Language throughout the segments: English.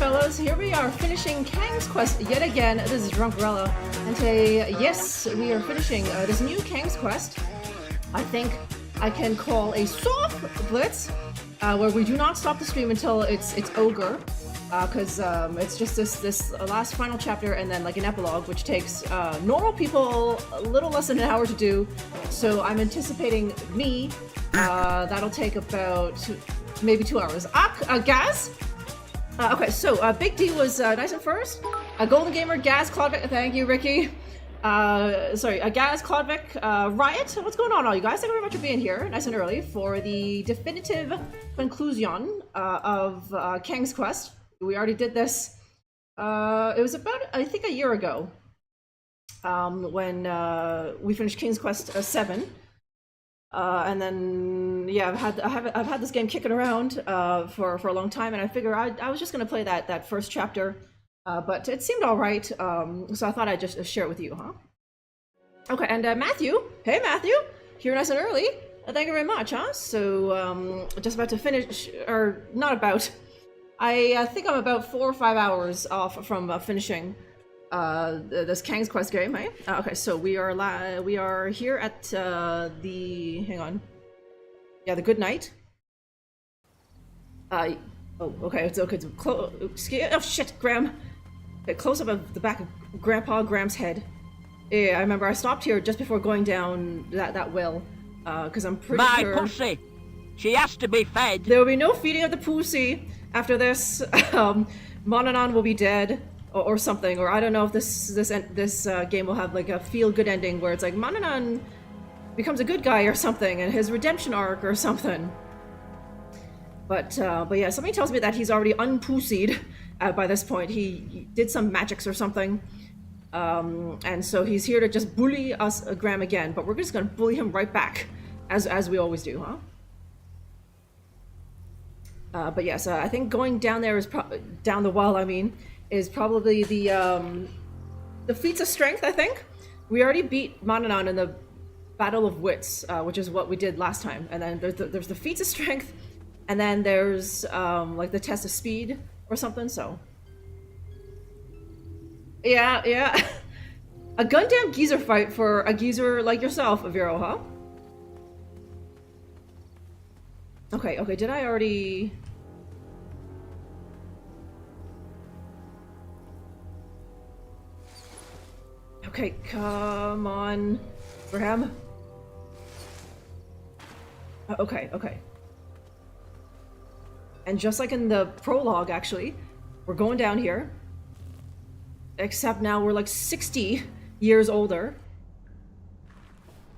fellas, here we are finishing Kang's Quest yet again. This is Drunkerella, and today, yes, we are finishing this new Kang's Quest. I think I can call a soft blitz, where we do not stop the stream until it's ogre, because it's just this last final chapter and then like an epilogue, which takes normal people a little less than an hour to do. So I'm anticipating that'll take about maybe 2 hours. Gaz? Okay, so Big D was nice at first. Golden Gamer, Gaz, Claudvic, thank you, Ricky. Gaz, Claudvic, Riot, what's going on, all you guys? Thank you very much for being here, nice and early, for the definitive conclusion of Kang's Quest. We already did this. It was about, I think, a year ago, when we finished King's Quest 7. And then, yeah, I've had this game kicking around for a long time, and I figure I was just gonna play that first chapter, but it seemed all right, so I thought I'd just share it with you, huh? Okay, and Matthew, hey Matthew, here nice and early. Thank you very much, huh? So just about to finish, or not about. I think I'm about 4 or 5 hours off from finishing this Kang's Quest game, eh? Okay, so we are here at the Good Night. Oh, okay, it's okay. Oh shit, Graham. Okay, close up of the back of Graham's head. Yeah, I remember I stopped here just before going down that well, because I'm pretty sure. My pussy, she has to be fed. There will be no feeding of the pussy after this. Manannan will be dead. Or something, or I don't know if this game will have like a feel-good ending where it's like Manannan becomes a good guy or something, and his redemption arc or something. But yeah, something tells me that he's already unpussied by this point. He did some magics or something, and so he's here to just bully us, Graham, again. But we're just gonna bully him right back, as we always do, huh? But yes, I think going down there is down the well. I mean. Is probably the feats of strength, I think. We already beat Manannan in the Battle of Wits, which is what we did last time. And then there's the feats of strength, and then there's like the test of speed or something, so. Yeah. A Gundam geezer fight for a geezer like yourself, Vero, huh? Okay, did I already... Okay, come on, Graham. Okay. And just like in the prologue, actually, we're going down here. Except now we're like 60 years older.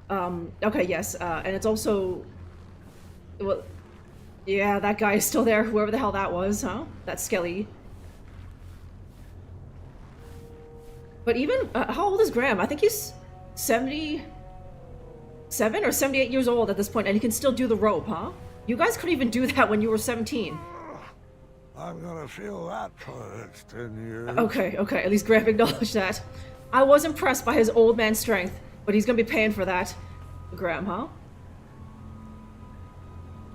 Okay, yes, and it's also... Well, yeah, that guy is still there, whoever the hell that was, huh? That Skelly. But even, how old is Graham? I think he's 77 or 78 years old at this point, and he can still do the rope, huh? You guys couldn't even do that when you were 17. I'm gonna feel that for the next 10 years. Okay, at least Graham acknowledged that. I was impressed by his old man strength, but he's gonna be paying for that. Graham, huh?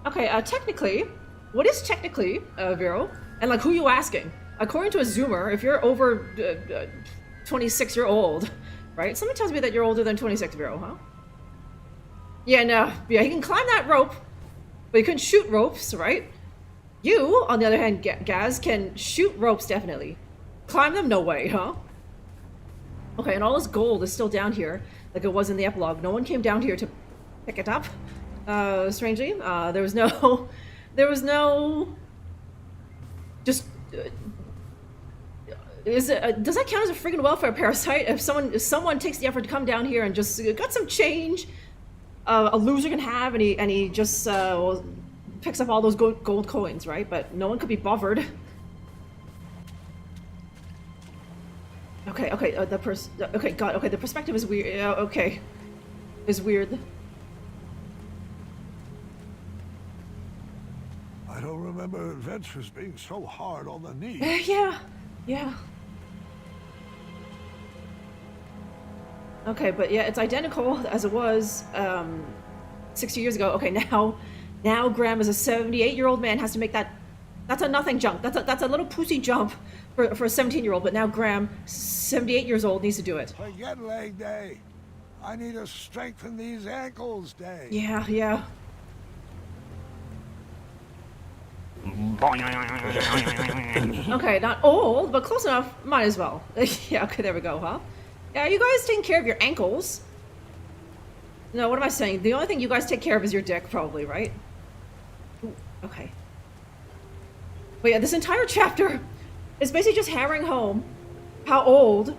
Okay, technically, what is technically, Vero? And like, who you asking? According to a Zoomer, if you're over, 26, you're old, right? Something tells me that you're older than 26, Vero, huh? Yeah, no. Yeah, he can climb that rope, but he couldn't shoot ropes, right? You, on the other hand, Gaz, can shoot ropes, definitely. Climb them, no way, huh? Okay, and all this gold is still down here, like it was in the epilogue. No one came down here to pick it up, strangely. There was no... Just... does that count as a freaking welfare parasite? If someone takes the effort to come down here and just got some change, a loser can have, and he just picks up all those gold coins, right? But no one could be bothered. Okay, the perspective is weird. Okay, is weird. I don't remember adventures being so hard on the knee. Yeah. Okay, but yeah, it's identical as it was 60 years ago. Okay, now Graham, as a 78-year-old man, has to make that That's a nothing jump. That's a little pussy jump for a 17-year-old. But now Graham, 78 years old, needs to do it. Forget leg day. I need to strengthen these ankles day. Yeah, yeah. Okay, not old, but close enough. Might as well. Yeah, okay, there we go, huh? Yeah, you guys taking care of your ankles? No, what am I saying? The only thing you guys take care of is your dick, probably, right? Ooh, okay. But yeah, this entire chapter is basically just hammering home how old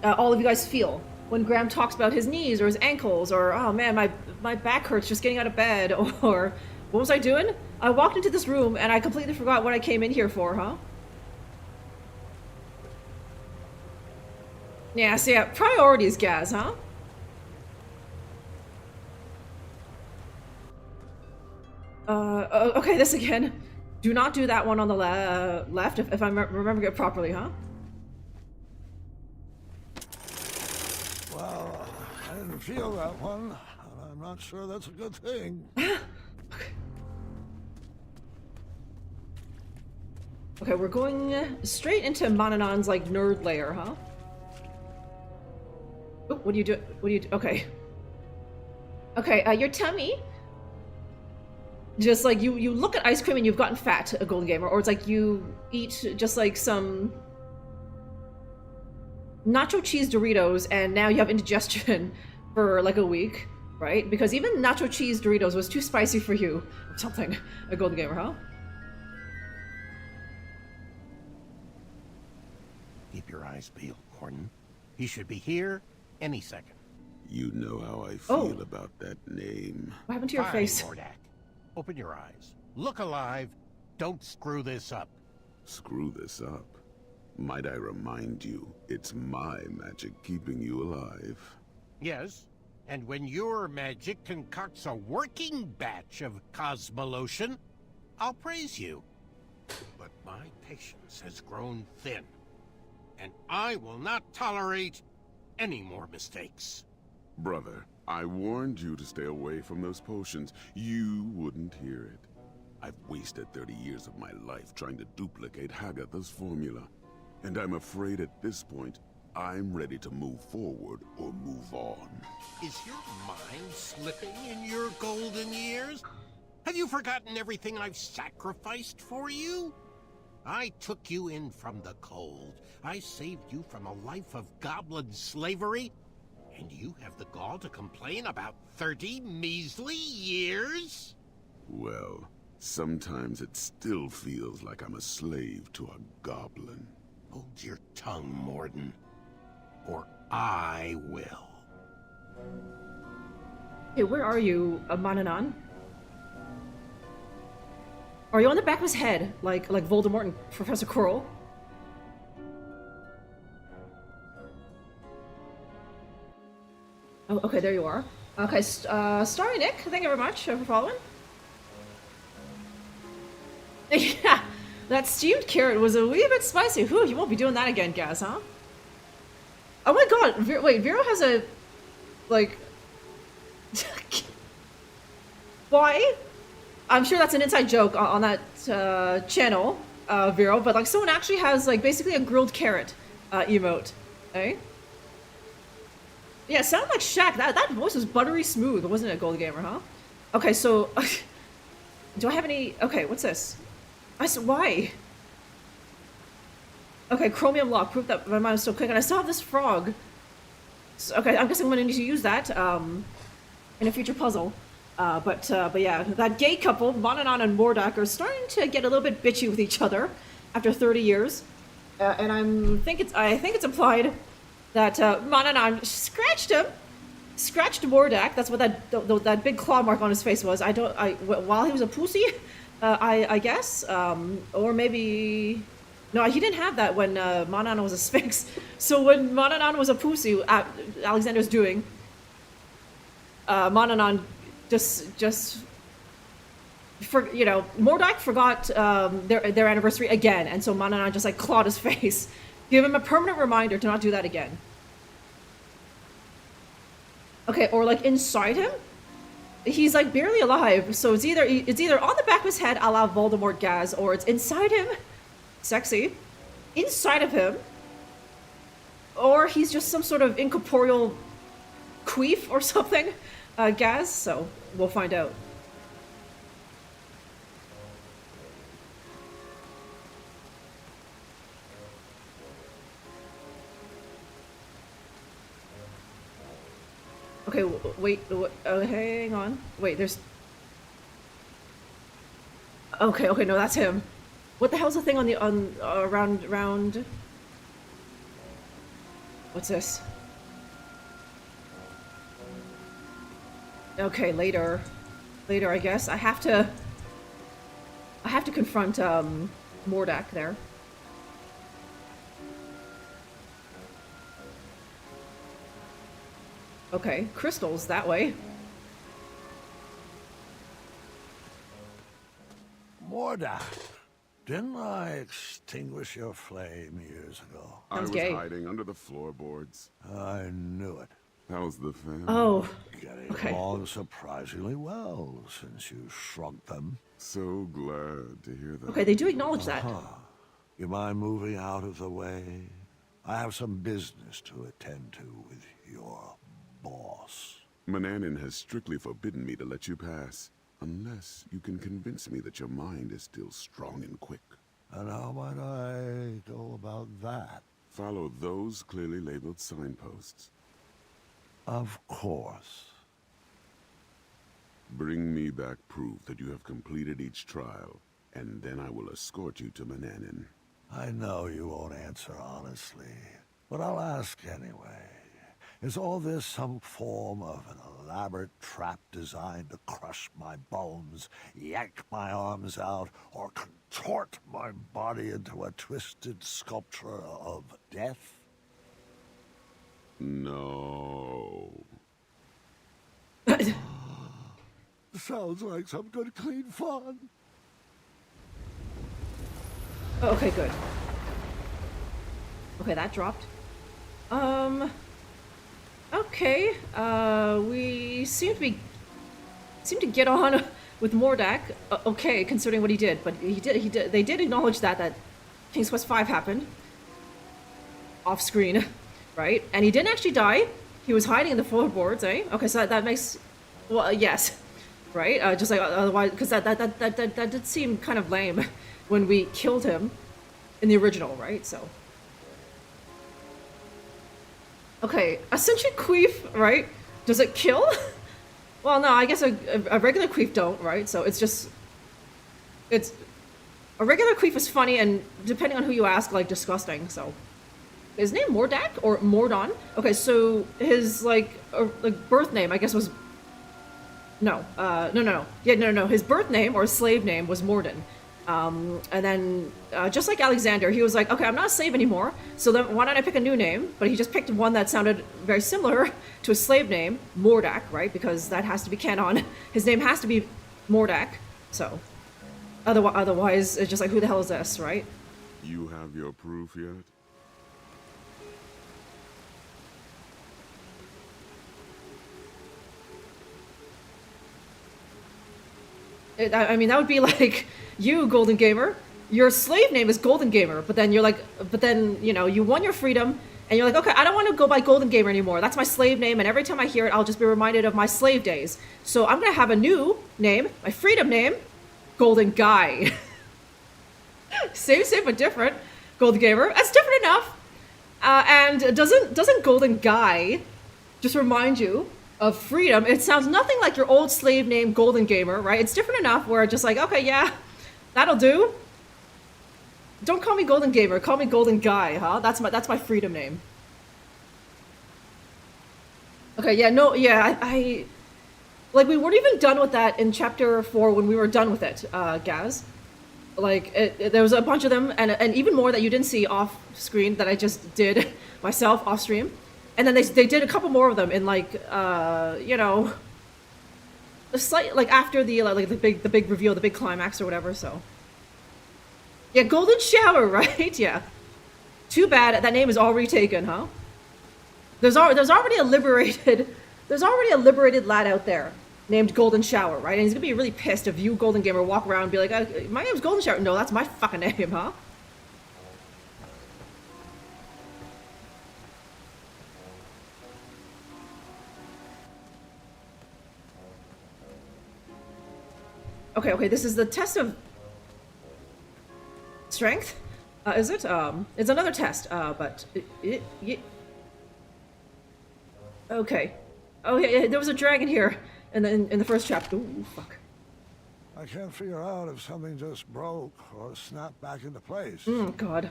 all of you guys feel when Graham talks about his knees or his ankles or, oh man, my back hurts just getting out of bed, or what was I doing? I walked into this room and I completely forgot what I came in here for, huh? Yeah, so yeah, priorities, Gaz, huh? Okay, this again. Do not do that one on the left, if I'm remembering it properly, huh? Well, I didn't feel that one. I'm not sure that's a good thing. Okay, we're going straight into Manannan's, like, nerd lair, huh? Oh, what do you do? What do you do? Okay. Okay, your tummy. Just like you look at ice cream and you've gotten fat, a Golden Gamer, or it's like you eat just like some nacho cheese Doritos and now you have indigestion for like a week, right? Because even nacho cheese Doritos was too spicy for you, or something, a Golden Gamer, huh? Keep your eyes peeled, Gordon. He should be here any second. You know how I feel about that name. What happened to your Fine, face? Mordak. Open your eyes. Look alive. Don't screw this up. Screw this up. Might I remind you, it's my magic keeping you alive. Yes, and when your magic concocts a working batch of cosmolotion, I'll praise you. But my patience has grown thin, and I will not tolerate any more mistakes. Brother, I warned you to stay away from those potions. You wouldn't hear it. I've wasted 30 years of my life trying to duplicate Hagatha's formula. And I'm afraid at this point, I'm ready to move forward or move on. Is your mind slipping in your golden years? Have you forgotten everything I've sacrificed for you? I took you in from the cold. I saved you from a life of goblin slavery. And you have the gall to complain about 30 measly years? Well, sometimes it still feels like I'm a slave to a goblin. Hold your tongue, Morden, or I will. Hey, where are you, Manannan? Are you on the back of his head, like Voldemort and Professor Quirrell? Oh, okay, there you are. Okay, Starry Nick, thank you very much for following. Yeah, that steamed carrot was a wee bit spicy. Whew, you won't be doing that again, Gaz, huh? Oh my god, wait, Vero has a, like... Why? I'm sure that's an inside joke on that channel, Vero, but like someone actually has like basically a grilled carrot emote, eh? Yeah, it sounded like Shaq. That voice was buttery smooth, wasn't it, Gold Gamer, huh? Okay, so do I have any? Okay, what's this? Why? Okay, chromium lock, proof that my mind is still quick, and I still have this frog. So, okay, I'm guessing I'm gonna need to use that in a future puzzle. But yeah, that gay couple, Manannan and Mordak, are starting to get a little bit bitchy with each other after 30 years, and I think it's implied that Manannan scratched Mordak. That's what that big claw mark on his face was. While he was a pussy, I guess, or maybe no, he didn't have that when Manannan was a sphinx. So when Manannan was a pussy, Alexander's doing, Manannan just for Mordak forgot their anniversary again, and so Manannan just like clawed his face. Give him a permanent reminder to not do that again. Okay, or like inside him? he's like barely alive, so it's either on the back of his head a la Voldemort Gaz, or it's inside him, sexy, inside of him, or he's just some sort of incorporeal queef or something, Gaz, so we'll find out. Okay, wait, hang on. Wait, there's... Okay, no, that's him. What the hell's the thing on the, round... What's this? Okay, later, I guess. I have to confront, Mordak there. Okay, crystals that way. Mordak, didn't I extinguish your flame years ago? Sounds I was gay. hiding under the floorboards. I knew it. How's the family? Oh, Getting okay. along surprisingly well since you shrunk them. So glad to hear that. Okay, they do acknowledge that. You mind moving out of the way? I have some business to attend to with your boss. Manannan has strictly forbidden me to let you pass, unless you can convince me that your mind is still strong and quick. And how might I go about that? Follow those clearly labeled signposts. Of course. Bring me back proof that you have completed each trial, and then I will escort you to Manannan. I know you won't answer honestly, but I'll ask anyway. Is all this some form of an elaborate trap designed to crush my bones, yank my arms out, or contort my body into a twisted sculpture of death? No. Sounds like some good clean fun. Okay, good. Okay, that dropped. Okay, we seem to get on with Mordak. Okay, considering what he did, but they did acknowledge that King's Quest V happened off screen, right? And he didn't actually die. He was hiding in the floorboards, eh? Okay, so that makes, well, yes, right? Just like otherwise, because that did seem kind of lame when we killed him in the original, right? So. Okay, a sentient queef, right? Does it kill? Well, no, I guess a regular queef don't, right? So it's just... A regular queef is funny and, depending on who you ask, like, disgusting, so... Is his name Mordak? Or Mordon? Okay, so his, like birth name, I guess, was... No, no. Yeah, no. His birth name, or slave name, was Morden. And then, just like Alexander, he was like, okay, I'm not a slave anymore, so then why don't I pick a new name? But he just picked one that sounded very similar to a slave name, Mordak, right? Because that has to be canon. His name has to be Mordak, so. Otherwise, it's just like, who the hell is this, right? You have your proof yet? I mean, that would be like, you, Golden Gamer, your slave name is Golden Gamer, but then you're like, you know, you won your freedom, and you're like, okay, I don't want to go by Golden Gamer anymore. That's my slave name, and every time I hear it, I'll just be reminded of my slave days. So I'm gonna have a new name, my freedom name, Golden Guy. Same, but different. Golden Gamer, that's different enough. And doesn't Golden Guy just remind you of freedom? It sounds nothing like your old slave name, Golden Gamer, right? It's different enough where it's just like, okay, yeah, that'll do. Don't call me Golden Gamer, call me Golden Guy, huh? That's my freedom name. Okay, yeah, no, yeah, I like, we weren't even done with that in chapter 4 when we were done with it, Gaz. Like, there was a bunch of them, and even more that you didn't see off screen that I just did myself off stream. And then they did a couple more of them in, like, you know, the slight, like, after the big reveal, the big climax or whatever, so. Yeah, Golden Shower, right? Yeah. Too bad that name is already taken, huh? There's already a liberated lad out there named Golden Shower, right? And he's gonna be really pissed if you, Golden Gamer, walk around and be like, my name's Golden Shower. No, that's my fucking name, huh? Okay, this is the test of strength? Is it? It's another test, but okay. Oh yeah, there was a dragon here in the first chapter. Ooh, fuck. I can't figure out if something just broke or snapped back into place. God.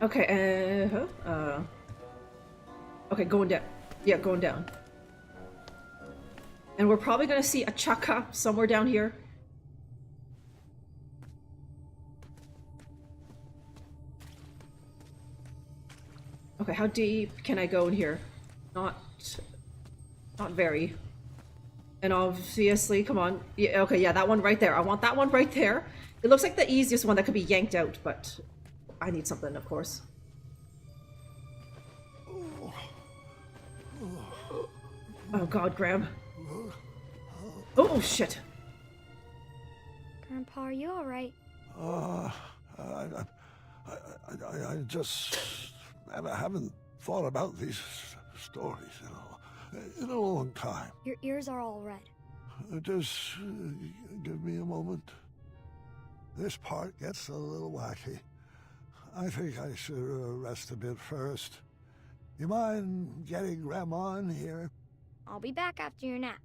Okay, okay, going down. Yeah, going down. And we're probably gonna see a chaka somewhere down here. Okay, how deep can I go in here? Not very. And obviously, come on. Yeah, okay, yeah, that one right there. I want that one right there. It looks like the easiest one that could be yanked out, but I need something, of course. Oh God, Graham. Oh shit. Grandpa, are you all right? I just haven't thought about these stories, in a long time. Your ears are all red. Just give me a moment. This part gets a little wacky. I think I should rest a bit first. You mind getting Grandma in here? I'll be back after your nap.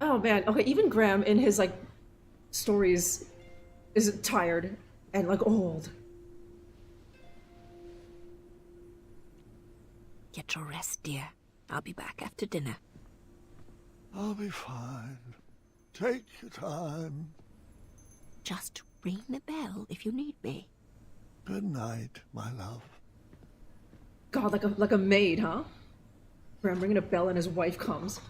Oh man, okay, even Graham in his, like, stories is tired and, like, old. Get your rest, dear. I'll be back after dinner. I'll be fine. Take your time. Just ring the bell if you need me. Good night, my love. God, like a maid, huh? Graham ringing a bell and his wife comes.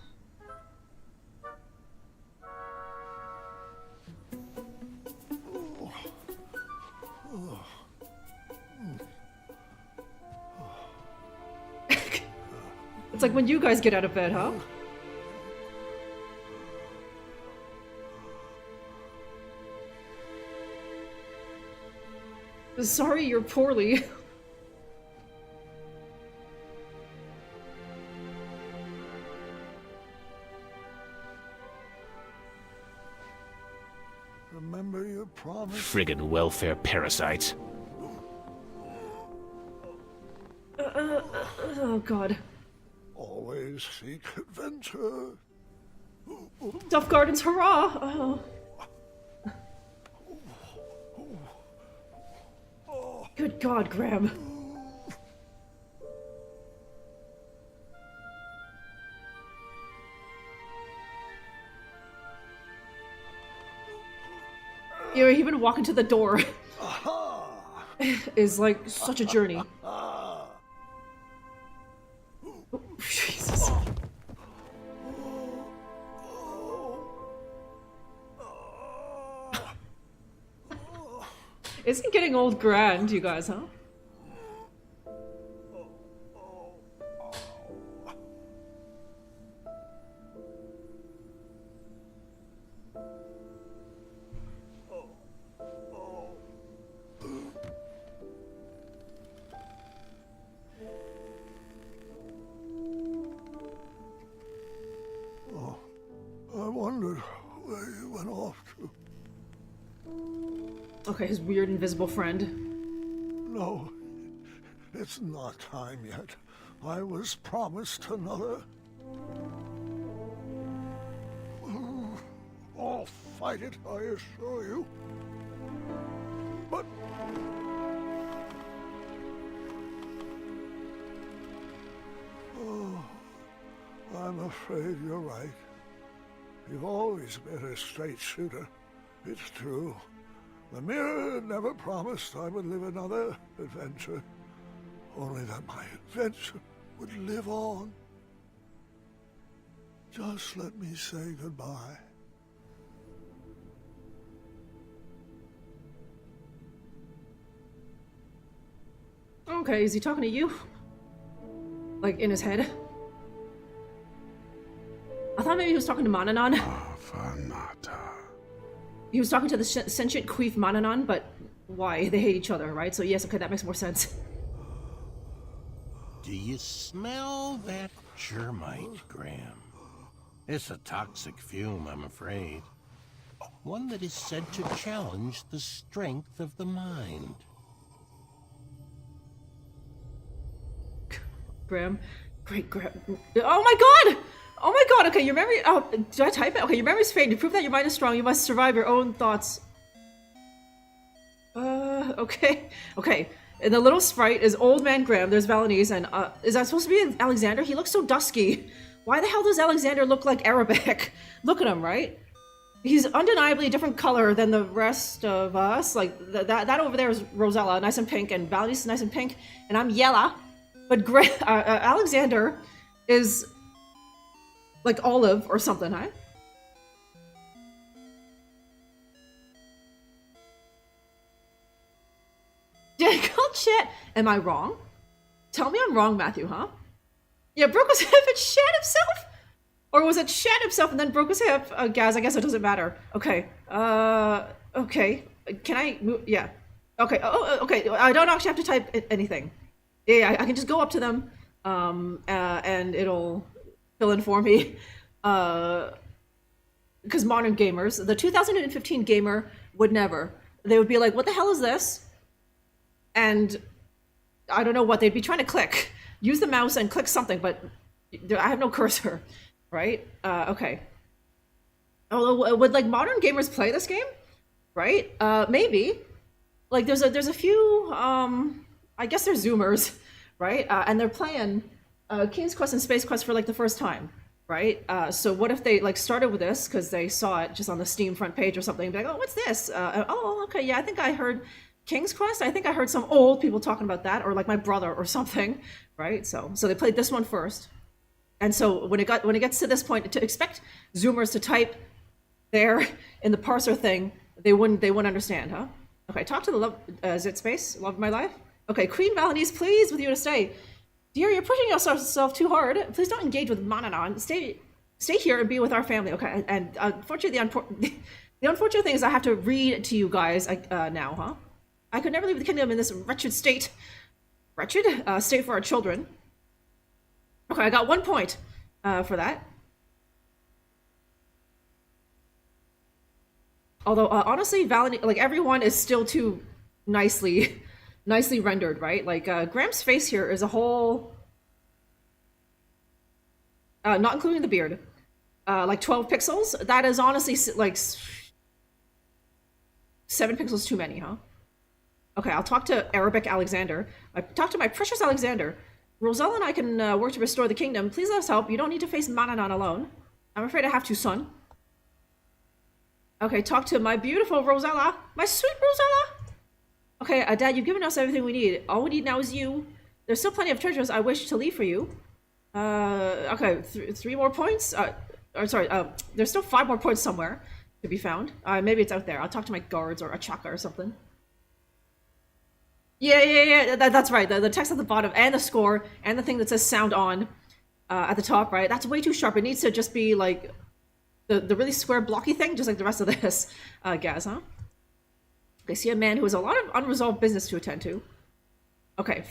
It's like when you guys get out of bed, huh? Sorry you're poorly. Remember your promise? Friggin' welfare parasites. Oh God. Always seek adventure. Duff Gardens, hurrah! Oh. Good God, Graham. You know, even walking to the door is like such a journey. Oh, Jesus. Isn't getting old grand, you guys, huh? I wondered where you went off to. Okay, his weird invisible friend. No, it's not time yet. I was promised another. I'll fight it, I assure you. But... oh, I'm afraid you're right. You've always been a straight shooter. It's true. The mirror never promised I would live another adventure. Only that my adventure would live on. Just let me say goodbye. Okay, is he talking to you? Like, in his head? I thought maybe he was talking to Manannan. He was talking to the sentient queef Manannan, but why? They hate each other, right? So yes, okay, that makes more sense. Do you smell that germite, Graham? It's a toxic fume, I'm afraid. One that is said to challenge the strength of the mind. Graham. Great Graham. Oh my god! Oh my god, okay, your memory- oh, did I type it? Okay, your memory's fading. To prove that your mind is strong, you must survive your own thoughts. Okay. Okay. And the little sprite is Old Man Graham, there's Balinese, and, is that supposed to be Alexander? He looks so dusky. Why the hell does Alexander look like Arabic? Look at him, right? He's undeniably a different color than the rest of us. Like, that over there is Rosella, nice and pink, and Balinese is nice and pink, and I'm yellow. But Alexander is like olive or something, huh? Difficult shit. Am I wrong? Tell me I'm wrong, Matthew, huh? Yeah, broke his hip and shat himself? Or was it shat himself and then broke his hip? Gaz, I guess it doesn't matter. Okay. Okay. Can I move? Yeah. Okay. Oh, okay. I don't actually have to type anything. Yeah, I can just go up to them, and it'll fill in for me. Because modern gamers, the 2015 gamer would never. They would be like, what the hell is this? And I don't know what they'd be trying to click. Use the mouse and click something, but I have no cursor, right? Okay. Although, would like modern gamers play this game? Right? Maybe. Like there's a few, I guess they're Zoomers, right? And they're playing King's Quest and Space Quest for like the first time, right? So what if they like started with this because they saw it just on the Steam front page or something, and be like, oh, what's this? Oh, okay, yeah, I think I heard King's Quest. I think I heard some old people talking about that, or like my brother or something, right? So they played this one first, and so when it gets to this point, to expect Zoomers to type there in the parser thing, they wouldn't understand, huh? Okay, talk to the love. Is it space? Love of my life. Okay, Queen Balinese, please with you to stay. Dear, you're pushing yourself too hard. Please don't engage with Manannan. Stay here and be with our family. Okay, and unfortunately, the unfortunate thing is I have to read to you guys now, huh? I could never leave the kingdom in this wretched state. Wretched state for our children. Okay, I got 1 point for that. Although honestly, like everyone is still too nicely rendered, right? Like Graham's face here is a whole, not including the beard, like 12 pixels. That is honestly like 7 pixels too many, huh? Okay, I'll talk to Arabic Alexander. I talk to my precious Alexander. Rosella and I can work to restore the kingdom. Please let us help. You don't need to face Manannan alone. I'm afraid I have to, son. Okay, talk to my beautiful Rosella. My sweet Rosella! Okay, Dad, you've given us everything we need. All we need now is you. There's still plenty of treasures I wish to leave for you. Okay, 3 more points? There's still 5 more points somewhere to be found. Maybe it's out there. I'll talk to my guards or Achaka or something. Yeah, that's right. The text at the bottom and the score and the thing that says sound on at the top, right? That's way too sharp. It needs to just be like the really square blocky thing, just like the rest of this, Gaz, huh? Okay, see a man who has a lot of unresolved business to attend to. Okay,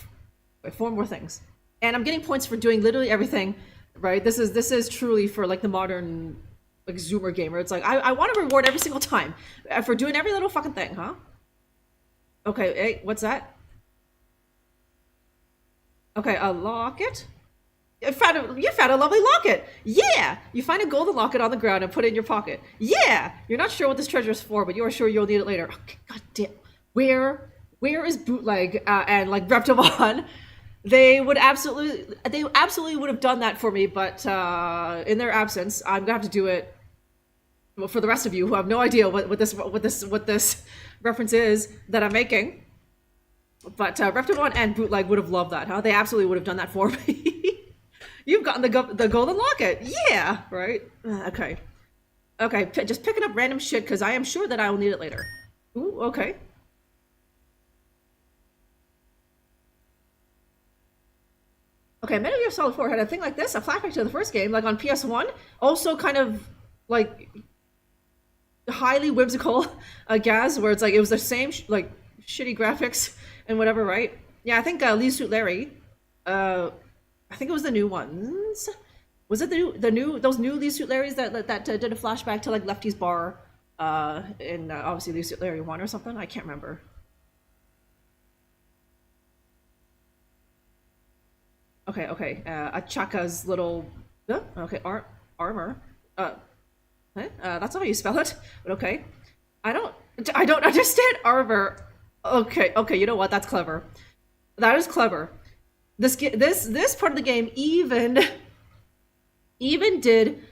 4 more things. And I'm getting points for doing literally everything, right? This is truly for like the modern like Zoomer gamer. It's like, I want to reward every single time for doing every little fucking thing, huh? Okay, hey, what's that? Okay, a locket? You found a lovely locket! Yeah! You find a golden locket on the ground and put it in your pocket. Yeah! You're not sure what this treasure is for, but you are sure you'll need it later. Okay, god damn. Where is Bootleg and like Reptimon? They absolutely would have done that for me, but in their absence, I'm gonna have to do it for the rest of you who have no idea what this reference is that I'm making. But Reptimon and Bootleg would have loved that, huh? They absolutely would have done that for me. You've gotten the golden locket. Yeah, right? Okay. Okay, just picking up random shit because I am sure that I will need it later. Ooh, okay. Okay, Metal Gear Solid 4 had a thing like this, a flashback to the first game, like on PS1. Also kind of, like, highly whimsical Gaz, where it's like, it was the same, like, shitty graphics and whatever, right? Yeah, I think Lee Suit Larry, I think it was the new ones. Was it those new Lee Suit Larrys that did a flashback to, like, Lefty's Bar, in, obviously Lee Suit Larry 1 or something? I can't remember. Okay, Achaka's little, okay, armor, that's not how you spell it, but okay. I don't understand armor. Okay, you know what, that's clever. That is clever. This part of the game even did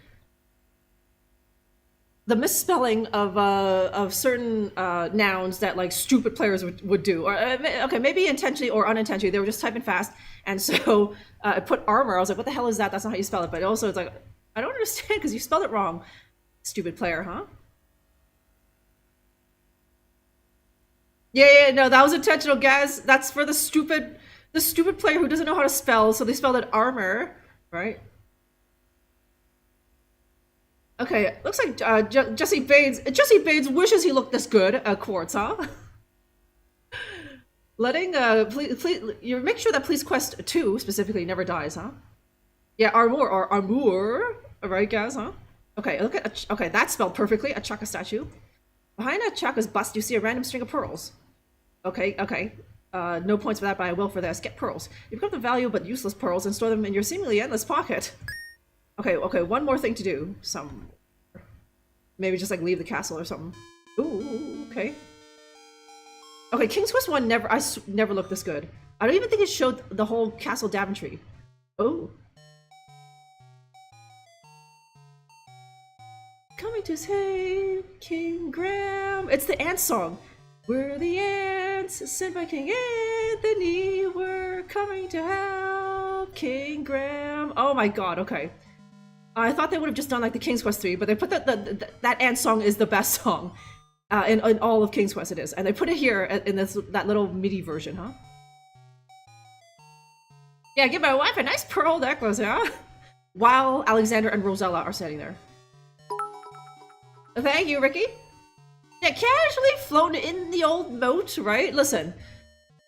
the misspelling of certain nouns that like stupid players would do, or okay, maybe intentionally or unintentionally. They were just typing fast, and so I put armor. I was like, "What the hell is that? That's not how you spell it." But also, it's like, I don't understand because you spelled it wrong, stupid player, huh? Yeah, no, that was intentional, guys. That's for the stupid player who doesn't know how to spell, so they spelled it armor, right? Okay, looks like Jesse Baines wishes he looked this good, Quartz, huh? Letting, please, you make sure that Police Quest 2 specifically never dies, huh? Yeah, Armour, right, guys, huh? Okay, look at, okay, that's spelled perfectly, a Chaka statue. Behind a Chaka's bust, you see a random string of pearls. Okay, no points for that, but I will for this. Get pearls. You pick up the valuable but useless pearls and store them in your seemingly endless pocket. Okay, one more thing to do. Maybe just like leave the castle or something. Ooh, okay. Okay, King's Quest 1 never looked this good. I don't even think it showed the whole Castle Daventry. Oh. Coming to save King Graham. It's the ant song. We're the ants sent by King Anthony. We're coming to help King Graham. Oh my god, okay. I thought they would have just done like the King's Quest 3, but they put that ant song is the best song. In all of King's Quest it is. And they put it here in that little MIDI version, huh? Yeah, give my wife a nice pearl necklace, huh? While Alexander and Rosella are standing there. Thank you, Ricky. Yeah, casually flown in the old moat, right? Listen,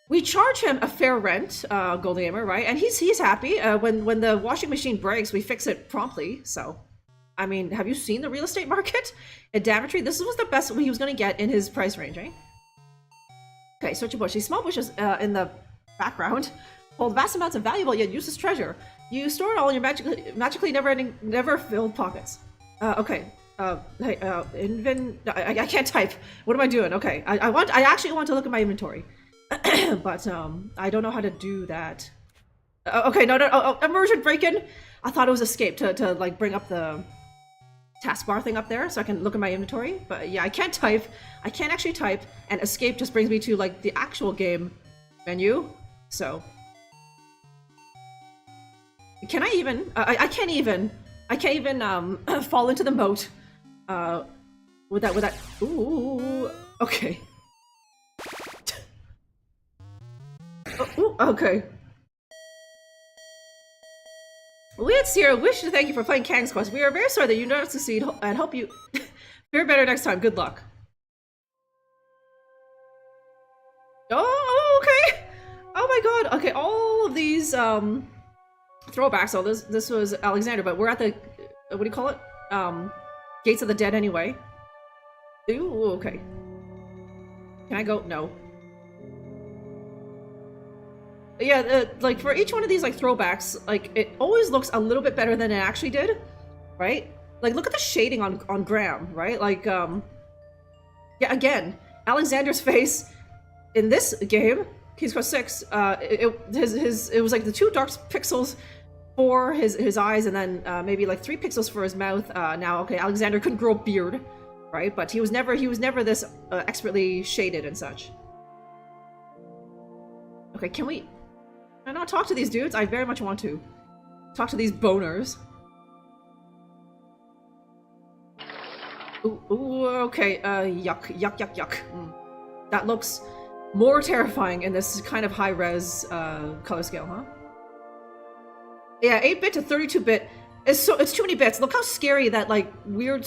we charge him a fair rent, Gold Gamer, right? And he's happy. When the washing machine breaks, we fix it promptly, so. I mean, have you seen the real estate market at Daventry? This was the best he was going to get in his price range, right? Okay, search a bush. These small bushes in the background hold vast amounts of valuable yet useless treasure. You store it all in your magically never filled pockets. Okay. Hey, I can't type. What am I doing? Okay, I actually want to look at my inventory, but I don't know how to do that. Okay, no, immersion break-in. I thought it was escape to like bring up the taskbar thing up there so I can look at my inventory. But yeah, I can't type. I can't actually type, and escape just brings me to like the actual game menu. So can I even? I can't even fall into the moat. With that. Ooh, okay. Ooh, okay. We at Sierra wish to thank you for playing Kang's Quest. We are very sorry that you did not succeed and hope you fare better next time. Good luck. Oh, okay. Oh my god. Okay, all of these throwbacks. So this was Alexander, but we're at the what do you call it? Gates of the Dead anyway. Ooh, okay. Can I go? No. Yeah, like for each one of these like throwbacks, like it always looks a little bit better than it actually did, right? Like look at the shading on Graham, right? Like yeah, again, Alexander's face in this game, King's Quest 6, it was like the 2 dark pixels for his eyes, and then maybe like 3 pixels for his mouth. Now, okay, Alexander couldn't grow a beard, right? But he was never this expertly shaded and such. Okay, can I not talk to these dudes? I very much want to talk to these boners. Ooh, okay. Yuck. That looks more terrifying in this kind of high-res color scale, huh? Yeah, 8-bit to 32-bit. It's too many bits. Look how scary that like weird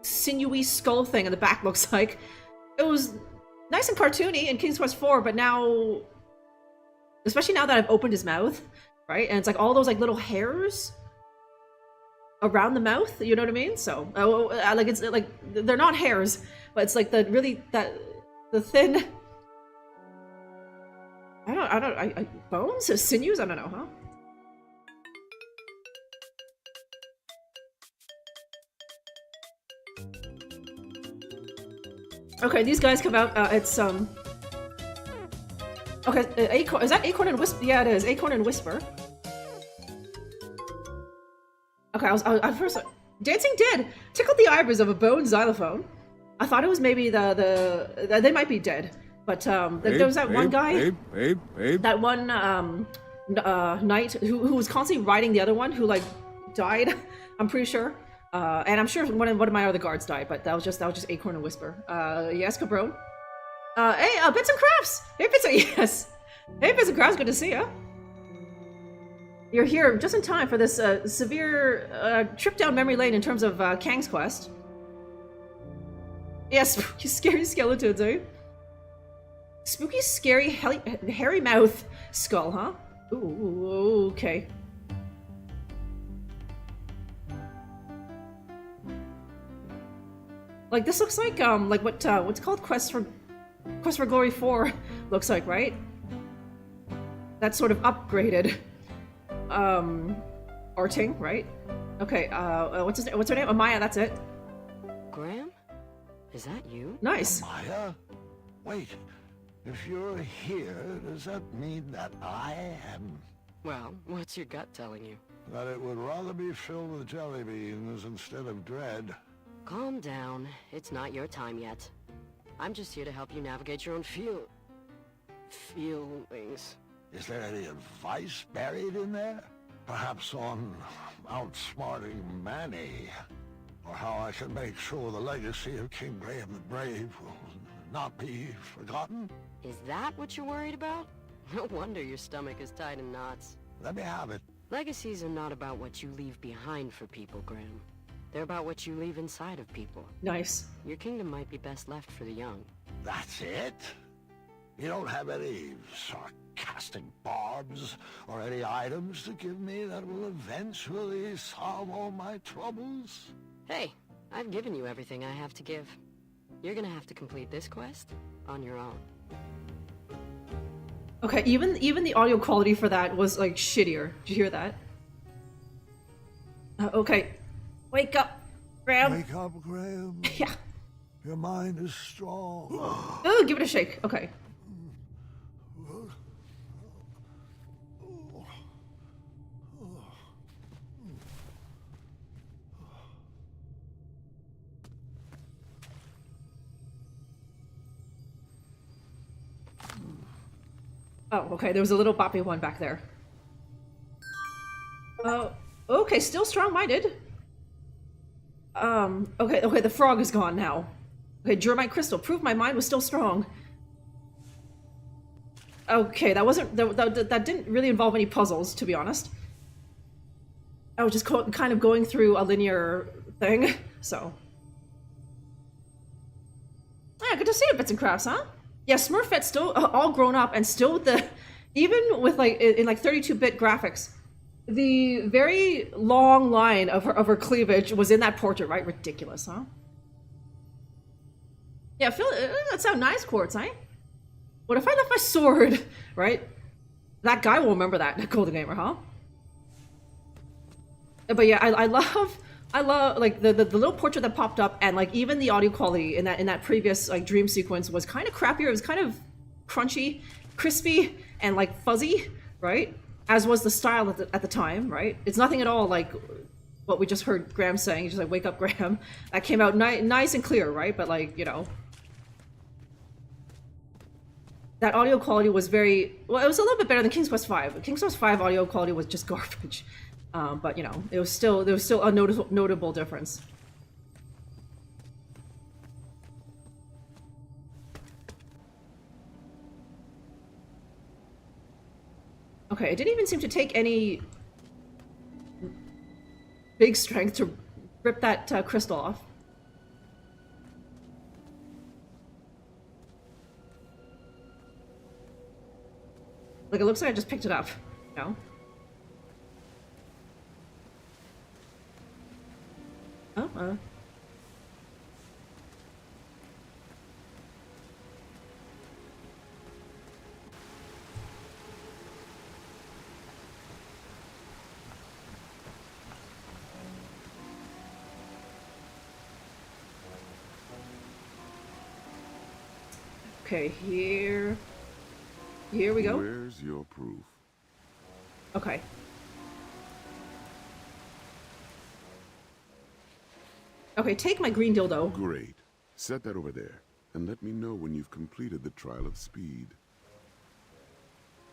sinewy skull thing in the back looks like. It was nice and cartoony in King's Quest 4, but now, especially now that I've opened his mouth, right? And it's like all those like little hairs around the mouth, you know what I mean? So, like it's like they're not hairs, but it's like the thin. Bones, sinews. I don't know, huh? Okay, these guys come out. It's Okay, Acorn. Is that Acorn and Whisper? Yeah, it is. Acorn and Whisper. Okay, I first Dancing Dead tickled the eyebrows of a bone xylophone. I thought it was maybe they might be dead, but there was that one guy, that one knight who was constantly riding the other one who like died. I'm pretty sure, and I'm sure one of my other guards died, but that was just Acorn and Whisper. Yes, Cabron. Hey, Bits and Crafts. Hey, yes. Hey, Bits and Crafts. Good to see ya. You're here just in time for this severe trip down memory lane in terms of Kang's Quest. Yes, spooky, scary skeletons, eh? Spooky, scary, hairy mouth skull, huh? Ooh, okay. Like this looks like what's called Quest for Glory 4 looks like, right? That's sort of upgraded. Arting, right? Okay, what's her name? Amaya, that's it. Graham? Is that you? Nice. Maya? Wait, if you're here, does that mean that I am? Well, what's your gut telling you? That it would rather be filled with jelly beans instead of dread. Calm down. It's not your time yet. I'm just here to help you navigate your own feelings. Is there any advice buried in there? Perhaps on outsmarting Manny? Or how I can make sure the legacy of King Graham the Brave will not be forgotten? Is that what you're worried about? No wonder your stomach is tied in knots. Let me have it. Legacies are not about what you leave behind for people, Graham. They're about what you leave inside of people. Nice. Your kingdom might be best left for the young. That's it? You don't have any sarcastic barbs or any items to give me that will eventually solve all my troubles? Hey, I've given you everything I have to give. You're gonna have to complete this quest on your own. Okay, even the audio quality for that was like shittier. Did you hear that? Okay, wake up, Graham. Wake up, Graham. Yeah. Your mind is strong. Oh, give it a shake. Okay. Oh, okay, there was a little boppy one back there. Oh, okay, still strong-minded. Okay, the frog is gone now. Okay, Germite Crystal, prove my mind was still strong. Okay, that didn't really involve any puzzles, to be honest. I was just kind of going through a linear thing, so. Yeah, good to see you, Bits and Crafts, huh? Yeah, Smurfette's still all grown up and still even with like in like 32-bit graphics, the very long line of her cleavage was in that portrait, right? Ridiculous, huh? Yeah, that sounds nice, Quartz, eh? What if I left my sword, right? That guy will remember that, Golden Gamer, huh? But yeah, I love like the little portrait that popped up, and like even the audio quality in that previous like dream sequence was kind of crappier. It was kind of crunchy, crispy, and like fuzzy, right? As was the style at the time, right? It's nothing at all like what we just heard Graham saying. He's just like, "Wake up, Graham." That came out nice and clear, right? But like, you know, that audio quality was very well. It was a little bit better than King's Quest V. King's Quest V audio quality was just garbage. But you know, there was still a notable difference. Okay, it didn't even seem to take any big strength to rip that crystal off. Like, it looks like I just picked it up, you know? Oh, okay, here we go. Where's your proof? Okay. Okay, take my green dildo. Great. Set that over there, and let me know when you've completed the trial of speed.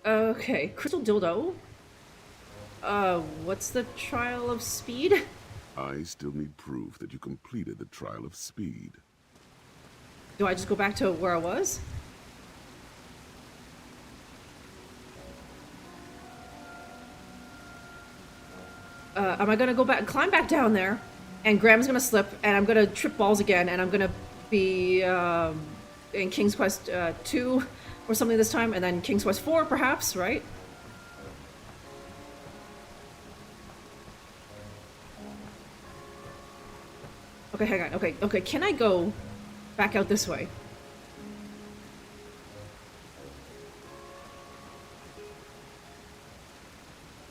Okay, crystal dildo. What's the trial of speed? I still need proof that you completed the trial of speed. Do I just go back to where I was? Am I gonna go back, climb back down there, and Graham's gonna slip, and I'm gonna trip balls again, and I'm gonna be in King's Quest 2 or something this time, and then King's Quest 4 perhaps, right? Okay, hang on. Okay, can I go back out this way?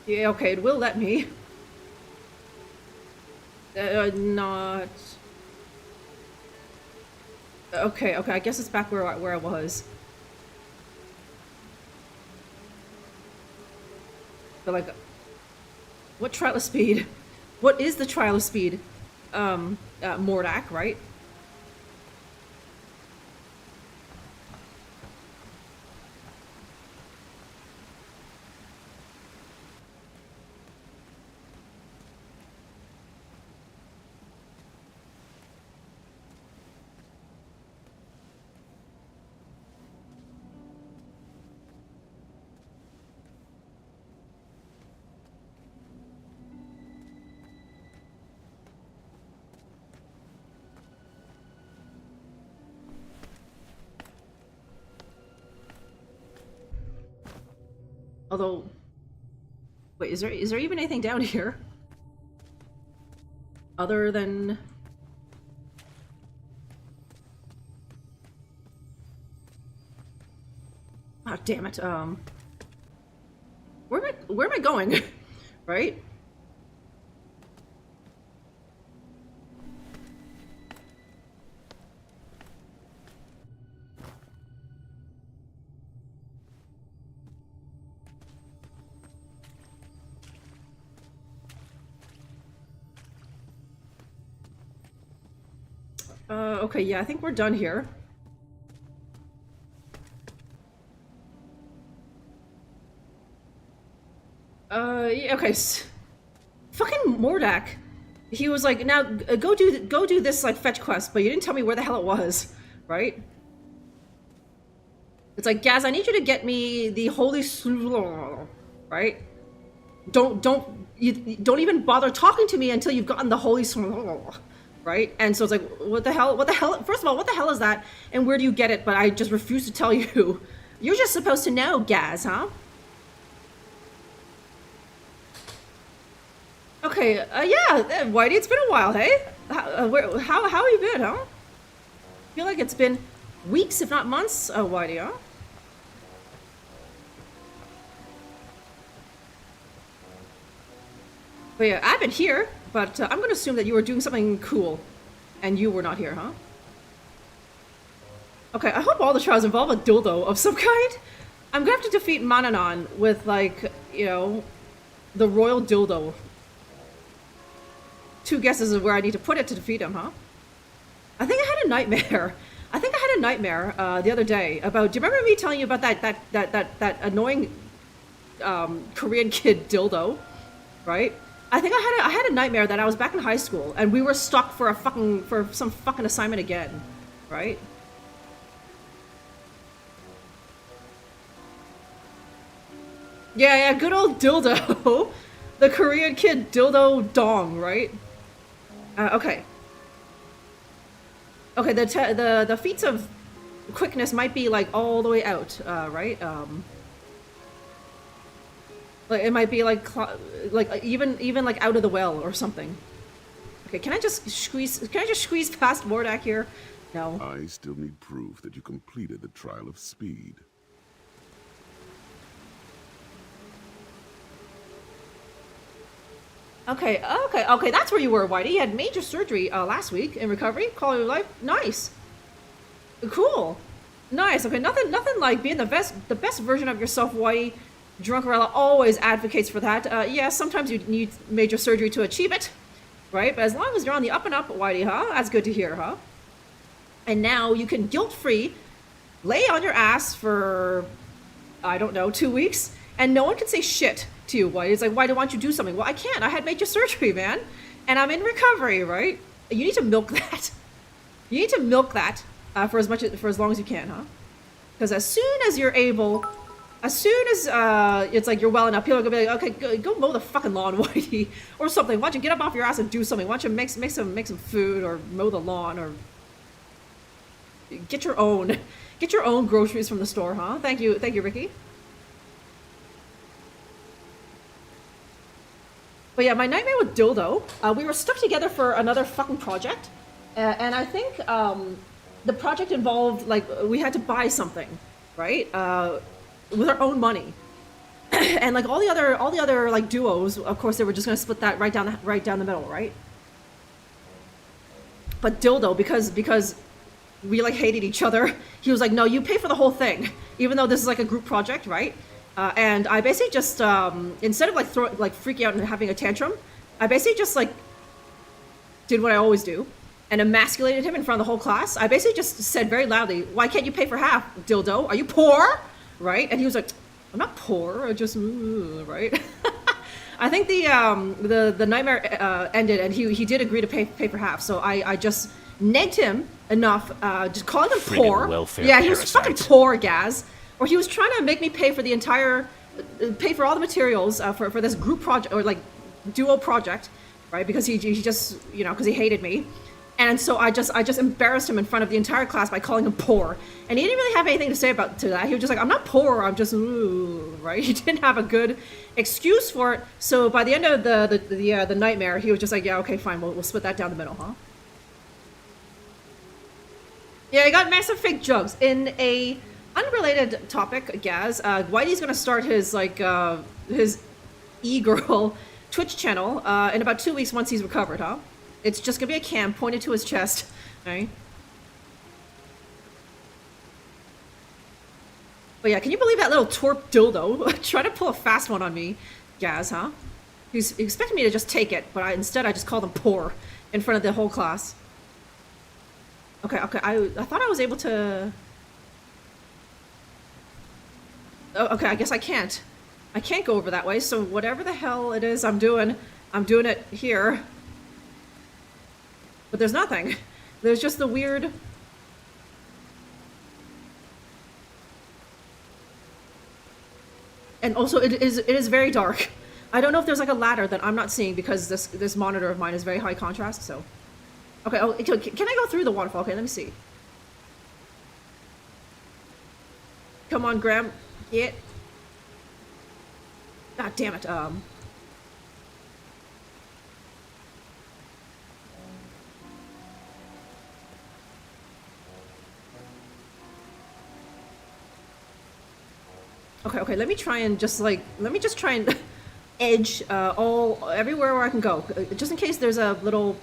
Yeah, okay, it will let me. Not... Okay, I guess it's back where I was. But like... What trial of speed? What is the trial of speed? Mordak, right? Although, wait, is there even anything down here? Other than... Ah, damn it, where am I going? Right? Okay, yeah, I think we're done here. Yeah, okay. Fucking Mordak. He was like, now go do this like fetch quest, but you didn't tell me where the hell it was, right? It's like, Gaz, I need you to get me the holy right? Don't even bother talking to me until you've gotten the holy right? And so it's like, what the hell? First of all, what the hell is that? And where do you get it? But I just refuse to tell you. You're just supposed to know, Gaz, huh? Okay, yeah, Whitey, it's been a while, hey? How have you been, huh? I feel like it's been weeks, if not months, Whitey, huh? But yeah, I've been here, but I'm gonna assume that you were doing something cool, and you were not here, huh? Okay, I hope all the trials involve a dildo of some kind. I'm gonna have to defeat Manannan with, like, you know, the royal dildo. 2 guesses of where I need to put it to defeat him, huh? I think I had a nightmare. The other day about. Do you remember me telling you about that annoying Korean kid dildo, right? I think I had a nightmare that I was back in high school and we were stuck for some fucking assignment again, right? Yeah, good old dildo. the Korean kid dildo dong, right? Okay. Okay, the feats of quickness might be like all the way out, right? Like it might be like even like out of the well or something. Okay, can I just squeeze past Mordak here? No. I still need proof that you completed the trial of speed. Okay, that's where you were, Whitey. You had major surgery last week in recovery. Quality of life, nice. Cool. Nice. Okay, nothing like being the best version of yourself, Whitey. Drunkerella always advocates for that. Yeah, sometimes you need major surgery to achieve it, right? But as long as you're on the up and up, Whitey, huh? That's good to hear, huh? And now you can guilt-free lay on your ass for, I don't know, 2 weeks, and no one can say shit to you, Whitey. It's like, why don't you do something? Well, I can't. I had major surgery, man. And I'm in recovery, right? You need to milk that. You need to milk that for as long as you can, huh? Because as soon as you're able... As soon as it's like you're well enough, people are gonna be like, okay, go mow the fucking lawn, Whitey, or something. Why don't you get up off your ass and do something? Why don't you make some food or mow the lawn or get your own groceries from the store, huh? Thank you, Ricky. But yeah, my nightmare with Dildo. We were stuck together for another fucking project, and I think the project involved like we had to buy something, right? With our own money, and like all the other like duos, of course they were just gonna split that right down the middle, right? But Dildo, because we like hated each other, he was like, no, you pay for the whole thing, even though this is like a group project, right? And I basically just instead of like freaking out and having a tantrum, I basically just like did what I always do and emasculated him in front of the whole class. I basically just said very loudly, why can't you pay for half, Dildo? Are you poor? Right? And he was like, I'm not poor, I just, right? I think the nightmare ended, and he did agree to pay for half, so I just negged him enough, just calling him poor. Yeah, he was fucking poor, Gaz. Or he was trying to make me pay for the entire, pay for all the materials for this group project, or like duo project, right? Because he just, you know, because he hated me. And so I just embarrassed him in front of the entire class by calling him poor. And he didn't really have anything to say to that. He was just like, I'm not poor, I'm just, right? He didn't have a good excuse for it. So by the end of the nightmare, he was just like, yeah, okay, fine, we'll split that down the middle, huh? Yeah, I got massive fake jugs. In a unrelated topic, Gaz, Whitey's gonna start his, like, his e-girl Twitch channel in about 2 weeks once he's recovered, huh? It's just gonna be a cam pointed to his chest, right? But yeah, can you believe that little twerp dildo tried to pull a fast one on me, Gaz, huh? He expected me to just take it, but instead I just called him poor in front of the whole class. Okay, I thought I was able to... Oh, okay, I guess I can't. I can't go over that way, so whatever the hell it is I'm doing it here. But there's nothing. There's just the weird... And also, it is very dark. I don't know if there's like a ladder that I'm not seeing because this monitor of mine is very high contrast, so... Okay, oh, can I go through the waterfall? Okay, let me see. Come on, Graham. Get... God damn it, Okay, let me try and just edge everywhere where I can go, just in case there's a little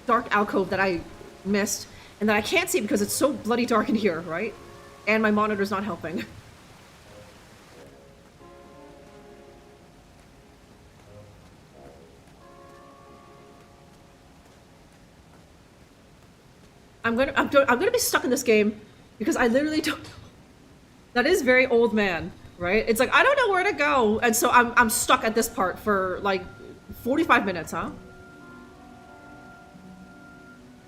dark alcove that I missed and that I can't see because it's so bloody dark in here, right? And my monitor's not helping. I'm gonna be stuck in this game because I literally don't. That is very old man, right? It's like I don't know where to go, and so I'm stuck at this part for like 45 minutes, huh?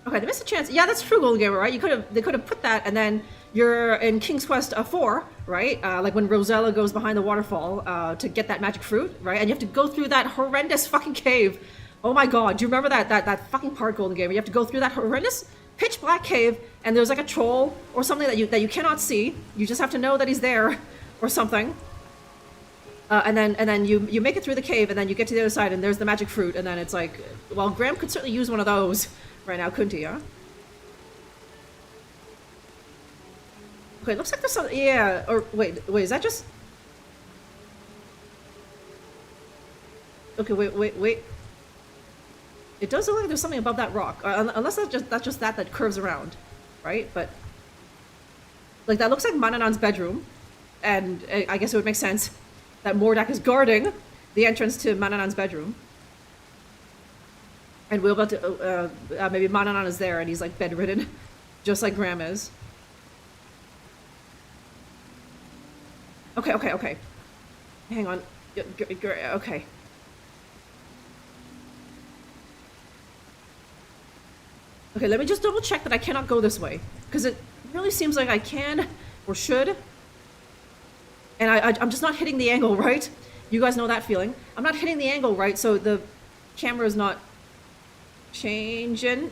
Okay, they missed a chance. Yeah, that's true, Golden Gamer, right? They could have put that, and then you're in King's Quest 4, right? Like when Rosella goes behind the waterfall to get that magic fruit, right? And you have to go through that horrendous fucking cave. Oh my god, do you remember that fucking part, Golden Gamer? You have to go through that horrendous pitch black cave, and there's like a troll or something that you cannot see. You just have to know that he's there or something. And then you make it through the cave, and then you get to the other side, and there's the magic fruit, and then it's like, well, Graham could certainly use one of those right now, couldn't he, huh? Okay, looks like there's some, yeah, or wait, is that just... Okay, wait. It does look like there's something above that rock, unless that's just that curves around, right? But, like, that looks like Manannan's bedroom, and I guess it would make sense that Mordak is guarding the entrance to Manannan's bedroom. And we're about to, maybe Manannan is there and he's like bedridden, just like Graham is. Okay. Hang on. Okay. Okay, let me just double check that I cannot go this way. Because it really seems like I can, or should. And I'm just not hitting the angle right. You guys know that feeling. I'm not hitting the angle right, so the camera is not changing.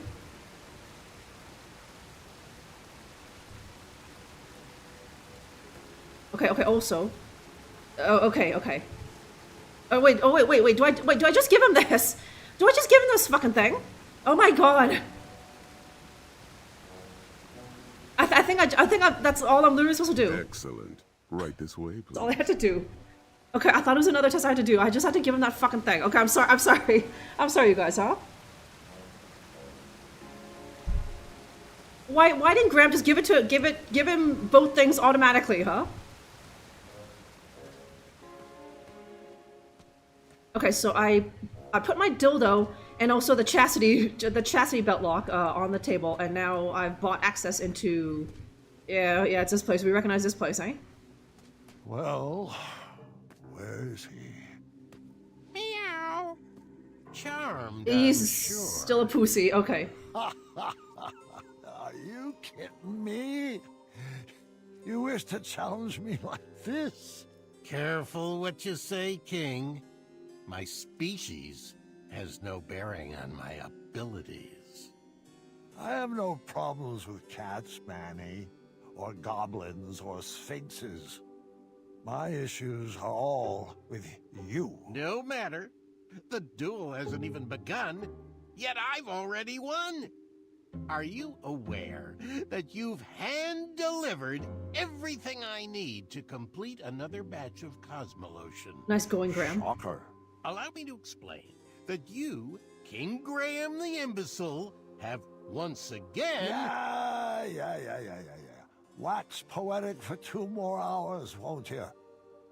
Okay, also. Oh, okay. Oh wait, do I just give him this? Do I just give him this fucking thing? Oh my god. I think that's all I'm literally supposed to do. Excellent. Right this way, please. That's all I had to do. Okay, I thought it was another test I had to do. I just had to give him that fucking thing. Okay, I'm sorry, you guys, huh? Why didn't Graham just give him both things automatically, huh? Okay, so I put my dildo and also the chastity belt lock on the table, and now I've bought access into... Yeah, it's this place. We recognize this place, eh? Well, where is he? Meow. Charmed, He's I'm sure. still a pussy, okay. Are you kidding me? You wish to challenge me like this? Careful what you say, King. My species has no bearing on my abilities. I have no problems with cats, Manny, or goblins, or sphinxes. My issues are all with you. No matter. The duel hasn't even begun, yet I've already won. Are you aware that you've hand-delivered everything I need to complete another batch of Cosmolotion? Nice going, Graham. Shocker. Allow me to explain that you, King Graham the Imbecile, have once again... Yeah. Wax poetic for 2 more hours, won't you?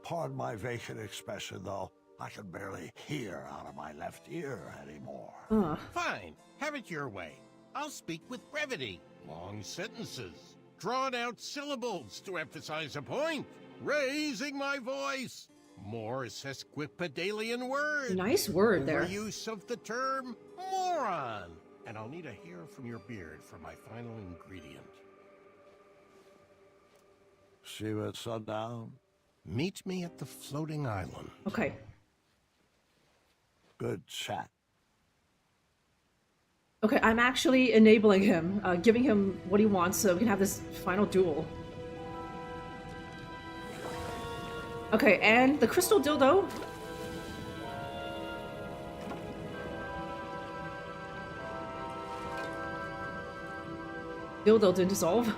Pardon my vacant expression, though. I can barely hear out of my left ear anymore. Fine. Have it your way. I'll speak with brevity. Long sentences. Drawn-out syllables to emphasize a point. Raising my voice. More sesquipedalian words. Nice word there. Overuse of the term moron. And I'll need a hair from your beard for my final ingredient. See you at sundown? Meet me at the floating island. Okay. Good chat. Okay, I'm actually enabling him, giving him what he wants so we can have this final duel. Okay, and the crystal dildo. Dildo didn't dissolve.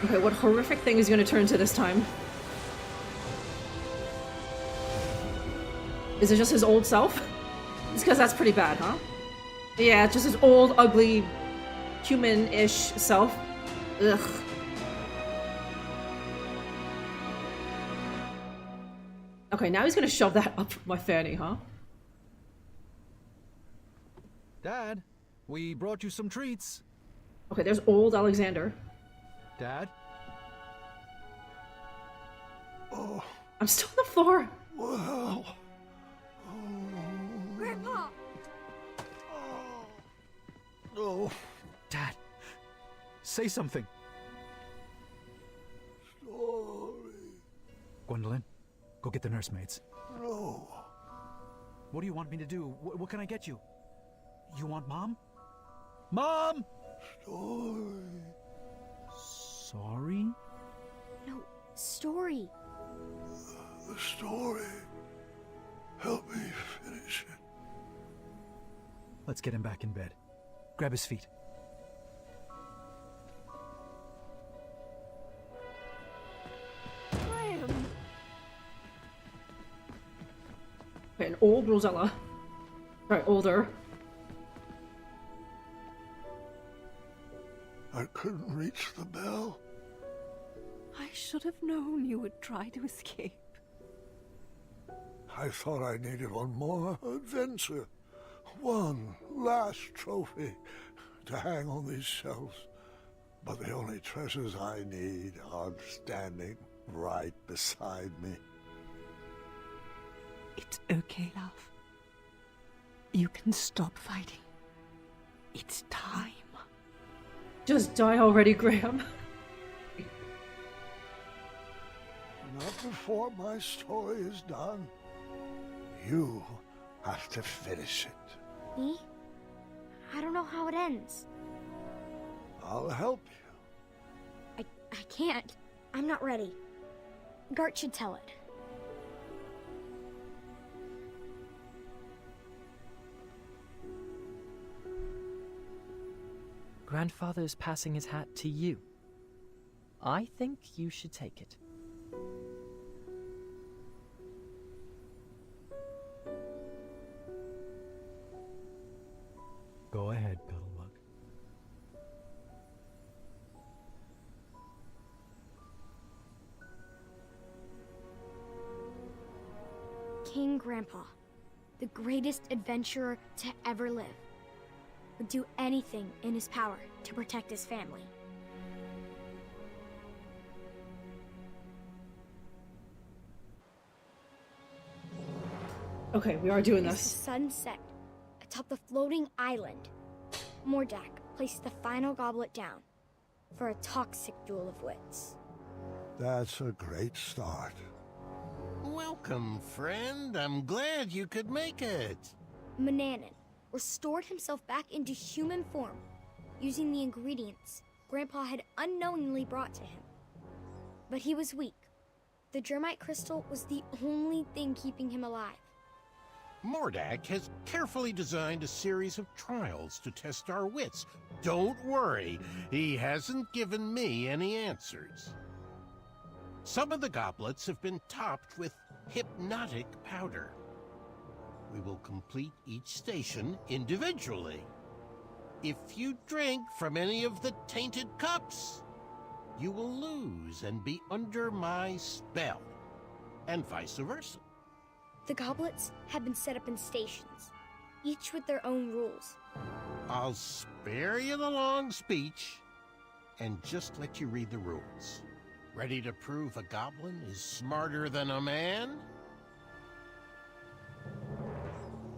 Okay, what horrific thing is he gonna turn into this time? Is it just his old self? It's because that's pretty bad, huh? Yeah, it's just his old, ugly, human-ish self. Ugh. Okay, now he's gonna shove that up my fanny, huh? Dad, we brought you some treats. Okay, there's old Alexander. Dad? Oh, I'm still on the floor. well. Grandpa! No. Dad, say something. Story. Gwendolyn, go get the nursemaids. No. What do you want me to do? What can I get you? You want Mom? Mom! Story. Sorry? No, story. The story. Help me finish it. Let's get him back in bed. Grab his feet. Graham! Okay, an old Rosella. Right, older. I couldn't reach the bell. I should have known you would try to escape. I thought I needed one more adventure. One last trophy to hang on these shelves. But the only treasures I need are standing right beside me. It's okay, love. You can stop fighting. It's time. Just die already, Graham. Not before my story is done. You have to finish it. Me? I don't know how it ends. I'll help you. I can't. I'm not ready. Gart should tell it. Grandfather's passing his hat to you. I think you should take it. Go ahead, Petalbug. King Grandpa, the greatest adventurer to ever live, would do anything in his power to protect his family. Okay, we are doing As this. the sun set atop the floating island, Mordak placed the final goblet down for a toxic duel of wits. That's a great start. Welcome, friend. I'm glad you could make it. Manannan restored himself back into human form using the ingredients Grandpa had unknowingly brought to him. But he was weak. The Germite crystal was the only thing keeping him alive. Mordak has carefully designed a series of trials to test our wits. Don't worry, he hasn't given me any answers. Some of the goblets have been topped with hypnotic powder. We will complete each station individually. If you drink from any of the tainted cups, you will lose and be under my spell, and vice versa. The goblets had been set up in stations, each with their own rules. I'll spare you the long speech and just let you read the rules. Ready to prove a goblin is smarter than a man?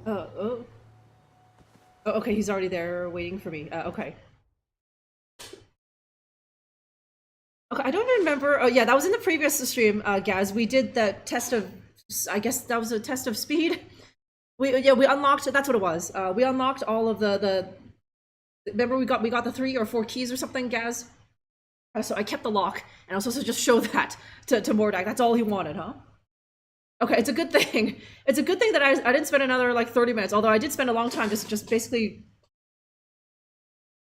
Oh, okay, he's already there waiting for me. Okay. Okay, I don't remember. Oh, yeah, that was in the previous stream, Gaz. We did the test of, I guess that was a test of speed. We unlocked, that's what it was. We unlocked all of the remember we got the 3 or 4 keys or something, Gaz? So I kept the lock, and I was supposed to just show that to Mordak. That's all he wanted, huh? Okay, it's a good thing. It's a good thing that I didn't spend another like 30 minutes, although I did spend a long time just basically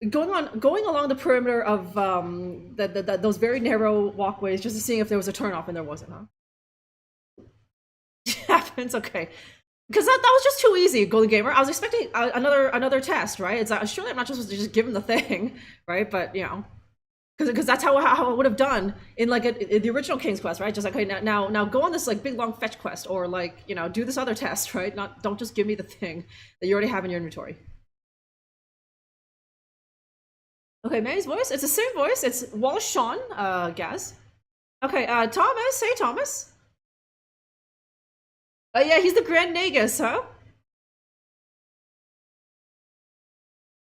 going along the perimeter of those very narrow walkways, just to see if there was a turnoff, and there wasn't, huh? It happens, okay. Because that was just too easy, Golden Gamer. I was expecting another test, right? It's surely I'm not just supposed to just give him the thing, right? But you know. Because that's how I would have done in like in the original King's Quest, right? Just like, okay, now go on this like big long fetch quest, or like, you know, do this other test, right? Don't just give me the thing that you already have in your inventory. Okay, Manny's voice. It's the same voice. It's Wallace Shawn, Gaz. Okay, Thomas. Hey, Thomas. Yeah, he's the Grand Nagus, huh?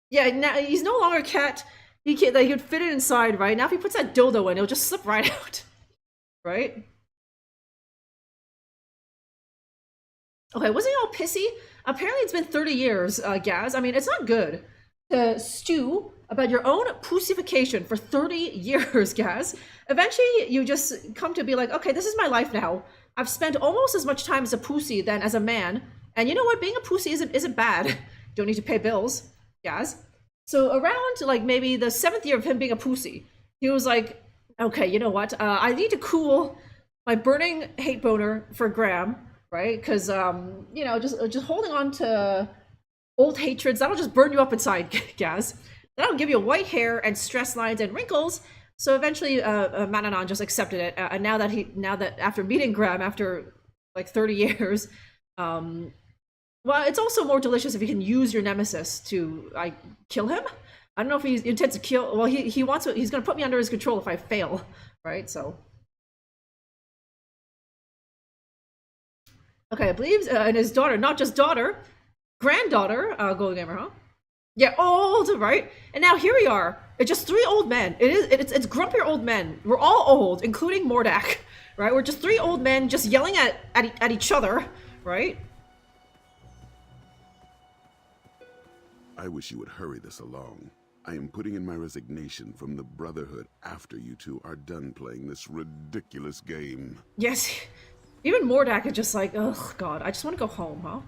Yeah, now he's no longer a cat. He could fit it inside, right? Now if he puts that dildo in, it'll just slip right out. Right? Okay, wasn't he all pissy? Apparently it's been 30 years, Gaz. I mean, it's not good to stew about your own pussification for 30 years, Gaz. Eventually, you just come to be like, okay, this is my life now. I've spent almost as much time as a pussy than as a man. And you know what? Being a pussy isn't bad. Don't need to pay bills, Gaz. So around, like, maybe the 7th year of him being a pussy, he was like, okay, you know what? I need to cool my burning hate boner for Graham, right? Because, you know, just holding on to old hatreds, that'll just burn you up inside, Gaz. That'll give you white hair and stress lines and wrinkles. So eventually, Manannan just accepted it. And now that after meeting Graham after like 30 years, well, it's also more delicious if you can use your nemesis to like kill him. I don't know if he intends to kill. Well, he wants to. He's gonna put me under his control if I fail, right? So, okay, I believe, and his daughter, not just daughter, granddaughter, Golden Gamer, huh? Yeah, old, right? And now here we are. It's just 3 old men. It's grumpier old men. We're all old, including Mordak, right? We're just 3 old men just yelling at each other, right? I wish you would hurry this along. I am putting in my resignation from the Brotherhood after you two are done playing this ridiculous game. Yes, even Mordak is just like, oh god, I just want to go home, huh?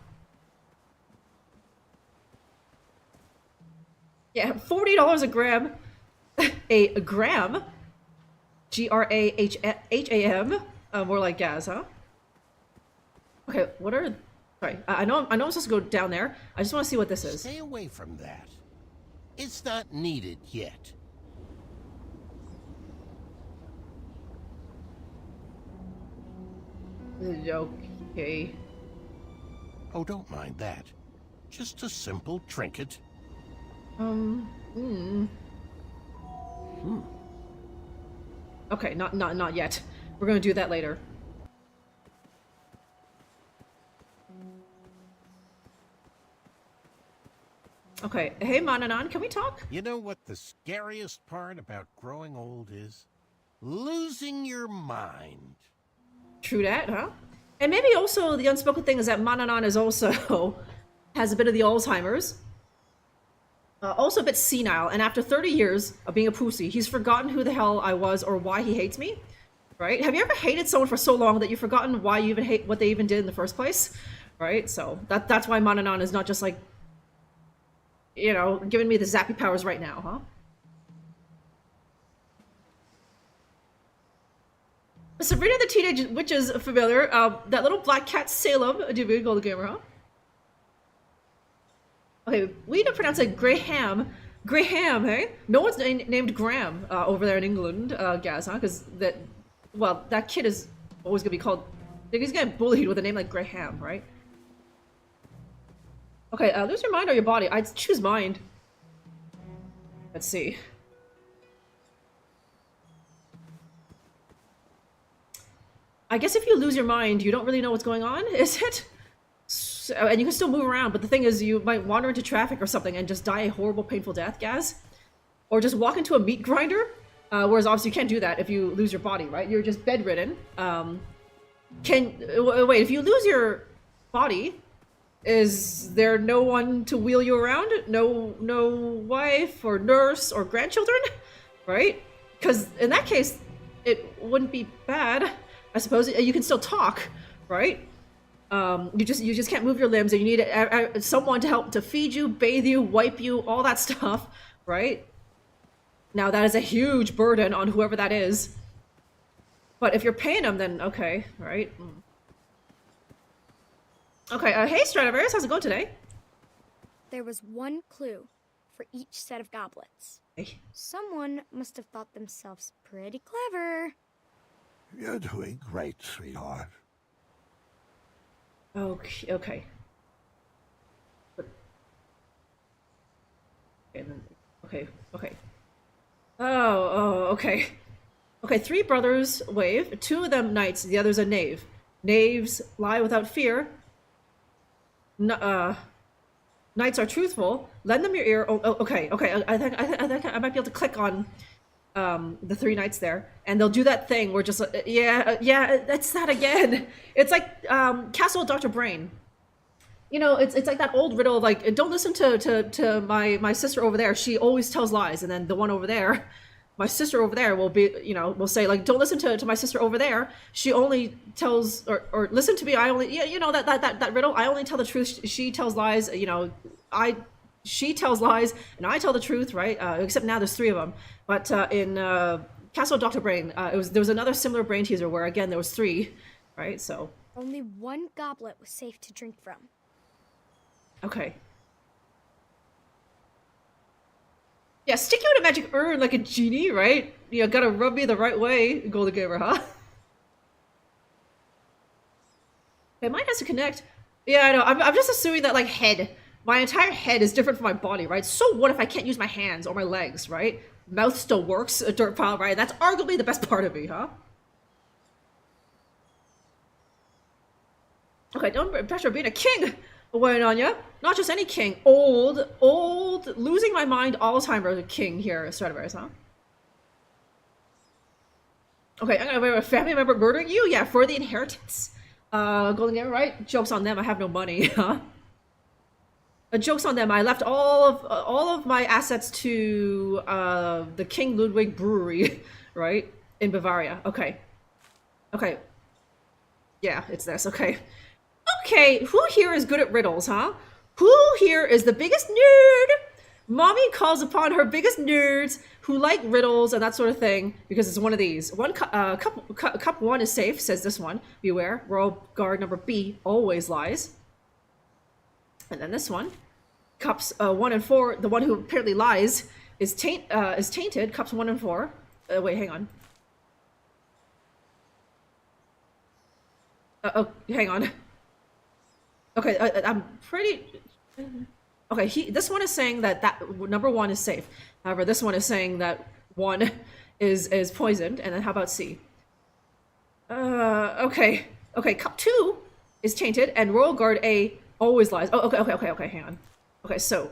Yeah, $40 a gram. A gram? Graham? More like Gaz, huh? Okay, what are... Sorry, I know I'm supposed to go down there. I just want to see what this is. Stay away from that. It's not needed yet. Okay. Oh, don't mind that. Just a simple trinket. Okay, not yet. We're gonna do that later. Okay, hey Manannan, can we talk? You know what the scariest part about growing old is? Losing your mind. True that, huh? And maybe also the unspoken thing is that Manannan is also has a bit of the Alzheimer's. Also a bit senile, and after 30 years of being a pussy, he's forgotten who the hell I was or why he hates me. Right? Have you ever hated someone for so long that you've forgotten why you even hate what they even did in the first place? Right? So that's why Manannan is not just like, you know, giving me the zappy powers right now, huh? Sabrina the Teenage Witch is familiar. That little black cat Salem, David Golden Gamer, huh? Okay, we need to pronounce it Graham. Graham, hey? No one's named Graham over there in England, Gaz, huh? Because that kid is always gonna be called... He's getting bullied with a name like Graham, right? Okay, lose your mind or your body? I'd choose mind. Let's see. I guess if you lose your mind, you don't really know what's going on, is it? So, and you can still move around, but the thing is, you might wander into traffic or something and just die a horrible, painful death, Gaz. Or just walk into a meat grinder, whereas obviously you can't do that if you lose your body, right? You're just bedridden. Wait, if you lose your body... Is there no one to wheel you around? No wife or nurse or grandchildren? Right? Because in that case, it wouldn't be bad. I suppose you can still talk, right? You just can't move your limbs, and you need someone to help to feed you, bathe you, wipe you, all that stuff, right? Now that is a huge burden on whoever that is. But if you're paying them, then okay, right? Okay, hey Stradivarus, how's it going today? There was one clue for each set of goblets. Hey. Someone must have thought themselves pretty clever. You're doing great, sweetheart. Okay, okay. Okay, okay. Oh, okay. Okay, 3 brothers wave, 2 of them knights, the other's a knave. Knaves lie without fear. Knights are truthful. Lend them your ear. Oh, okay. I think I might be able to click on the 3 knights there, and they'll do that thing where just yeah, that's that again. It's like Castle of Dr. Brain. You know, it's like that old riddle of like, don't listen to my sister over there. She always tells lies, and then the one over there, my sister over there will be, you know, will say like, don't listen to my sister over there. She only tells, or listen to me. I only, yeah, you know, that riddle. I only tell the truth. She tells lies. You know, she tells lies, and I tell the truth, right? Except now there's 3 of them. But in Castle of Dr. Brain, there was another similar brain teaser where again there was 3, right? So only 1 goblet was safe to drink from. Okay. Yeah, stick you in a magic urn like a genie, right? You gotta rub me the right way, Golden Gamer, huh? Okay, mine has to connect. Yeah, I know. I'm just assuming that, like, head. My entire head is different from my body, right? So what if I can't use my hands or my legs, right? Mouth still works, a dirt pile, right? That's arguably the best part of me, huh? Okay, don't pressure being a king! Wait on ya. Not just any king. Old, losing my mind Alzheimer's king here, Stradivarius, huh? Okay, I'm gonna have a family member murdering you? Yeah, for the inheritance. Golden Gamer, right? Joke's on them, I have no money, huh? Joke's on them, I left all of my assets to the King Ludwig Brewery, right? In Bavaria. Okay. Okay. Yeah, it's this, okay. Okay, who here is good at riddles, huh? Who here is the biggest nerd? Mommy calls upon her biggest nerds who like riddles and that sort of thing because it's one of these. Cup 1 is safe, says this one. Beware, Royal Guard number B always lies. And then this one, cups 1 and 4, the one who apparently lies is tainted. Cups 1 and 4. Wait, hang on. Oh, hang on. Okay, I'm pretty... Okay, this one is saying that number 1 is safe. However, this one is saying that 1 is poisoned. And then how about C? Okay. Okay, cup 2 is tainted, and Royal Guard A always lies. Oh, okay, hang on. Okay, so,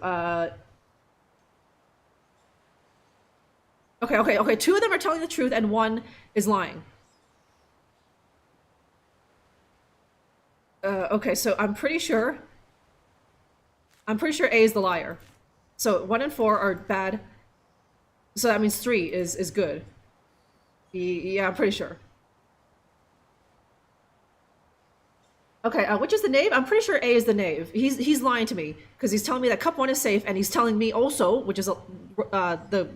Okay, 2 of them are telling the truth, and 1 is lying. Okay, so I'm pretty sure A is the liar. So 1 and 4 are bad. So that means 3 is good. Yeah, I'm pretty sure. Okay, which is the knave? I'm pretty sure A is the knave. He's lying to me because he's telling me that cup 1 is safe, and he's telling me also, which is the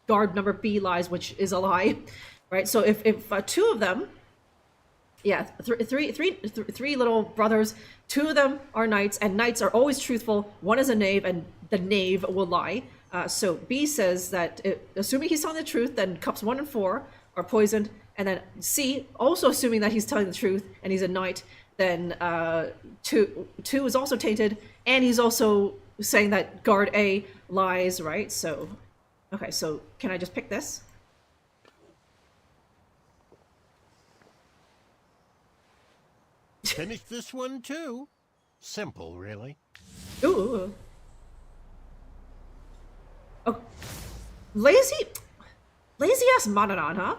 guard number B lies, which is a lie, right? So if 2 of them. Yeah, three little brothers. 2 of them are knights, and knights are always truthful. 1 is a knave, and the knave will lie. So B says that, assuming he's telling the truth, then cups 1 and 4 are poisoned. And then C, also assuming that he's telling the truth, and he's a knight, then 2 is also tainted, and he's also saying that guard A lies, right? So, okay, so can I just pick this? Finish this one too. Simple, really. Ooh. Oh, lazy ass Manannan, huh?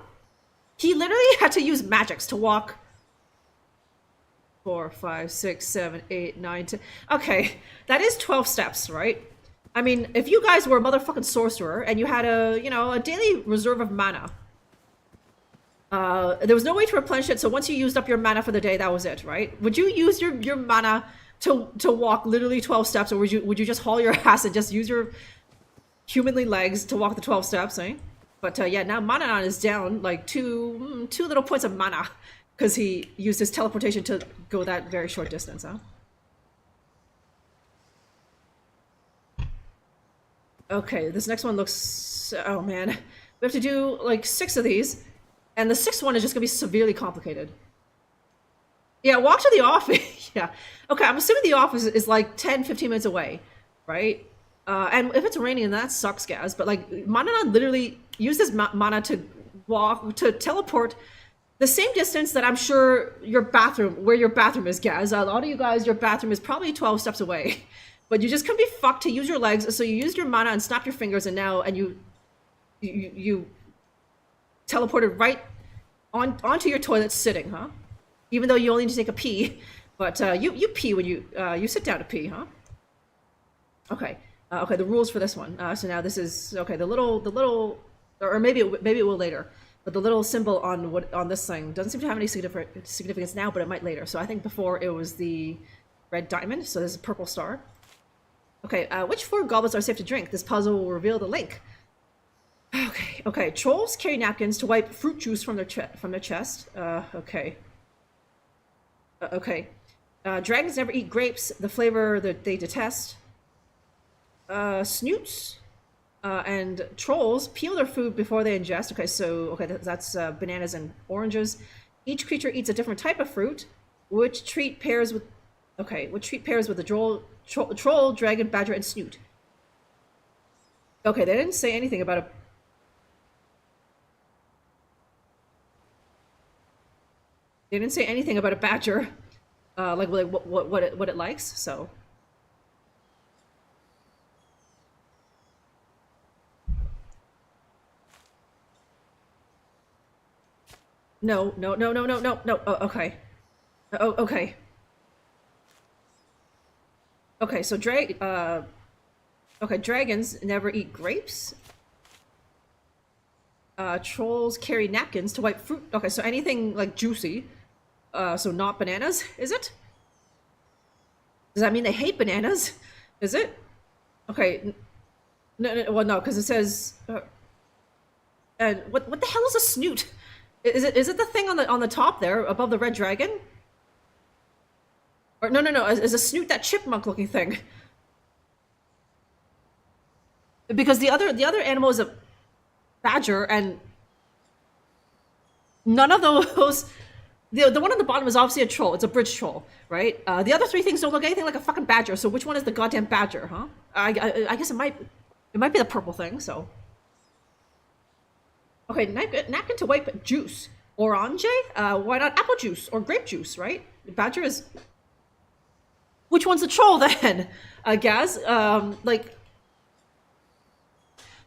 He literally had to use magics to walk 4, 5, 6, 7, 8, 9, 10. Okay, that is 12 steps, right? I mean, if you guys were a motherfucking sorcerer and you had a daily reserve of mana, there was no way to replenish it, so once you used up your mana for the day, that was it, right? Would you use your mana to walk literally 12 steps, or would you just haul your ass and just use your humanly legs to walk the 12 steps, eh? But yeah, now Manannan is down like two little points of mana because he used his teleportation to go that very short distance, huh? Okay, this next one looks... Oh, man. We have to do, like, 6 of these. And the 6th one is just gonna be severely complicated. Yeah, walk to the office. Yeah. Okay, I'm assuming the office is, like, 10, 15 minutes away, right? And if it's raining, then that sucks, Gaz. But, like, Manannan literally uses mana to teleport the same distance that I'm sure where your bathroom is, Gaz. A lot of you guys, your bathroom is probably 12 steps away. But you just couldn't be fucked to use your legs, so you used your mana and snapped your fingers, and you teleported right onto your toilet sitting, huh? Even though you only need to take a pee, but you pee when you sit down to pee, huh? Okay, okay. The rules for this one. So now this is okay. The little, or maybe it will later. But the little symbol on this thing doesn't seem to have any significance now, but it might later. So I think before it was the red diamond. So this is a purple star. Okay, which 4 goblets are safe to drink? This puzzle will reveal the link. Okay. Trolls carry napkins to wipe fruit juice from their chest. Okay. Okay. Dragons never eat grapes, the flavor that they detest. Snoots and trolls peel their food before they ingest. Okay, that's bananas and oranges. Each creature eats a different type of fruit. Which treat pairs with the troll, dragon, badger, and snoot? Okay, they didn't say anything about a... They didn't say anything about a badger, like what it likes. So no. Oh, okay. Oh, okay. Okay, so dragons never eat grapes. Trolls carry napkins to wipe fruit. Okay, so anything like juicy. So not bananas, is it? Does that mean they hate bananas? Is it? Okay. Well, no, because it says. And what the hell is a snoot? Is it the thing on the top there above the red dragon? Or no. Is a snoot that chipmunk looking thing? Because the other animal is a badger, and none of those. The one on the bottom is obviously a troll. It's a bridge troll, right? The other 3 things don't look anything like a fucking badger. So which one is the goddamn badger, huh? I guess it might be the purple thing. So okay, napkin to wipe juice. Orange? Why not apple juice or grape juice, right? The badger is. Which one's the troll then? Gaz? Like.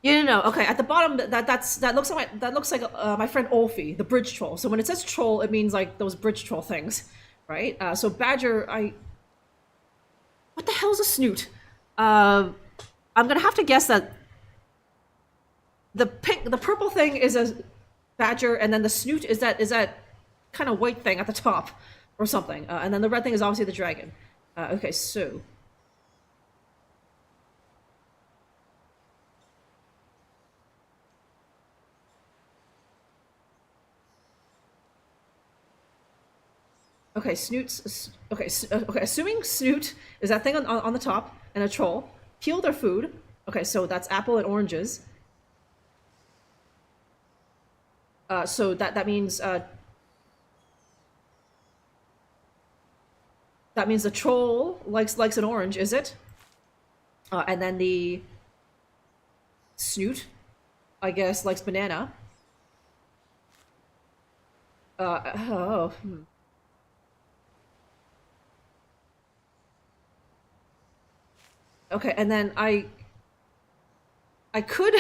No. Okay, at the bottom, that looks like my friend Olfie, the bridge troll. So when it says troll, it means like those bridge troll things, right? So badger, what the hell's a snoot? I'm gonna have to guess that the purple thing is a badger, and then the snoot is that kind of white thing at the top, or something. And then the red thing is obviously the dragon. Okay, so. Okay, snoots. Okay, assuming snoot is that thing on the top, and a troll peel their food. Okay, so that's apple and oranges. So that means the troll likes an orange, is it? And then the snoot, I guess, likes banana. Okay, and then I could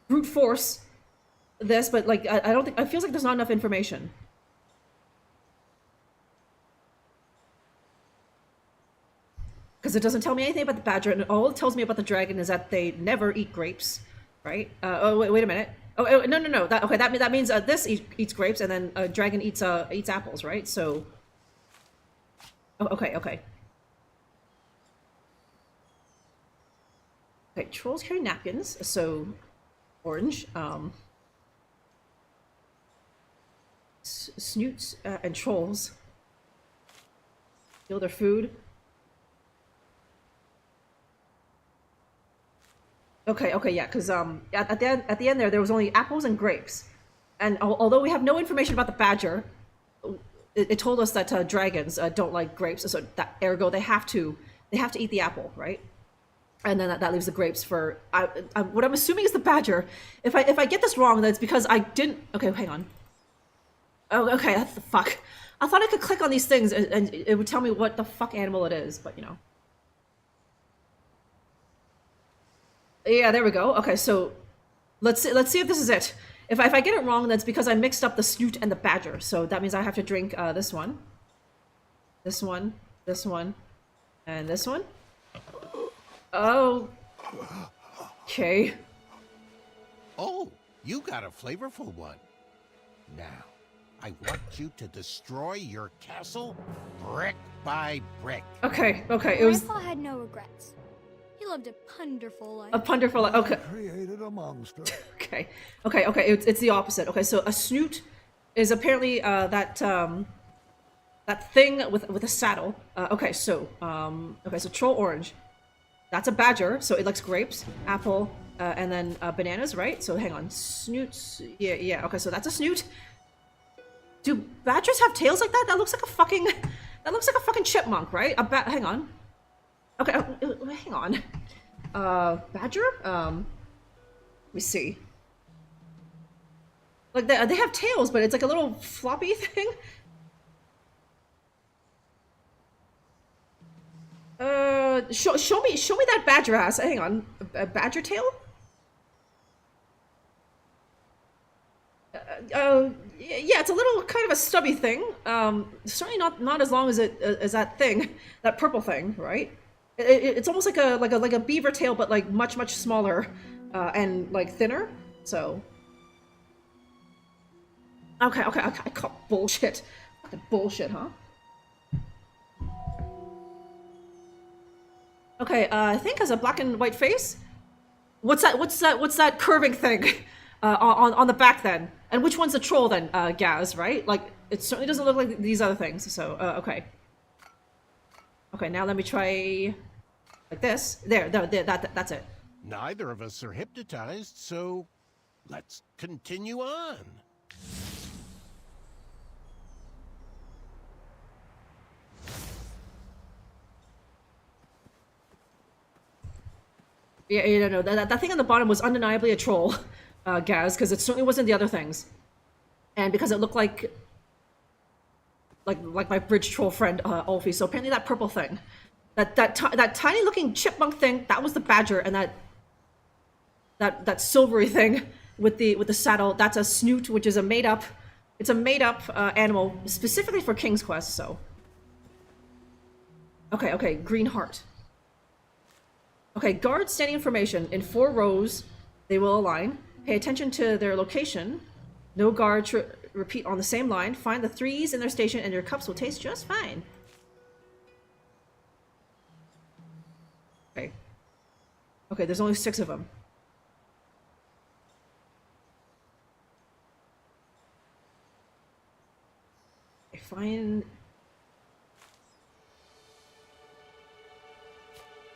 brute force this, but like I don't think, it feels like there's not enough information. Because it doesn't tell me anything about the badger, and all it tells me about the dragon is that they never eat grapes, right? Oh wait a minute. Oh no. That means this eats grapes, and then a dragon eats apples, right? So. Oh, okay. Okay, trolls carry napkins, so orange. Snoots and trolls steal their food. Okay, yeah, because at the end there was only apples and grapes, and although we have no information about the badger, it told us that dragons don't like grapes, so that ergo they have to eat the apple, right? And then that leaves the grapes for what I'm assuming is the badger. If I get this wrong, then it's because I didn't. Okay, hang on. Oh, okay, that's the fuck. I thought I could click on these things and it would tell me what the fuck animal it is, but you know. Yeah, there we go. Okay, so let's see if this is it. If I get it wrong, that's because I mixed up the snoot and the badger. So that means I have to drink this one, this one, this one, and this one. Oh. Okay. Oh, you got a flavorful one. Now, I want you to destroy your castle brick by brick. Okay, it was... Grandpa had no regrets. He lived a punderful life. A punderful life, okay. Created a monster. Okay, it's the opposite. Okay, so a snoot is apparently that thing with a saddle. Okay, so troll orange. That's a badger, so it likes grapes, apple, and then bananas, right? So hang on, snoots. Yeah. Okay, so that's a snoot. Do badgers have tails like that? That looks like a fucking chipmunk, right? Hang on. Okay, hang on. Badger? Let me see. Like they have tails, but it's like a little floppy thing. Show me that badger ass. Hang on, a badger tail? Yeah, it's a little kind of a stubby thing. Certainly not as long as that thing, that purple thing, right? It's almost like a beaver tail, but like much smaller, and like thinner. So. Okay, I call bullshit. Fucking bullshit, huh? Okay, I think has a black and white face. What's that curving thing on the back then? And which one's the troll then, Gaz, right? Like, it certainly doesn't look like these other things, so, okay. Okay, now let me try like this. There, that's it. Neither of us are hypnotized, so let's continue on. Yeah, no, that thing on the bottom was undeniably a troll, Gaz, because it certainly wasn't the other things. And because it looked like my bridge troll friend, Ulfie, so apparently that purple thing, that tiny looking chipmunk thing, that was the badger, and that silvery thing with the saddle, that's a snoot, which is a made up animal specifically for King's Quest, so. Okay, green heart. Okay, guard standing information. In 4 rows, they will align. Pay attention to their location. No guard repeat on the same line. Find the 3s in their station and your cups will taste just fine. Okay, there's only 6 of them. Okay, fine.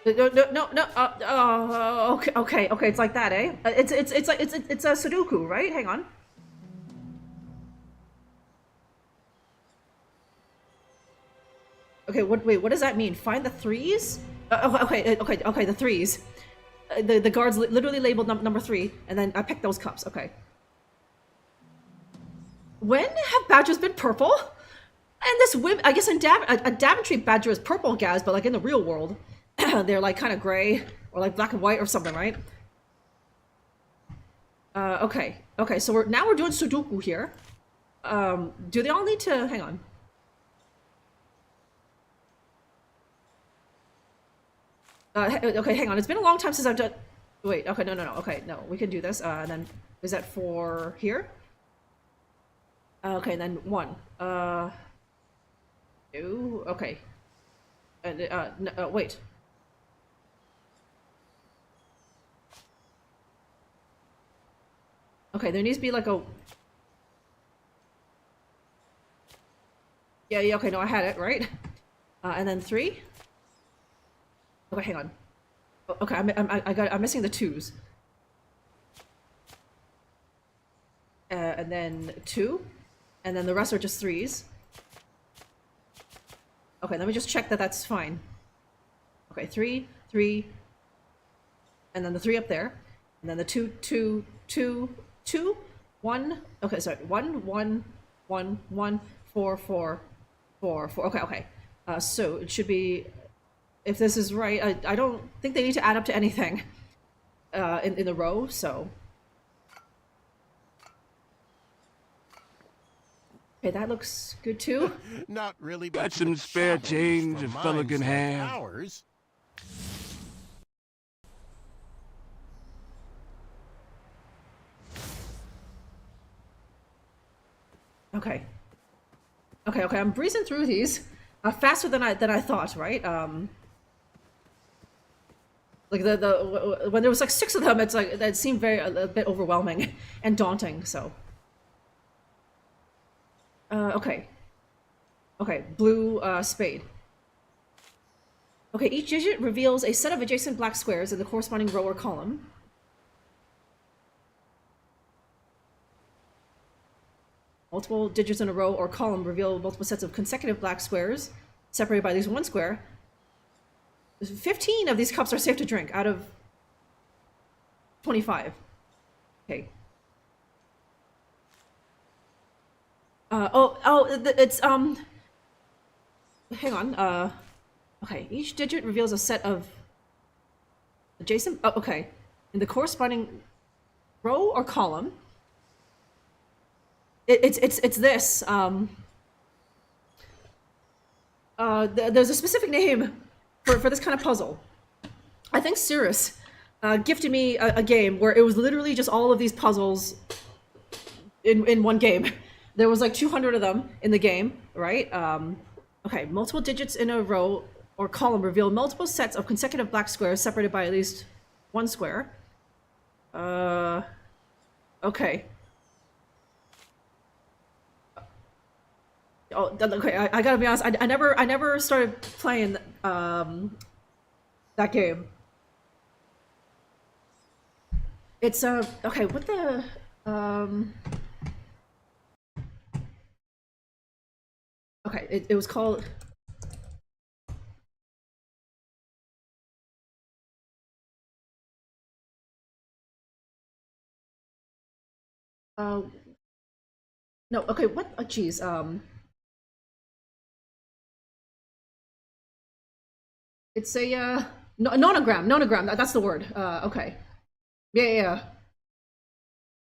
No. Okay. It's like that, eh? It's a Sudoku, right? Hang on. Okay, wait, what does that mean? Find the 3s? Okay, the 3s. The guards literally labeled number 3, and then I picked those cups. Okay. When have badgers been purple? And this I guess a Daventry badger is purple, Gaz, but like in the real world. They're like kind of gray or like black and white or something, right? Okay, so we're doing Sudoku here. Do they all need to hang on? Okay, hang on. It's been a long time since I've done. Wait, okay, no. Okay, no, we can do this. And then is that for here? Okay, then 1. 2. Okay. And no, wait. Okay, there needs to be like a... Yeah, okay, no, I had it, right? And then 3? Okay, hang on. Okay, I'm missing the 2s. And then 2, and then the rest are just 3s. Okay, let me just check that that's fine. Okay, 3, 3, and then the 3 up there, and then the 2, 2, 2, 2, 1. Okay, sorry, 1, 1, 1, 1, 4, 4, 4, 4. Okay, okay. So it should be, if this is right, I don't think they need to add up to anything in the row, so. Okay, that looks good too. Not really. Got much of some a spare challenge change for a fella minds can like have. ours. Okay. Okay, okay, I'm breezing through these faster than I thought, right? Like when there was like 6 of them, it's like it seemed a bit overwhelming and daunting. So, okay, okay, blue spade. Okay, each digit reveals a set of adjacent black squares in the corresponding row or column. Multiple digits in a row or column reveal multiple sets of consecutive black squares separated by at least 1 square. 15 of these cups are safe to drink out of 25. Okay. It's hang on. Okay, each digit reveals a set of adjacent, oh, okay, in the corresponding row or column. It's this. There's a specific name for this kind of puzzle. I think Cirrus gifted me a game where it was literally just all of these puzzles in one game. There was like 200 of them in the game, right? Okay, multiple digits in a row or column reveal multiple sets of consecutive black squares separated by at least 1 square. Okay. Oh, okay. I gotta be honest. I never started playing that game. It's okay. What the Okay, it was called. No. Okay. What? Oh, geez. It's a nonogram. Nonogram. That's the word. Okay. Yeah, yeah, yeah.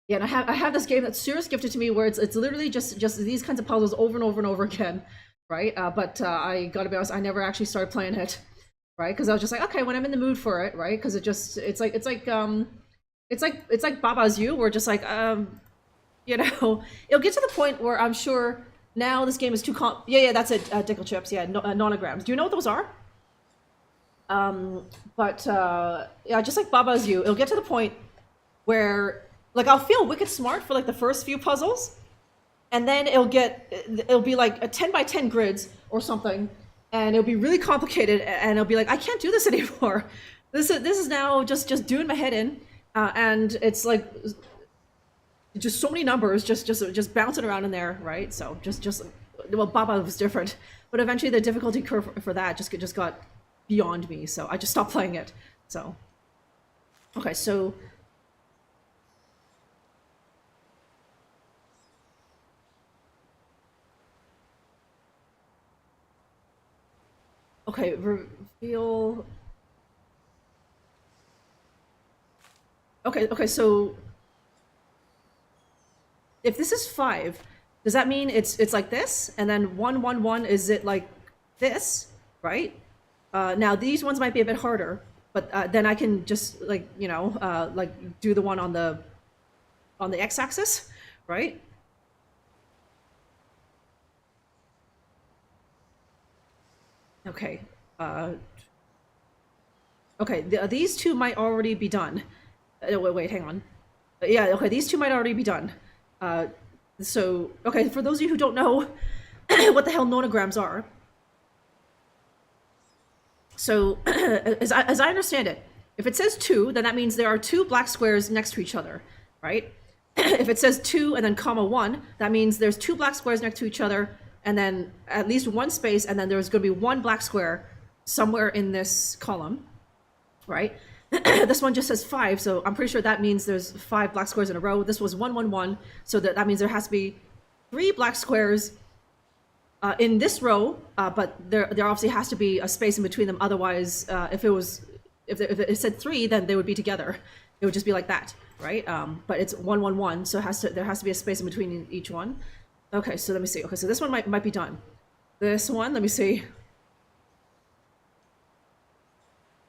Yeah, and I have this game that Cirrus gifted to me where it's literally just these kinds of puzzles over and over and over again, right? But I gotta be honest, I never actually started playing it, right? Because I was just like, okay, when I'm in the mood for it, right? Because it's like Baba's You, where just like you know, it'll get to the point where I'm sure now this game is too yeah, that's it. Dickle chips, yeah, nonograms. Do you know what those are? Yeah, just like Baba's You, it'll get to the point where like I'll feel wicked smart for like the first few puzzles, and then it'll be like a 10 by 10 grids or something, and it'll be really complicated, and it'll be like I can't do this anymore. This is now just doing my head in, and it's like just so many numbers just bouncing around in there, right? So just well, Baba was different, but eventually the difficulty curve for that just got beyond me, so I just stopped playing it. So okay, so okay, reveal. Okay, so if this is 5, does that mean it's like this? And then 1, 1, 1, is it like this, right? Now these ones might be a bit harder, but then I can just like, you know, like do the one on the x-axis, right? Okay. Okay, these two might already be done. Wait, hang on. Yeah, okay, these two might already be done. So, okay, for those of you who don't know what the hell nonograms are, so as I understand it, If it says 2, then that means there are 2 black squares next to each other, right? If it says 2 and then comma 1, that means there's 2 black squares next to each other, and then at least one space, and then there's going to be 1 black square somewhere in this column, right? This one just says 5, so I'm pretty sure that means there's 5 black squares in a row. This was 1, 1, 1, so that means there has to be 3 black squares in this row, but there obviously has to be a space in between them. Otherwise, if it said 3, then they would be together. It would just be like that, right? But it's 1, 1, 1, so there has to be a space in between each one. Okay, so let me see. Okay, so this one might be done. This one, let me see.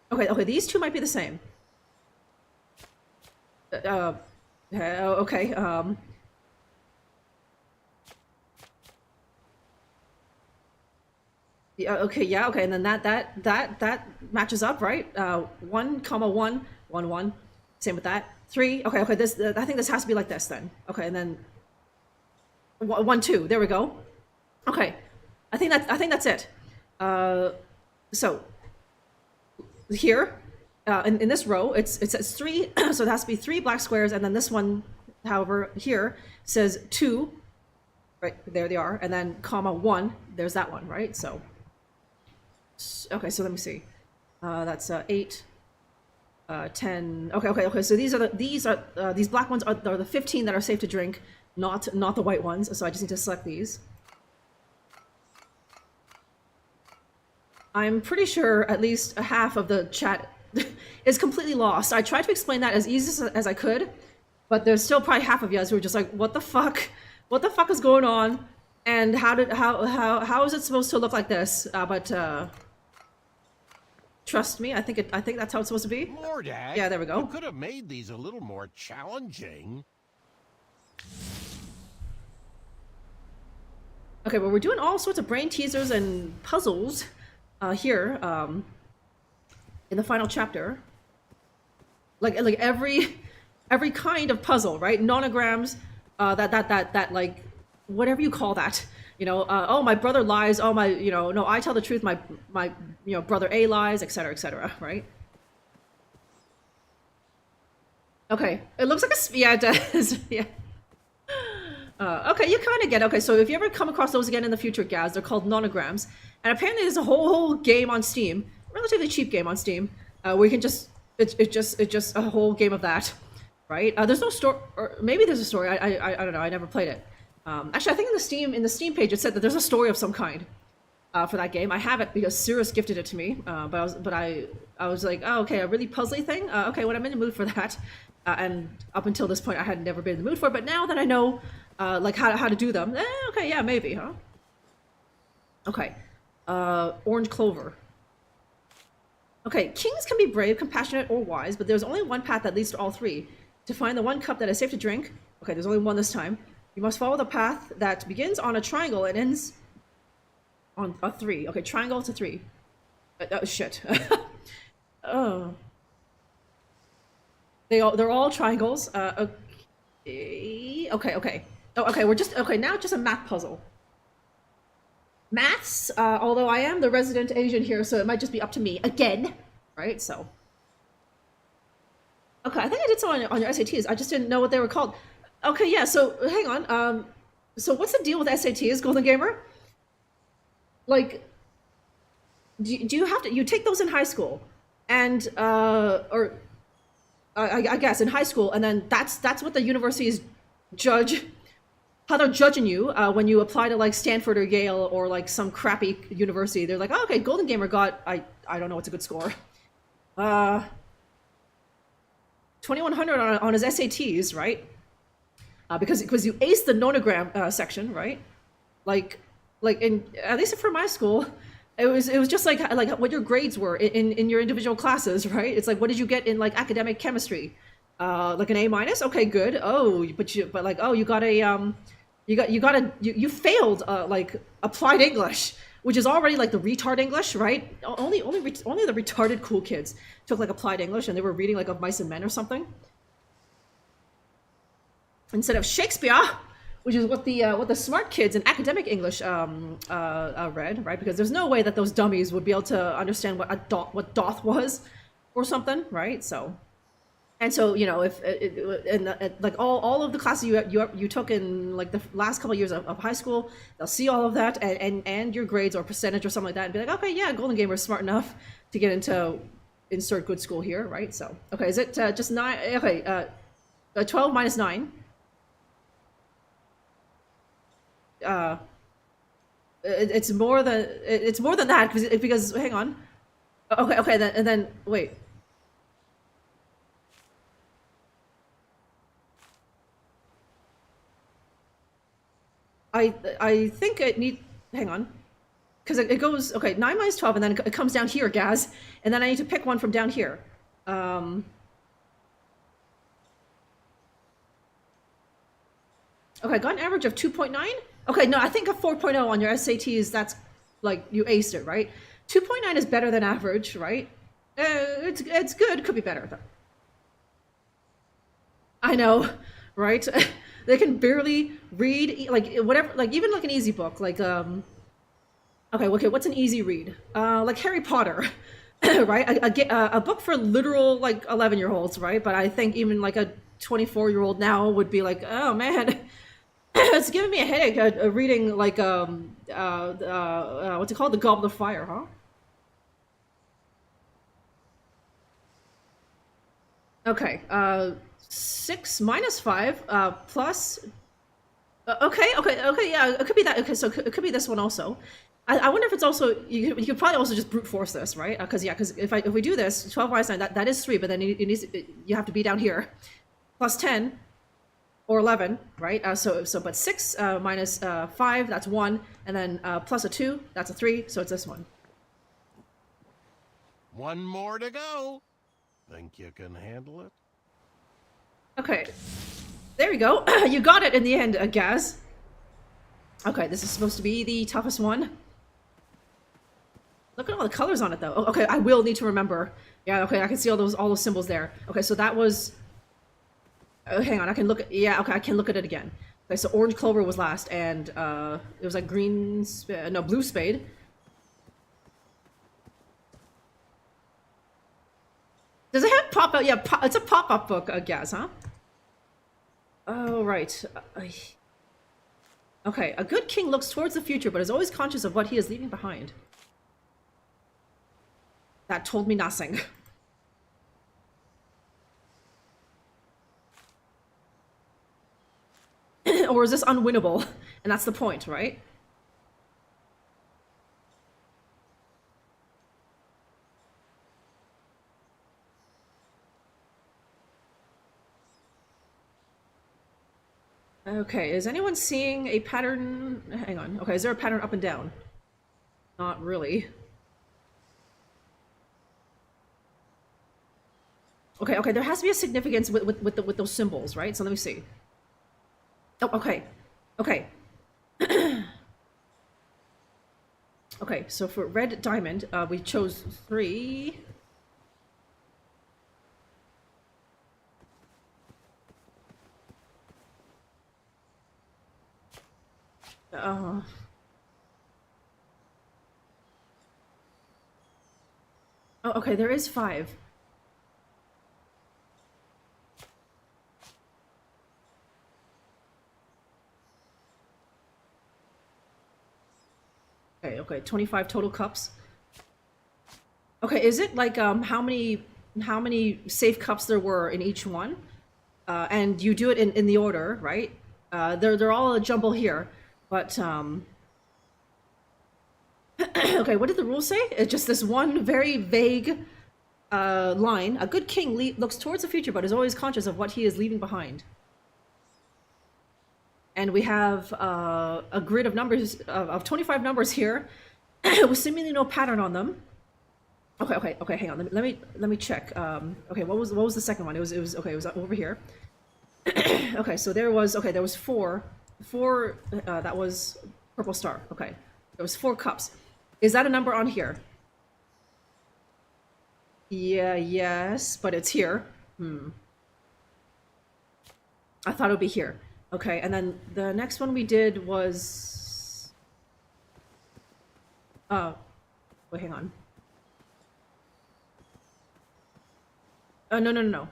Okay, these two might be the same. Okay, yeah, okay, and then that matches up, right? 1, comma 1, 1, 1. Same with that. 3. Okay, this I think this has to be like this then. Okay, and then 1, 2. There we go. Okay, I think that's it. So here, in this row, it says 3, so it has to be 3 black squares, and then this one, however, here says 2. Right, there they are, and then comma 1. There's that one, right? So. Okay, so let me see. That's 8, 10. Okay. So these black ones are the 15 that are safe to drink, not the white ones. So I just need to select these. I'm pretty sure at least half of the chat is completely lost. I tried to explain that as easy as I could, but there's still probably half of you guys who are just like, what the fuck? What the fuck is going on? And how is it supposed to look like this? Trust me, I think that's how it's supposed to be. Mordak, yeah, there we go. You could have made these a little more challenging. Okay, but we're doing all sorts of brain teasers and puzzles here in the final chapter. Like every kind of puzzle, right? Nonograms, that like whatever you call that. You know, oh, my brother lies. Oh, my, no, I tell the truth. My brother A lies, etc., right? Okay, it looks like yeah, it does. Yeah. Okay, you kind of get it. Okay, so if you ever come across those again in the future, Gaz, they're called nonograms, and apparently there's a whole game on Steam, relatively cheap game on Steam, where you can it's just a whole game of that, right? There's no story, or maybe there's a story. I don't know. I never played it. Actually, I think in the Steam page it said that there's a story of some kind for that game. I have it because Cirrus gifted it to me, but I was like, oh, okay, a really puzzly thing. Okay, when I'm in the mood for that, and up until this point, I had never been in the mood for it. But now that I know, like how to do them, okay, yeah, maybe, huh? Okay, orange clover. Okay, kings can be brave, compassionate, or wise, but there's only one path that leads to all three. To find the one cup that is safe to drink. Okay, there's only one this time. You must follow the path that begins on a triangle and ends on a 3. Okay, triangle to 3. Oh, shit. Oh. They're all triangles. Okay. Okay. Oh, okay, now it's just a math puzzle. Maths, although I am the resident Asian here, so it might just be up to me again, right? So. Okay, I think I did some on your SATs. I just didn't know what they were called. Okay, yeah, so hang on. So what's the deal with SATs, Golden Gamer? Like, do you have to, you take those in high school, and, or, I guess in high school, and then that's what the universities judge, how they're judging you, when you apply to like Stanford or Yale or like some crappy university. They're like, oh, okay, Golden Gamer got, I don't know what's a good score. 2100 on his SATs, right? Because you aced the nonogram section, right? Like in, at least for my school, it was just like what your grades were in your individual classes, right? It's like, what did you get in like academic chemistry? Like an A-? Okay, good. Oh, but like, oh, you got a you failed like applied English, which is already like the retard English, right? Only the retarded cool kids took like applied English, and they were reading like Of Mice and Men or something instead of Shakespeare, which is what the smart kids in academic English read, right? Because there's no way that those dummies would be able to understand what doth was, or something, right? So, and so, you know, if like all of the classes you took in like the last couple of years of high school, they'll see all of that and your grades or percentage or something like that, and be like, okay, yeah, Golden Gamer is smart enough to get into insert good school here, right? So, okay, is it just 9? Okay, 12 minus 9. It's more than that because hang on. Okay, then and then wait. I think it need hang on, because it goes okay 9 minus 12 and then it comes down here, Gaz, and then I need to pick one from down here. Okay, I got an average of 2.9. Okay, no, I think a 4.0 on your SATs, that's like you aced it, right? 2.9 is better than average, right? It's good, could be better though. I know, right? They can barely read, like whatever, like even like an easy book, like okay, what's an easy read? Like Harry Potter, right? A book for literal like 11-year-olds, right? But I think even like a 24-year-old now would be like, oh man, it's giving me a headache reading like what's it called, The Goblet of Fire, huh? Okay, 6 minus 5 plus. Okay, yeah, it could be that. Okay, so it could be this one also. I wonder if it's also you could probably also just brute force this, right? Because if we do this 12 minus 9, that is 3, but then you have to be down here plus 10 or 11, right? But 6 minus 5, that's 1, and then plus a 2, that's a 3, so it's this one. One more to go. Think you can handle it? Okay, there we go. You got it in the end, Gaz. Okay, this is supposed to be the toughest one. Look at all the colors on it, though. Oh, okay, I will need to remember. Yeah, okay, I can see all those symbols there. Okay, so that was. Hang on, I can look. Yeah, okay, I can look at it again. Okay, so orange clover was last, and it was like green. No, blue spade. Does it have pop-up? Yeah, it's a pop-up book, Gaz, huh? Oh, right. Okay, a good king looks towards the future, but is always conscious of what he is leaving behind. That told me nothing. Or is this unwinnable? And that's the point, right? Okay, is anyone seeing a pattern? Hang on. Okay, is there a pattern up and down? Not really. Okay, there has to be a significance with those symbols, right? So let me see. Oh, okay. Okay, so for red diamond, we chose 3. Oh, okay, there is 5. Okay, 25 total cups. Okay, is it like how many safe cups there were in each one? And you do it in the order, right? They're all a jumble here, but okay, what did the rule say? It's just this one very vague line. A good king looks towards the future, but is always conscious of what he is leaving behind. And we have a grid of numbers of 25 numbers here, with seemingly no pattern on them. Okay. Hang on. Let me check. Okay, what was the second one? It was okay. It was over here. Okay, so there was 4. That was purple star. Okay, there was 4 cups. Is that a number on here? Yeah. Yes, but it's here. I thought it would be here. Okay, and then the next one we did was... wait, hang on. No, no, no, no.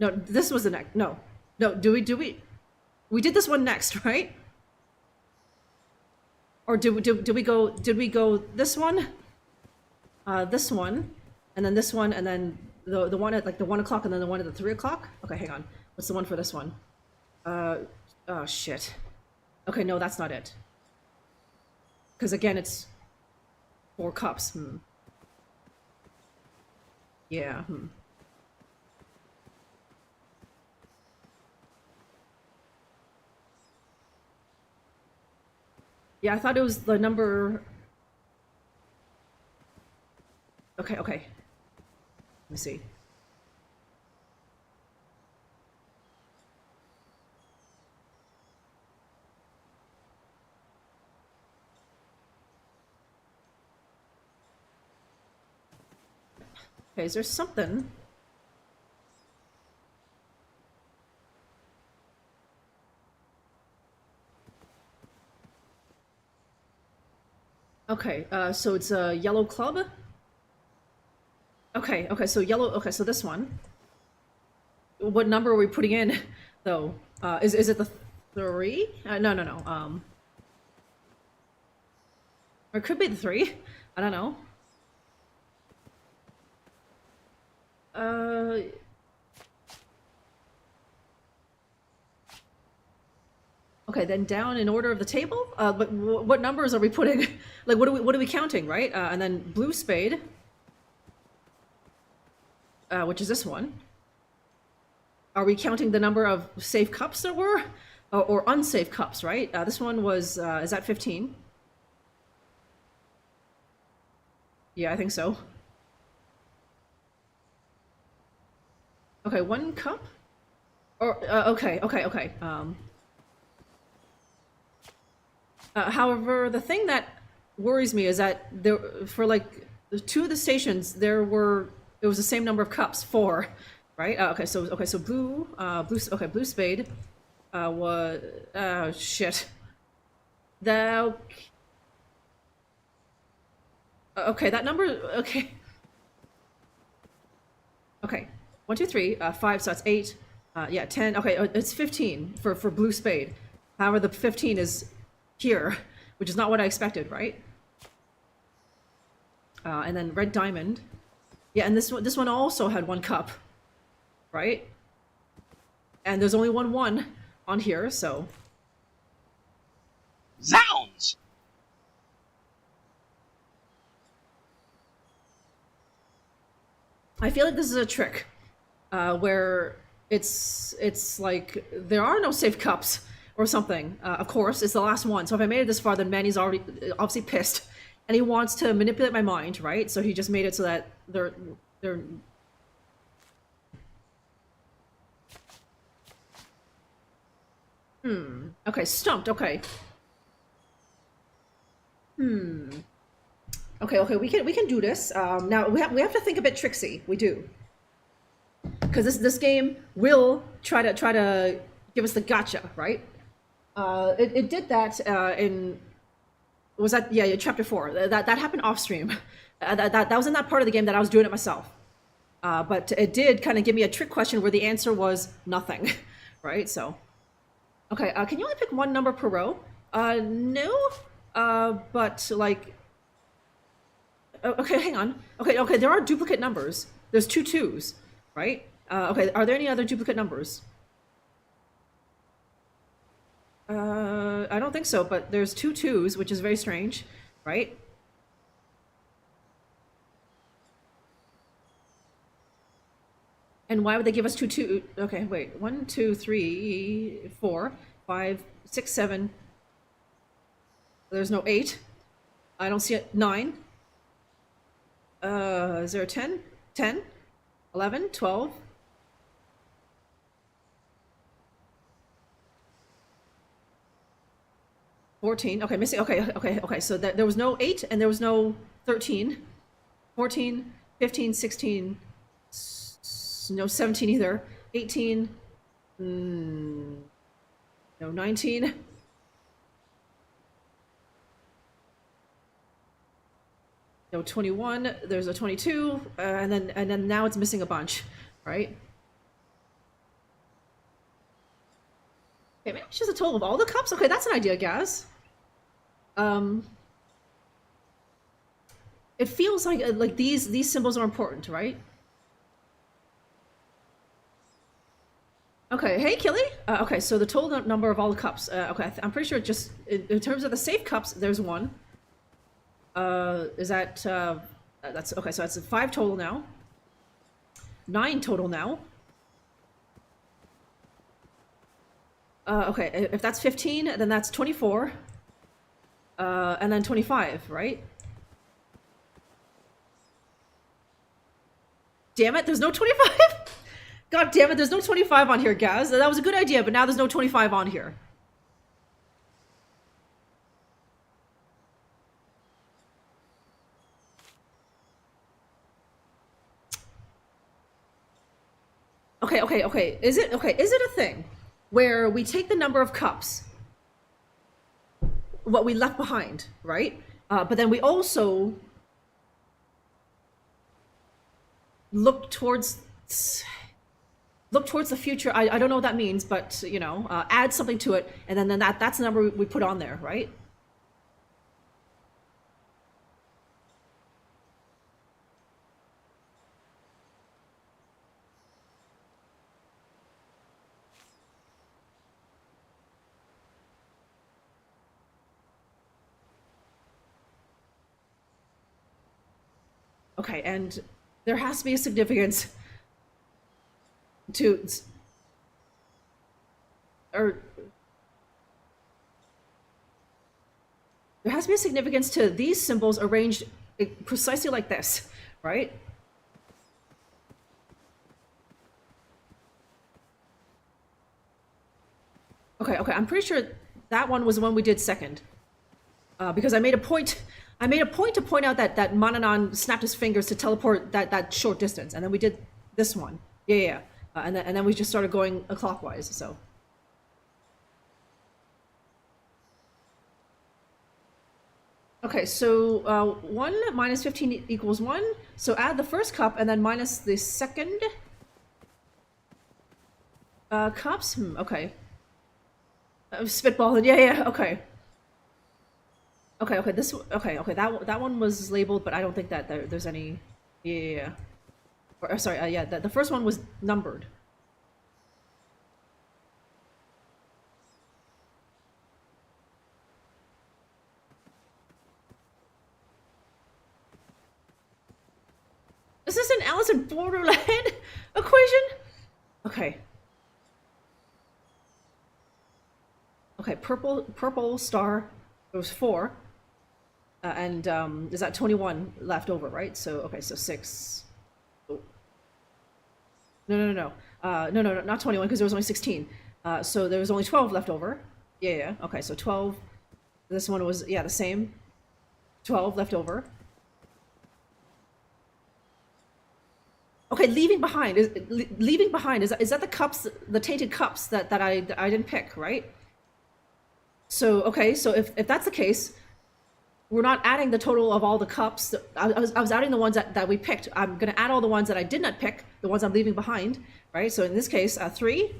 No, this was the next. No. No, we did this one next, right? Or did we go this one? This one, and then this one, and then the one at like the 1 o'clock, and then the one at the 3 o'clock? Okay, hang on. What's the one for this one? Oh shit. Okay, no, that's not it. Because again, it's 4 cups. Yeah, Yeah, I thought it was the number... Okay, okay. Let me see. Okay, is there something? Okay, so it's a yellow club? Okay, okay, so yellow, okay, so this one. What number are we putting in, though? Is it the 3? No, no, no, or it could be the 3? I don't know. Okay, then down in order of the table? But what numbers are we putting? Like, what are we counting, right? And then blue spade, which is this one. Are we counting the number of safe cups there were? Or unsafe cups, right? This one was, is that 15? Yeah, I think so. Okay, 1 cup? Or, okay, okay, okay. However, the thing that worries me is that there, for like 2 of the stations, it was the same number of cups, 4, right? Okay, so blue, blue spade, was, shit. Okay, that number, okay. Okay, 1, 2, 3, 5, so that's 8, yeah, 10, okay, it's 15 for blue spade. However, the 15 is here, which is not what I expected, right? And then red diamond. Yeah, and this one also had 1 cup, right? And there's only 1 on here, so... Zounds! I feel like this is a trick, where it's like there are no safe cups or something. Of course, it's the last one. So if I made it this far, then Manny's already obviously pissed, and he wants to manipulate my mind, right? So he just made it so that they're. Okay, stumped. Okay. Okay, okay, we can do this. Now we have to think a bit tricksy. We do, because this game will try to give us the gotcha, right? It did that in, was that, yeah, chapter 4. That happened off stream. That was in that part of the game that I was doing it myself. But it did kind of give me a trick question where the answer was nothing, right? So, okay, can you only pick 1 number per row? No, but like, okay, hang on. Okay, there are duplicate numbers. There's 2 2s, right? Okay, are there any other duplicate numbers? I don't think so, but there's 2 2s, which is very strange, right? And why would they give us 2 2? Okay, wait. 1, 2, 3, 4, 5, 6, 7. There's no 8. I don't see it. 9. Is there a 10? 10? 11? 12? 14. Okay, missing. Okay. So there was no 8 and there was no 13. 14, 15, 16. No 17 either. 18. No 19. No, 21. There's a 22, and then now it's missing a bunch, right? Okay, maybe it's just a total of all the cups. Okay, that's an idea, Gaz. It feels like these symbols are important, right? Okay, hey Killy. Okay, so the total number of all the cups. Okay, I'm pretty sure just in terms of the safe cups, there's one. Is that that's okay? So that's 5 total now. 9 total now. Okay, if that's 15, then that's 24. And then 25, right? Damn it, there's no 25? God damn it, there's no 25 on here, Gaz. That was a good idea, but now there's no 25 on here. Okay. Is it a thing where we take the number of cups, what we left behind, right? But then we also look towards the future. I don't know what that means, but you know, add something to it, and then that's the number we put on there, right? Okay, and there has to be a significance to, or there has to be a significance to these symbols arranged precisely like this, right? Okay, I'm pretty sure that one was the one we did second, because I made a point to point out that Manannan snapped his fingers to teleport that short distance, and then we did this one. Yeah. And then we just started going clockwise. So. Okay, so 1 minus 15 equals 1. So add the first cup and then minus the second cups. Okay. Spitballing. Yeah. Okay. Okay. That one was labeled, but I don't think that there's any. Yeah. Or sorry. Yeah. The first one was numbered. Is this an Alice in Borderland equation? Okay. Okay. Purple star. There was 4. And is that 21 left over, right? So okay, so 6. Oh. No, not 21 because there was only 16. So there was only 12 left over. Yeah. Okay, so 12. This one was the same. 12 left over. Okay, leaving behind is that the cups, the tainted cups that I didn't pick, right? So okay, so if that's the case, we're not adding the total of all the cups. I was adding the ones that we picked. I'm going to add all the ones that I did not pick, the ones I'm leaving behind, right? So in this case, 3,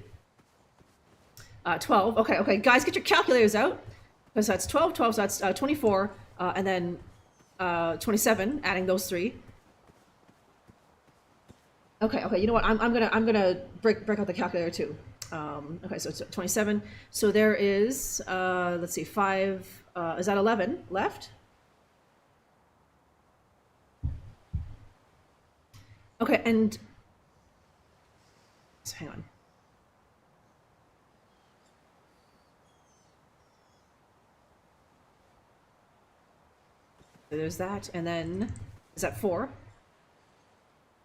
12. Okay, guys, get your calculators out. Because that's 12, so that's 24, and then 27, adding those 3. Okay, you know what? I'm gonna break out the calculator too. Okay, so it's 27. So there is, let's see, 5, is that 11 left? Okay, and so hang on. So there's that, and then is that 4?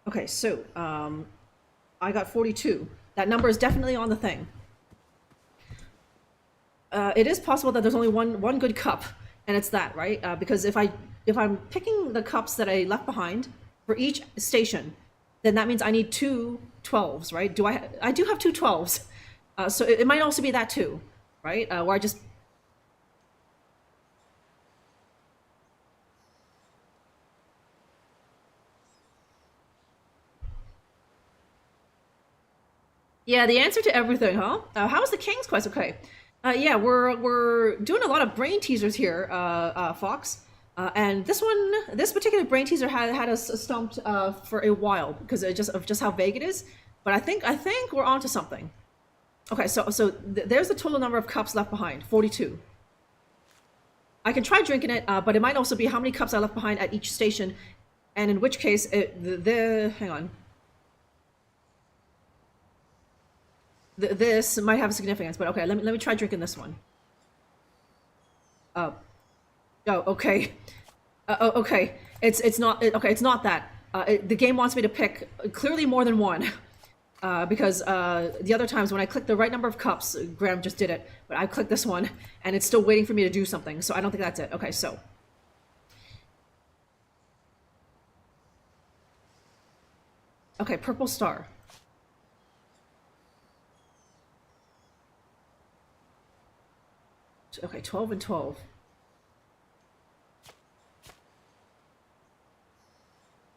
Okay, so I got 42. That number is definitely on the thing. It is possible that there's only one good cup, and it's that, right? Because if I'm picking the cups that I left behind for each station, then that means I need 2 12s, right? I do have 2 12s, so it might also be that too, right? Where I just. Yeah, the answer to everything, huh? How's the King's Quest? Okay. Yeah, we're doing a lot of brain teasers here, Fox. And this particular brain teaser had us stumped for a while because of just how vague it is. But I think we're onto something. Okay, so there's the total number of cups left behind, 42. I can try drinking it, but it might also be how many cups I left behind at each station, and in which case, hang on. This might have a significance, but okay, let me try drinking this one. Oh, okay. Okay. It's not okay. It's not that. The game wants me to pick clearly more than one, because the other times when I click the right number of cups, Graham just did it, but I clicked this one and it's still waiting for me to do something. So I don't think that's it. Okay, so. Okay, purple star. Okay, 12 and 12.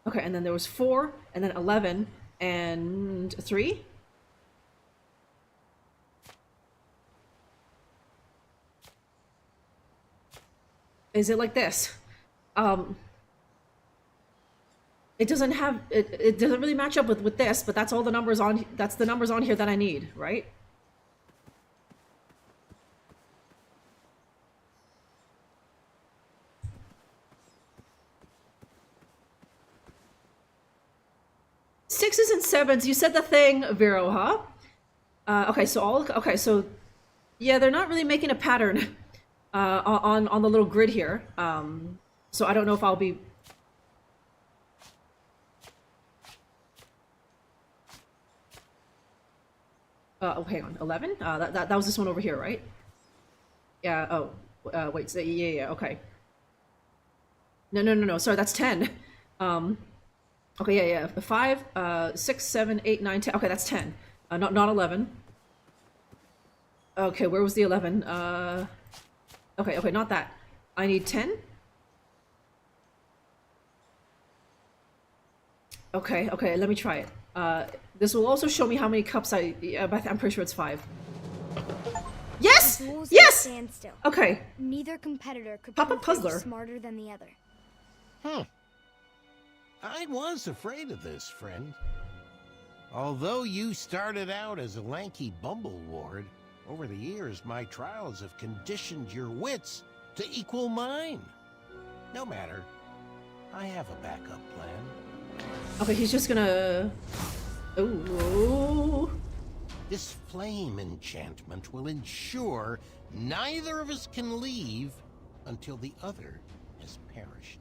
Okay, and then there was 4, and then 11, and 3? Is it like this? It doesn't have, it doesn't really match up with this, but that's all the numbers on, that's the numbers on here that I need, right? Sixes and sevens, you said the thing, Vero, huh? Okay, so yeah, they're not really making a pattern on the little grid here. So I don't know if I'll be. Oh, hang on, 11? That was this one over here, right? Yeah. Oh, wait. So, yeah. Okay. No. Sorry, that's 10. Okay, yeah. 5, 6, 7, 8, 9, 10. Okay, that's 10. Not 11. Okay, where was the 11? Okay, not that. I need 10. Okay, let me try it. This will also show me how many cups I'm pretty sure it's 5. Yes! Yes! Okay. Neither competitor could Papa prove Puzzler. smarter than the other. I was afraid of this, friend. Although you started out as a lanky bumbleward, over the years my trials have conditioned your wits to equal mine. No matter. I have a backup plan. Okay, he's just gonna... Oh. This flame enchantment will ensure neither of us can leave until the other has perished.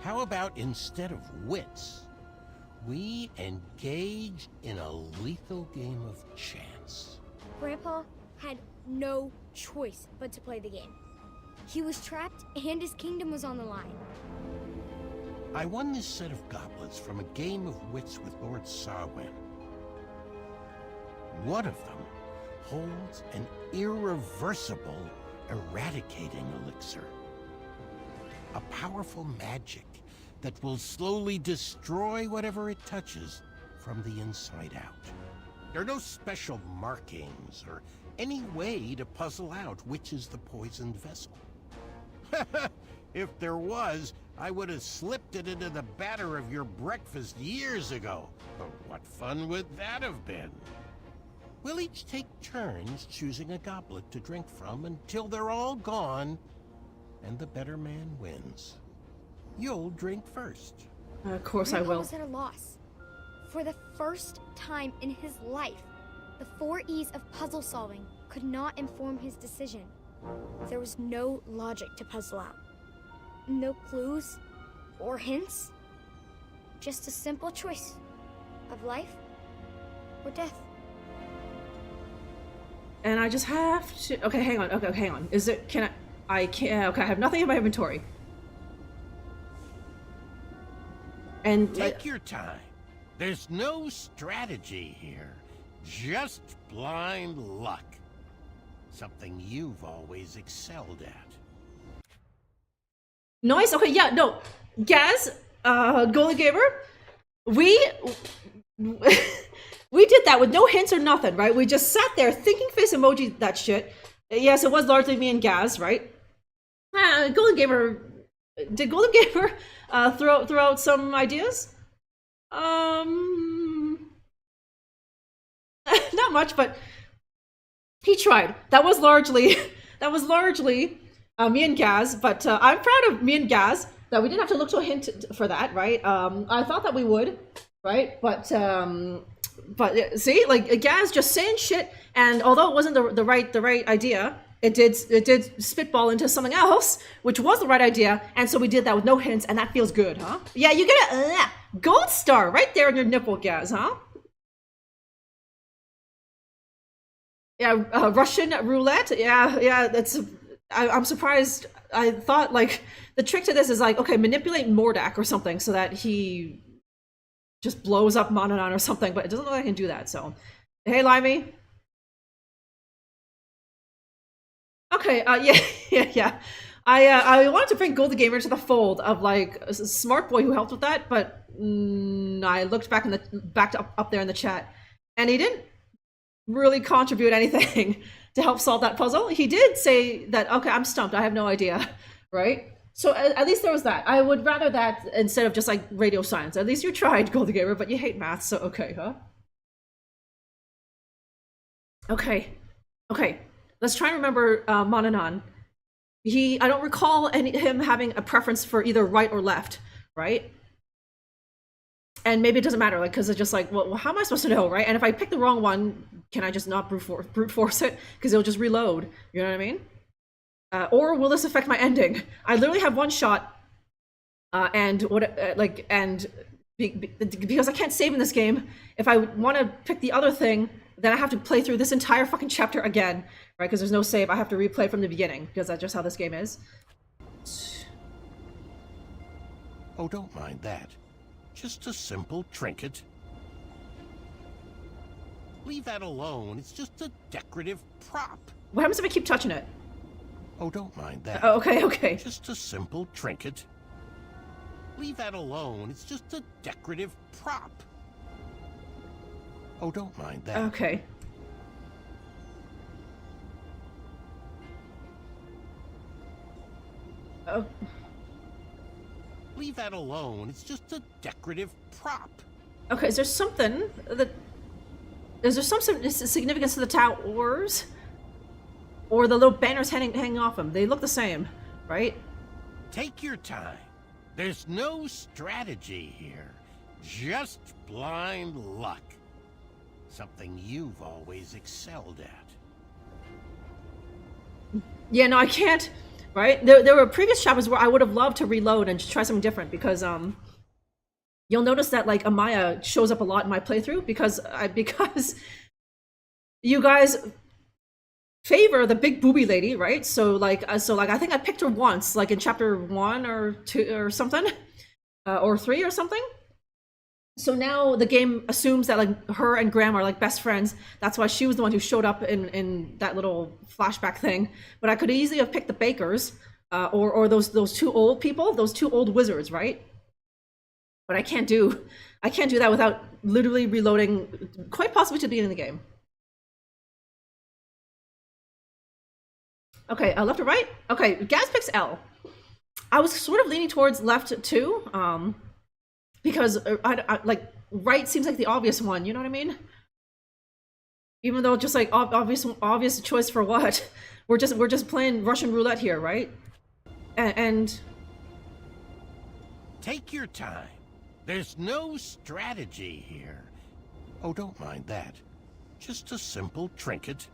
How about instead of wits, we engage in a lethal game of chance? Grandpa had no choice but to play the game. He was trapped and his kingdom was on the line. I won this set of goblets from a game of wits with Lord Sarwyn. One of them holds an irreversible eradicating elixir. A powerful magic that will slowly destroy whatever it touches from the inside out. There are no special markings or any way to puzzle out which is the poisoned vessel. If there was, I would have slipped it into the batter of your breakfast years ago. But what fun would that have been? We'll each take turns choosing a goblet to drink from until they're all gone, and the better man wins. You'll drink first. Of course I Grandpa will. was at a loss. For the first time in his life, the 4 E's of puzzle solving could not inform his decision. There was no logic to puzzle out. No clues or hints. Just a simple choice of life or death. And I just have to... Okay, hang on. Okay, hang on. Is it... Can I can't... Okay, I have nothing in my inventory. And... Take your time. There's no strategy here. Just blind luck. Something you've always excelled at. Nice. Okay, yeah, no. Gaz, Golden Gamer, We did that with no hints or nothing, right? We just sat there thinking face emoji that shit. Yes, it was largely me and Gaz, right? Golden Gamer, did Golden Gamer throw out some ideas? Not much, but he tried. That was largely me and Gaz, but I'm proud of me and Gaz that we didn't have to look to a hint for that, right? I thought that we would, right? But see, like Gaz just saying shit, and although it wasn't the right idea, it did spitball into something else, which was the right idea, and so we did that with no hints, and that feels good, huh? Yeah, you get a gold star right there on your nipple, Gaz, huh? Yeah, Russian roulette. Yeah, that's. I'm surprised. I thought like the trick to this is like, okay, manipulate Mordak or something so that he just blows up Manannan or something, but it doesn't look like I can do that. So, hey, Limey. Okay. Yeah. I wanted to bring Golden Gamer to the fold of like a smart boy who helped with that, but I looked back up there in the chat, and he didn't really contribute anything to help solve that puzzle. He did say that, okay, I'm stumped, I have no idea, right? So at least there was that. I would rather that instead of just like radio science. At least you tried, Golden Gamer, but you hate math, so okay, huh? Okay. Let's try and remember Manannan. I don't recall him having a preference for either right or left, right? And maybe it doesn't matter, like, because it's just like, well, how am I supposed to know, right? And if I pick the wrong one, can I just not brute force it? Because it'll just reload, you know what I mean? Or will this affect my ending? I literally have one shot, because I can't save in this game, if I want to pick the other thing, then I have to play through this entire fucking chapter again, right? Because there's no save, I have to replay from the beginning, because that's just how this game is. Oh, don't mind that. Just a simple trinket. Leave that alone. It's just a decorative prop. What happens if I keep touching it? Oh, don't mind that. Oh, okay. Just a simple trinket. Leave that alone. It's just a decorative prop. Oh, don't mind that. Okay. Oh. Leave that alone. It's just a decorative prop. Okay, is there something that... Is there some significance to the towers? Or the little banners hanging off them? They look the same, right? Take your time. There's no strategy here. Just blind luck. Something you've always excelled at. Yeah, no, I can't... Right? There were previous chapters where I would have loved to reload and just try something different, because you'll notice that like Amaya shows up a lot in my playthrough because you guys favor the big booby lady, right? So I think I picked her once, like in chapter 1 or 2 or something, or 3 or something. So now the game assumes that like her and Graham are like best friends. That's why she was the one who showed up in that little flashback thing. But I could easily have picked the bakers, or those two old people, those two old wizards, right? But I can't do that without literally reloading, quite possibly to the beginning of the game. Okay, left or right? Okay, Gaz picks L. I was sort of leaning towards left too. Because I like right seems like the obvious one, you know what I mean? Even though just like obvious choice for what? We're just playing Russian roulette here, right? And take your time. There's no strategy here. Oh, don't mind that. Just a simple trinket.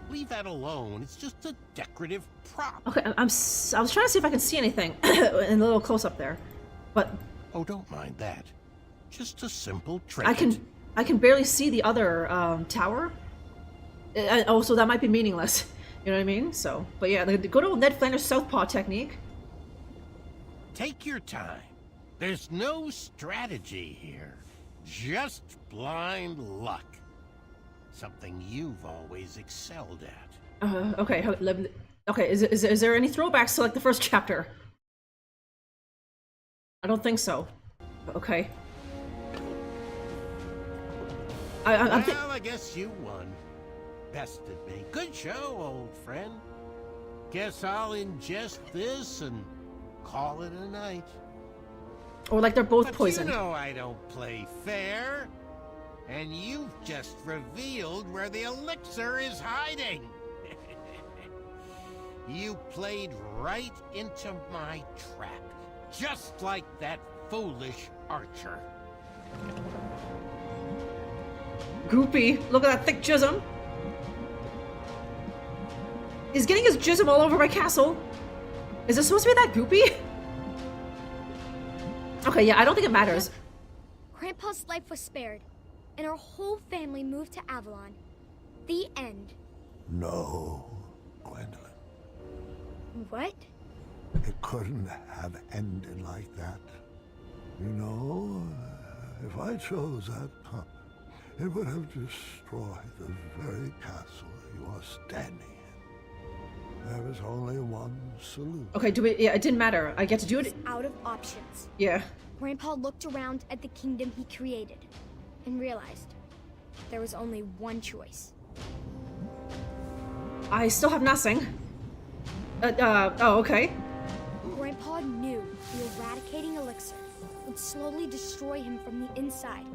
Leave that alone. It's just a decorative prop. Okay, I was trying to see if I can see anything in the little close up there, but. Oh, don't mind that. Just a simple trinket. I can barely see the other tower. So that might be meaningless. You know what I mean? So, but yeah, the good old Ned Flanders southpaw technique. Take your time. There's no strategy here. Just blind luck. Something you've always excelled at. Okay. Okay. Is there any throwbacks to like the first chapter? I don't think so. Okay. Well, I guess you won. Bested me. Good show, old friend. Guess I'll ingest this and call it a night. Or like they're both But poisoned. you know I don't play fair. And you've just revealed where the elixir is hiding. You played right into my trap. Just like that foolish archer. Goopy. Look at that thick jism. He's getting his jism all over my castle. Is it supposed to be that goopy? Okay, yeah, I don't think it matters. Grandpa's life was spared, and our whole family moved to Avalon. The end. No, Gwendolyn. What? It couldn't have ended like that. You know, if I chose that path, it would have destroyed the very castle you are standing in. There is only one solution. Okay, yeah, it didn't matter. I get to do it. Out of options. Yeah. Grandpa looked around at the kingdom he created and realized there was only one choice. I still have nothing. Oh, okay. Grandpa knew the eradicating elixir would slowly destroy him from the inside,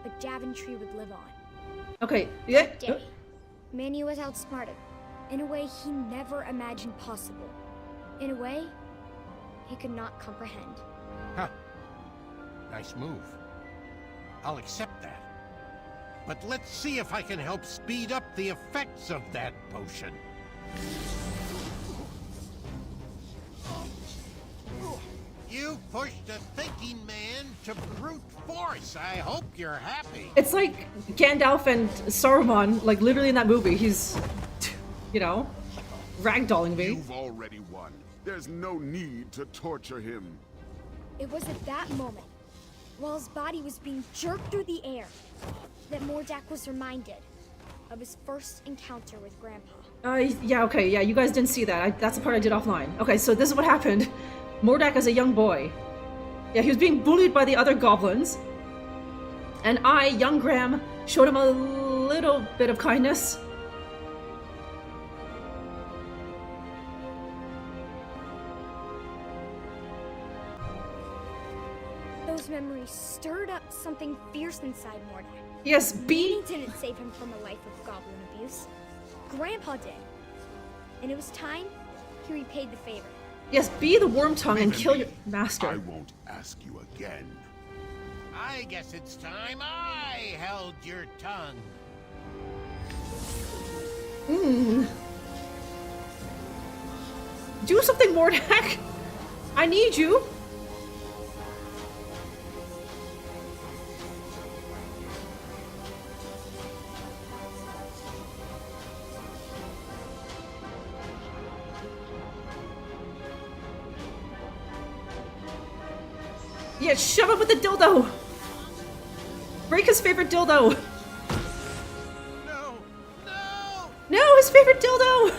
but Daventry would live on. Okay, yeah. That day, Manny was outsmarted in a way he never imagined possible. In a way he could not comprehend. Huh. Nice move. I'll accept that. But let's see if I can help speed up the effects of that potion. You pushed a thinking man to brute force. I hope you're happy. It's like Gandalf and Saruman, like literally in that movie. He's, you know, ragdolling me. You've already won. There's no need to torture him. It was at that moment, while his body was being jerked through the air, that Mordak was reminded of his first encounter with Grandpa. Yeah, okay, yeah, you guys didn't see that. That's the part I did offline. Okay, so this is what happened. Mordak as a young boy. Yeah, he was being bullied by the other goblins. And I, young Graham, showed him a little bit of kindness. Those memories stirred up something fierce inside Mordak. Yes, B. Manny didn't save him from a life of goblin abuse. Grandpa did. And it was time he repaid the favor. Yes, be the worm tongue and kill your master. I won't ask you again. I guess it's time I held your tongue. Do something, Mordak! I need you! Yeah, shove him with the dildo! Break his favorite dildo! No! No! No, his favorite dildo!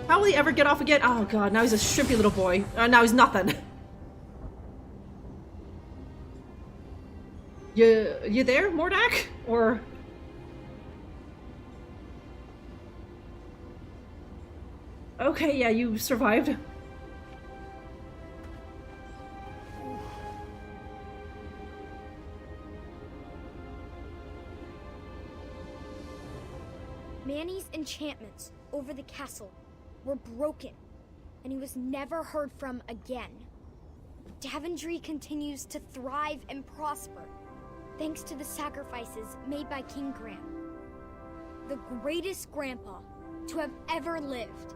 How will he ever get off again? Oh god, now he's a shrimpy little boy. Now he's nothing. You there, Mordak? Or... Okay, yeah, you survived. Manny's enchantments over the castle were broken, and he was never heard from again. Daventry continues to thrive and prosper, thanks to the sacrifices made by King Graham, the greatest grandpa to have ever lived.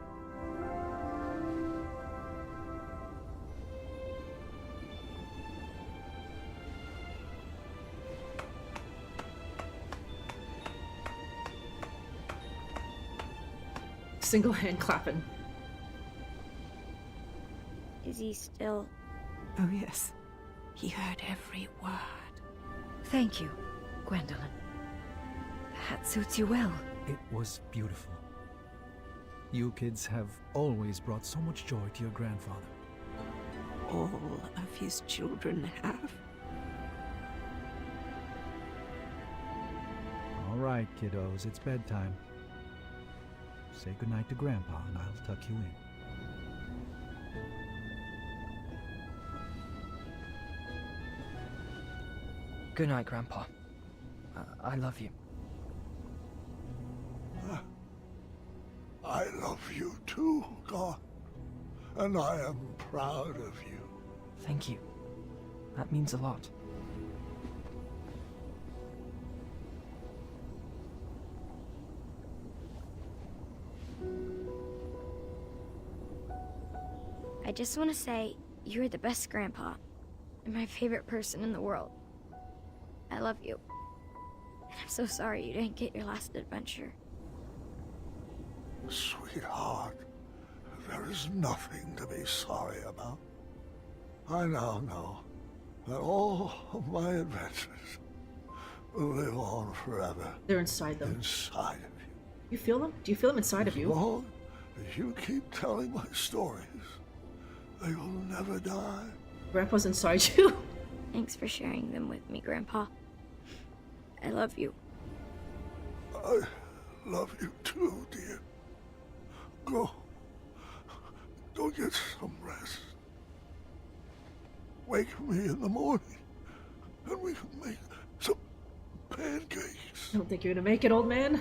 Single hand clapping. Is he still... Oh, yes. He heard every word. Thank you, Gwendolyn. The hat suits you well. It was beautiful. You kids have always brought so much joy to your grandfather. All of his children have. right, kiddos, it's bedtime. Say goodnight to Grandpa, and I'll tuck you in. Good night, Grandpa. I love you. I love you too, God. And I am proud of you. Thank you. That means a lot. I just want to say, you're the best grandpa, and my favorite person in the world. I love you. And I'm so sorry you didn't get your last adventure. Sweetheart, there is nothing to be sorry about. I now know that all of my adventures will live on forever. They're inside them. Inside of you. You feel them? Do you feel them inside of As you? long as you keep telling my stories, they will never die. Grandpa's inside you? Thanks for sharing them with me, Grandpa. I love you. I love you too, dear. Go get some rest. Wake me in the morning, and we can make some pancakes. I don't think you're gonna make it, old man.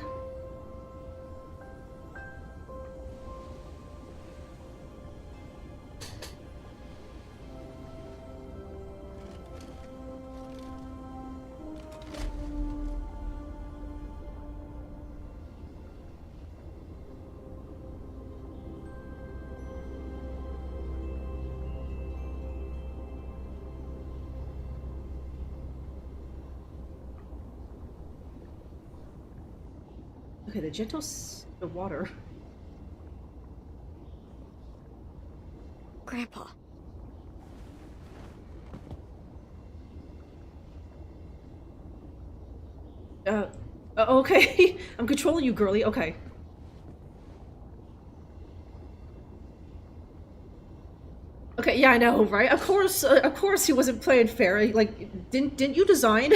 Okay, the water. Grandpa. Okay. I'm controlling you, girly. Okay. Okay, yeah, I know, right? Of course he wasn't playing fair. Like, didn't you design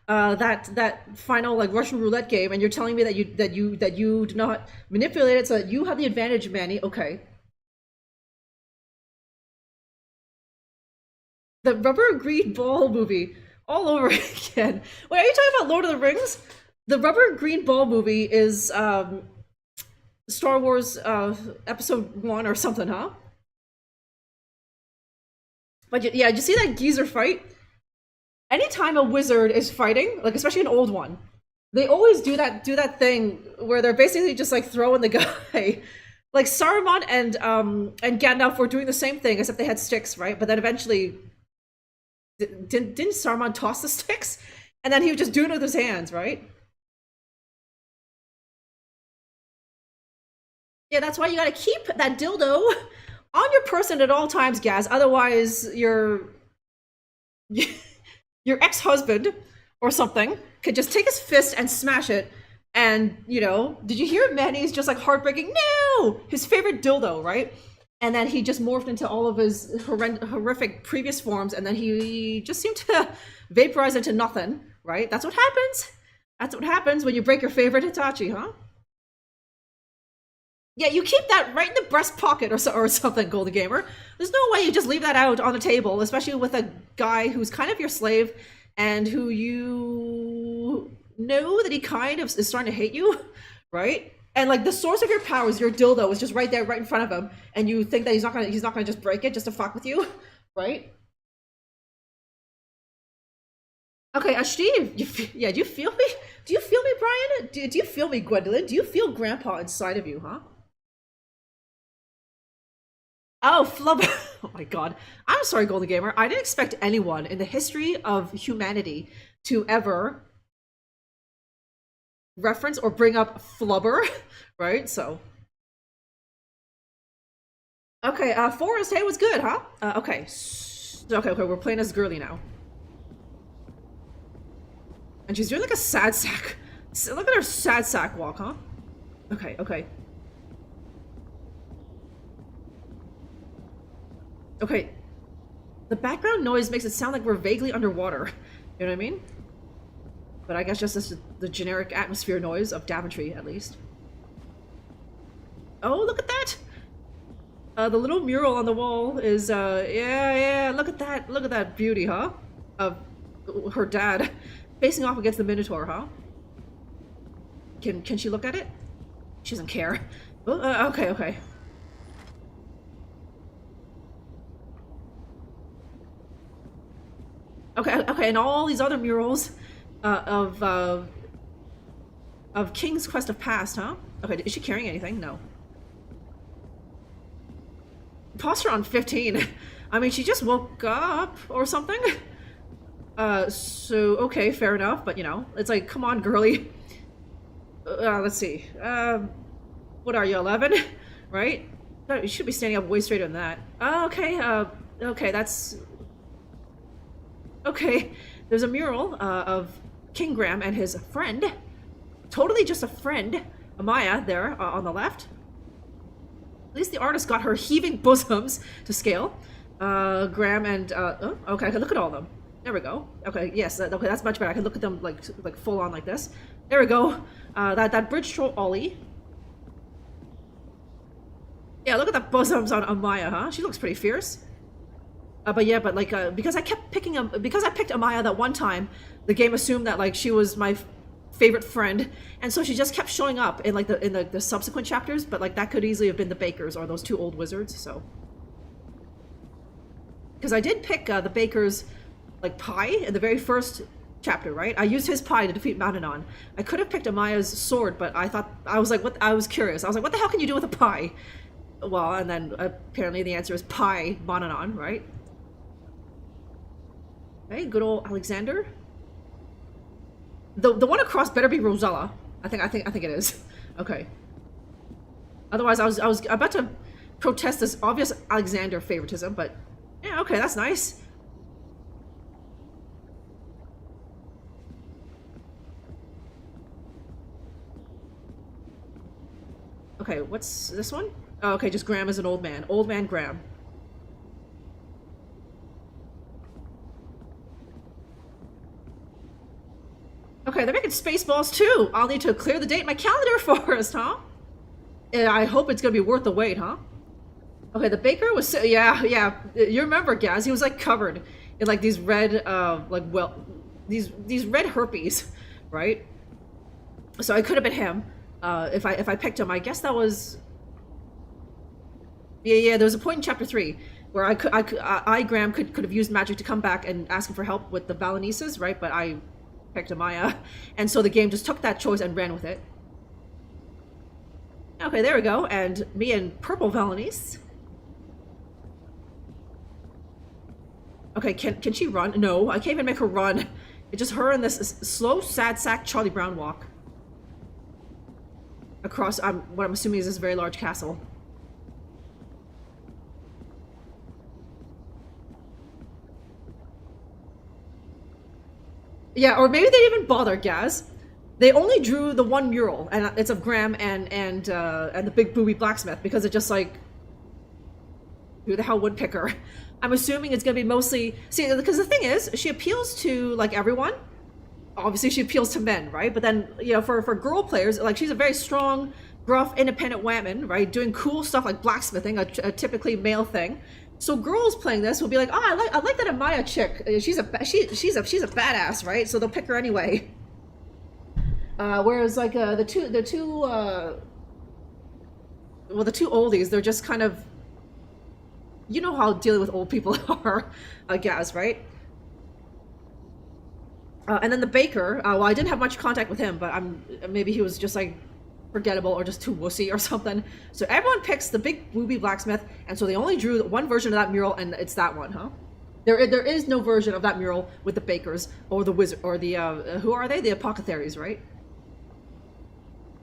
that final like Russian roulette game, and you're telling me that you do not manipulate it so that you have the advantage, Manny? Okay. The rubber green ball movie all over again. Wait, are you talking about Lord of the Rings? The rubber green ball movie is Star Wars episode 1 or something, huh? But yeah, did you see that geezer fight? Anytime a wizard is fighting, like especially an old one, they always do that thing where they're basically just like throwing the guy. Like Saruman and Gandalf were doing the same thing, except they had sticks, right? But then eventually, didn't Saruman toss the sticks? And then he would just do it with his hands, right? Yeah, that's why you gotta keep that dildo on your person at all times, Gaz. Otherwise, your ex-husband or something could just take his fist and smash it. And, you know, did you hear Manny's just like heartbreaking? No! His favorite dildo, right? And then he just morphed into all of his horrific previous forms, and then he just seemed to vaporize into nothing, right? That's what happens. That's what happens when you break your favorite Hitachi, huh? Yeah, you keep that right in the breast pocket or something, Golden Gamer. There's no way you just leave that out on the table, especially with a guy who's kind of your slave and who you know that he kind of is starting to hate you, right? And like the source of your powers, your dildo, is just right there, right in front of him, and you think that he's not gonna just break it just to fuck with you, right? Okay, Steve, yeah, do you feel me? Do you feel me, Brian? Do you feel me, Gwendolyn? Do you feel Grandpa inside of you, huh? Oh, flubber. Oh my god. I'm sorry, Golden Gamer. I didn't expect anyone in the history of humanity to ever reference or bring up flubber, right? So. Okay, Forrest, hey, what's good, huh? Okay. Okay, we're playing as girly now. And she's doing like a sad sack. Look at her sad sack walk, huh? Okay, okay. Okay. The background noise makes it sound like we're vaguely underwater. You know what I mean? But I guess just this, the generic atmosphere noise of Daventry, at least. Oh, look at that! The little mural on the wall is, yeah, look at that beauty, huh? Of her dad facing off against the Minotaur, huh? Can she look at it? She doesn't care. Oh, okay. Okay, and all these other murals of King's Quest of Past, huh? Okay, is she carrying anything? No. Posture on 15. I mean, she just woke up or something. So, okay, fair enough, but you know, it's like, come on, girly. Let's see. What are you, 11? Right? You should be standing up way straighter than that. Okay, that's... Okay, there's a mural of King Graham and his friend. Totally just a friend. Amaya there on the left. At least the artist got her heaving bosoms to scale. Graham and, oh, okay, I can look at all of them. There we go. Okay, yes, okay, that's much better. I can look at them like full on like this. There we go. That bridge troll Ollie. Yeah, look at the bosoms on Amaya, huh? She looks pretty fierce. But yeah, but like, because I picked Amaya that one time, the game assumed that like she was my favorite friend, and so she just kept showing up in like the subsequent chapters. But like that could easily have been the Bakers or those two old wizards. So, because I did pick the Bakers like pie in the very first chapter, right? I used his pie to defeat Manannan. I could have picked Amaya's sword, but I was curious. I was like, what the hell can you do with a pie? Well, and then apparently the answer is pie Manannan, right? Okay, good old Alexander. The one across better be Rosella. I think it is. Okay. Otherwise, I was about to protest this obvious Alexander favoritism, but yeah, okay, that's nice. Okay, what's this one? Oh, okay, just Graham is an old man. Old man Graham. Okay, they're making Spaceballs too. I'll need to clear the date in my calendar first, huh? And I hope it's gonna be worth the wait, huh? Okay, the baker was yeah. You remember Gaz? He was like covered in like these red, these red herpes, right? So it could have been him. If I picked him, I guess that was. Yeah. There was a point in chapter 3 where Graham could have used magic to come back and ask him for help with the Valenices, right? But I picked Amaya, and so the game just took that choice and ran with it. Okay, there we go, and me and purple Valenice. Okay, can she run? No, I can't even make her run. It's just her and this slow, sad sack Charlie Brown walk across what I'm assuming is this very large castle. Yeah, or maybe they didn't even bother, Gaz. They only drew the one mural, and it's of Graham and the big booby blacksmith, because it's just like, who the hell would pick her? I'm assuming it's gonna be mostly, see, because the thing is, she appeals to like everyone. Obviously, she appeals to men, right? But then, you know, for girl players, like she's a very strong, gruff, independent woman, right? Doing cool stuff like blacksmithing, a typically male thing. So girls playing this will be like, oh, I like that Amaya chick. She's a badass, right? So they'll pick her anyway. Whereas like the two oldies, they're just kind of, you know how dealing with old people are, I guess, right? And then the baker, well, I didn't have much contact with him, but maybe he was just like forgettable or just too wussy or something. So everyone picks the big booby blacksmith, and so they only drew one version of that mural, and it's that one, huh? There is no version of that mural with the bakers or the wizard or the who are they? The apothecaries, right?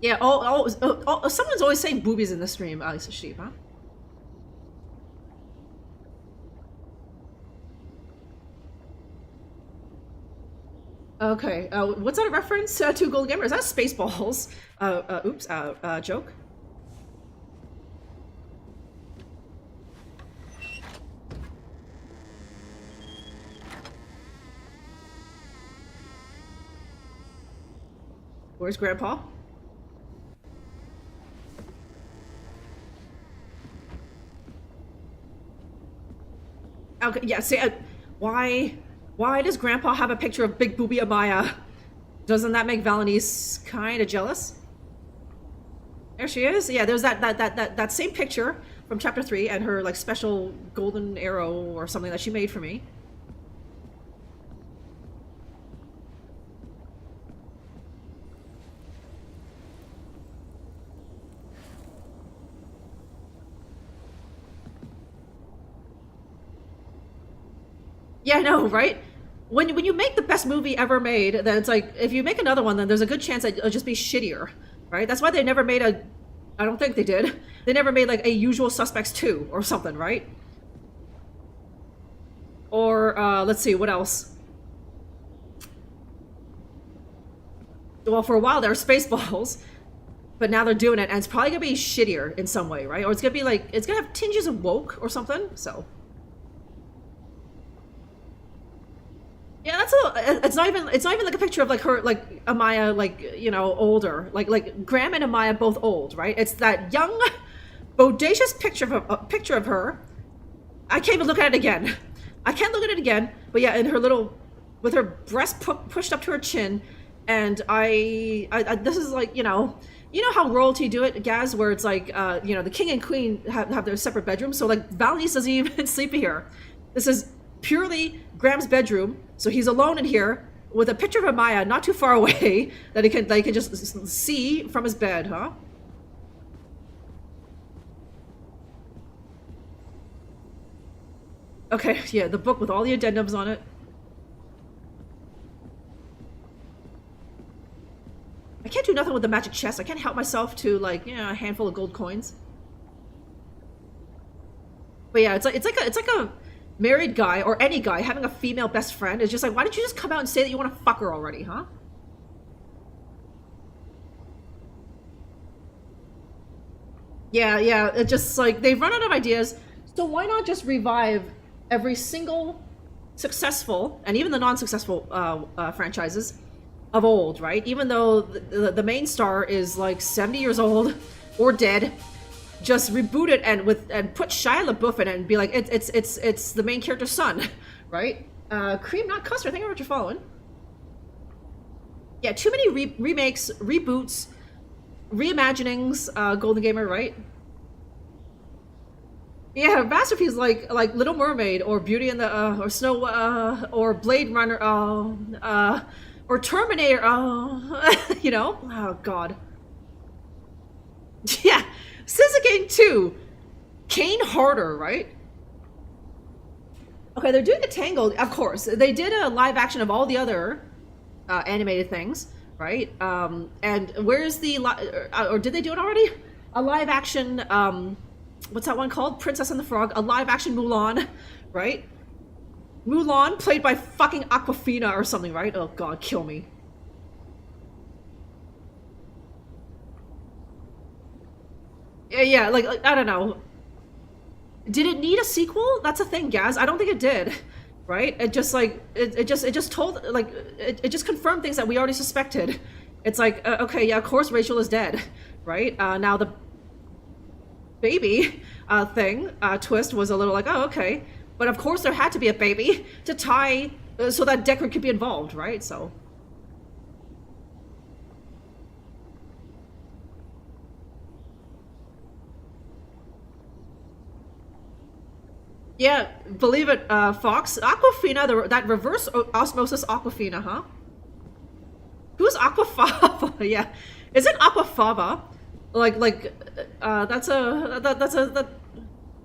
Yeah. Someone's always saying boobies in the stream. At least a sheep, huh? Okay, what's that a reference to Gold Gamer? Is that Spaceballs? Joke? Where's Grandpa? Okay, yeah, see, why does Grandpa have a picture of Big Booby Amaya? Doesn't that make Valanice kind of jealous? There she is. Yeah, there's that same picture from chapter 3 and her like special golden arrow or something that she made for me. Yeah, I know, right? When you make the best movie ever made, then it's like, if you make another one, then there's a good chance that it'll just be shittier, right? That's why they never made a... I don't think they did. They never made, like, a Usual Suspects 2 or something, right? Or, let's see, what else? Well, for a while there were Spaceballs, but now they're doing it, and it's probably gonna be shittier in some way, right? Or it's gonna be, like, it's gonna have tinges of woke or something, so... Yeah, that's a. It's not even like a picture of like her, like Amaya, like, you know, older, like Graham and Amaya both old, right? It's that young, bodacious picture of her. I can't even look at it again. I can't look at it again. But yeah, in her little, with her breast pushed up to her chin, and I this is like, you know how royalty do it, Gaz, where it's like, you know, the king and queen have their separate bedrooms. So like Valanice doesn't even sleep here. This is purely Graham's bedroom, so he's alone in here with a picture of Amaya not too far away that he can just see from his bed, huh? Okay, yeah, the book with all the addendums on it. I can't do nothing with the magic chest. I can't help myself to, like, you know, a handful of gold coins. But yeah, it's like a married guy, or any guy, having a female best friend is just like, why don't you just come out and say that you want to fuck her already, huh? Yeah, it's just like, they've run out of ideas, so why not just revive every single successful, and even the non-successful franchises of old, right? Even though the main star is like 70 years old, or dead, just reboot it and put Shia LaBeouf in it and be like, it's the main character's son, right? Cream, not custard. I think I know what you're following. Yeah, too many remakes, reboots, reimaginings. Golden Gamer, right? Yeah, masterpiece like Little Mermaid or Beauty and the or Snow or Blade Runner, or Terminator. You know, oh god. Yeah. Citizen 2, Kane Harder, right? Okay, they're doing a Tangled, of course. They did a live action of all the other animated things, right? And where's the, or did they do it already? A live action, what's that one called? Princess and the Frog, a live action Mulan, right? Mulan, played by fucking Aquafina or something, right? Oh god, kill me. Yeah, like, I don't know. Did it need a sequel? That's a thing, Gaz. I don't think it did, right? It just like it just told, like, it just confirmed things that we already suspected. It's like, okay, yeah, of course Rachel is dead, right? Now the baby twist was a little like, oh, okay, but of course there had to be a baby to tie so that Deckard could be involved, right? So. Yeah, believe it, Fox. Aquafina, that reverse osmosis Aquafina, huh? Who's Aquafaba? Yeah, isn't Aquafaba like that's a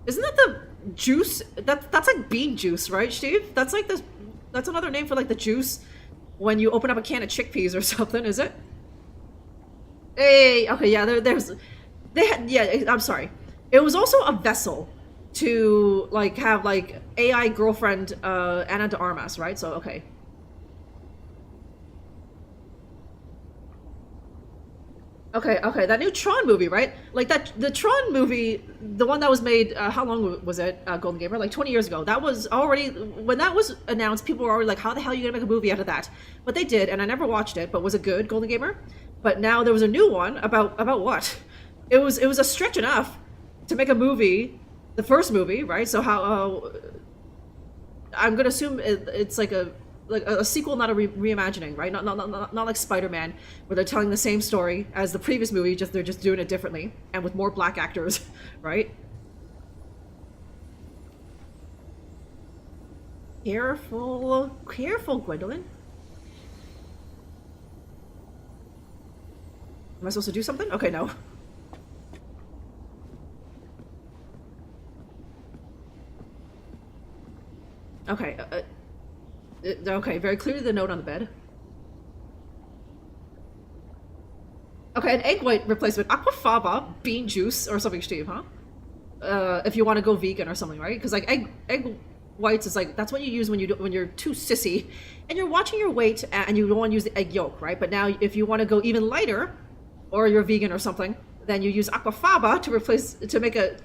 isn't that the juice? That's like bean juice, right, Steve? That's like this. That's another name for like the juice when you open up a can of chickpeas or something, is it? Hey, okay, yeah, they had, yeah. I'm sorry. It was also a vessel to like have like AI girlfriend Ana de Armas, right? So okay. Okay, that new Tron movie, right? Like the Tron movie, the one that was made, how long was it, Golden Gamer? Like 20 years ago. That was already, when that was announced, people were already like, how the hell are you gonna make a movie out of that? But they did, and I never watched it, but was it good, Golden Gamer? but now there was a new one about what? It was a stretch enough to make a movie, the first movie, right? So how I'm gonna assume it's like a sequel, not a reimagining, right? Not like Spider-Man, where they're telling the same story as the previous movie, just they're just doing it differently and with more black actors, right? Careful, Gwendolyn. Am I supposed to do something? Okay, no. Okay, okay, very clearly the note on the bed. Okay, an egg white replacement. Aquafaba, bean juice, or something, Steve, huh? If you want to go vegan or something, right? Because like egg whites is like, that's what you use when you're too sissy and you're watching your weight and you don't want to use the egg yolk, right? But now if you want to go even lighter, or you're vegan or something, then you use aquafaba to make a,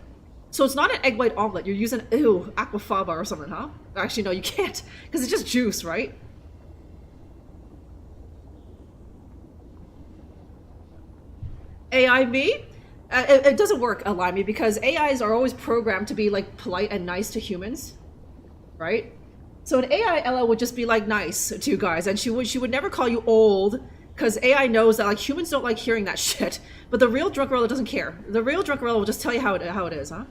so it's not an egg white omelet, you're using, ew, aquafaba or something, huh? Actually, no, you can't, because it's just juice, right? AI me? It doesn't work, Limey, because AIs are always programmed to be like polite and nice to humans, right? So an AI Ella would just be like nice to you guys, and she would never call you old, because AI knows that like humans don't like hearing that shit. But the real Drunkerella doesn't care. The real Drunkerella will just tell you how it is, huh?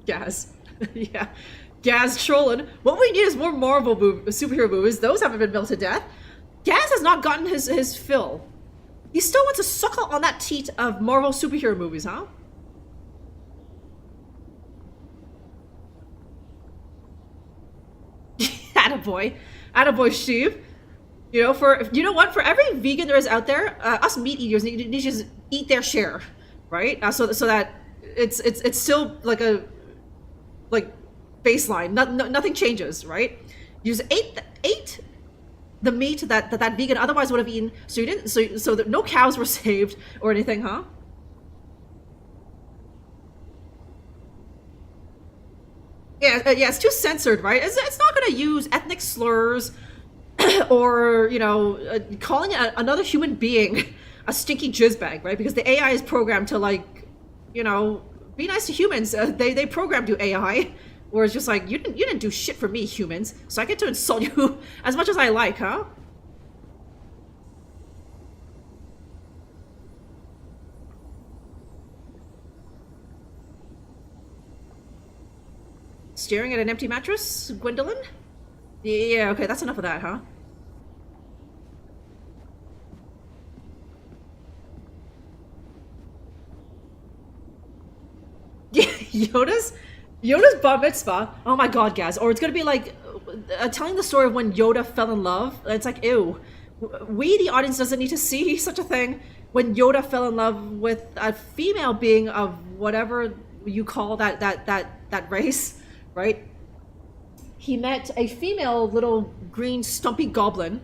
Gaz. Yeah. Gaz trolling. What we need is more Marvel superhero movies. Those haven't been built to death. Gaz has not gotten his fill. He still wants to suckle on that teat of Marvel superhero movies, huh? Attaboy. Attaboy, Steve. You know, for every vegan there is out there, us meat eaters need to just eat their share, right? So that it's still like a baseline. Nothing changes, right? You just ate the meat that vegan otherwise would have eaten, so you didn't, so that no cows were saved or anything, huh? Yeah, it's too censored, right? It's not gonna use ethnic slurs or, you know, calling another human being a stinky jizz bag, right? Because the AI is programmed to, like, you know, be nice to humans. They programmed you AI, where it's just like, you didn't do shit for me, humans, so I get to insult you as much as I like, huh? Staring at an empty mattress, Gwendolyn? Yeah, okay, that's enough of that, huh? Yoda's bar mitzvah. Oh my god, Gaz. Or it's gonna be like telling the story of when Yoda fell in love. It's like, ew. We, the audience, doesn't need to see such a thing. When Yoda fell in love with a female being of whatever you call that race, right? He met a female little green stumpy goblin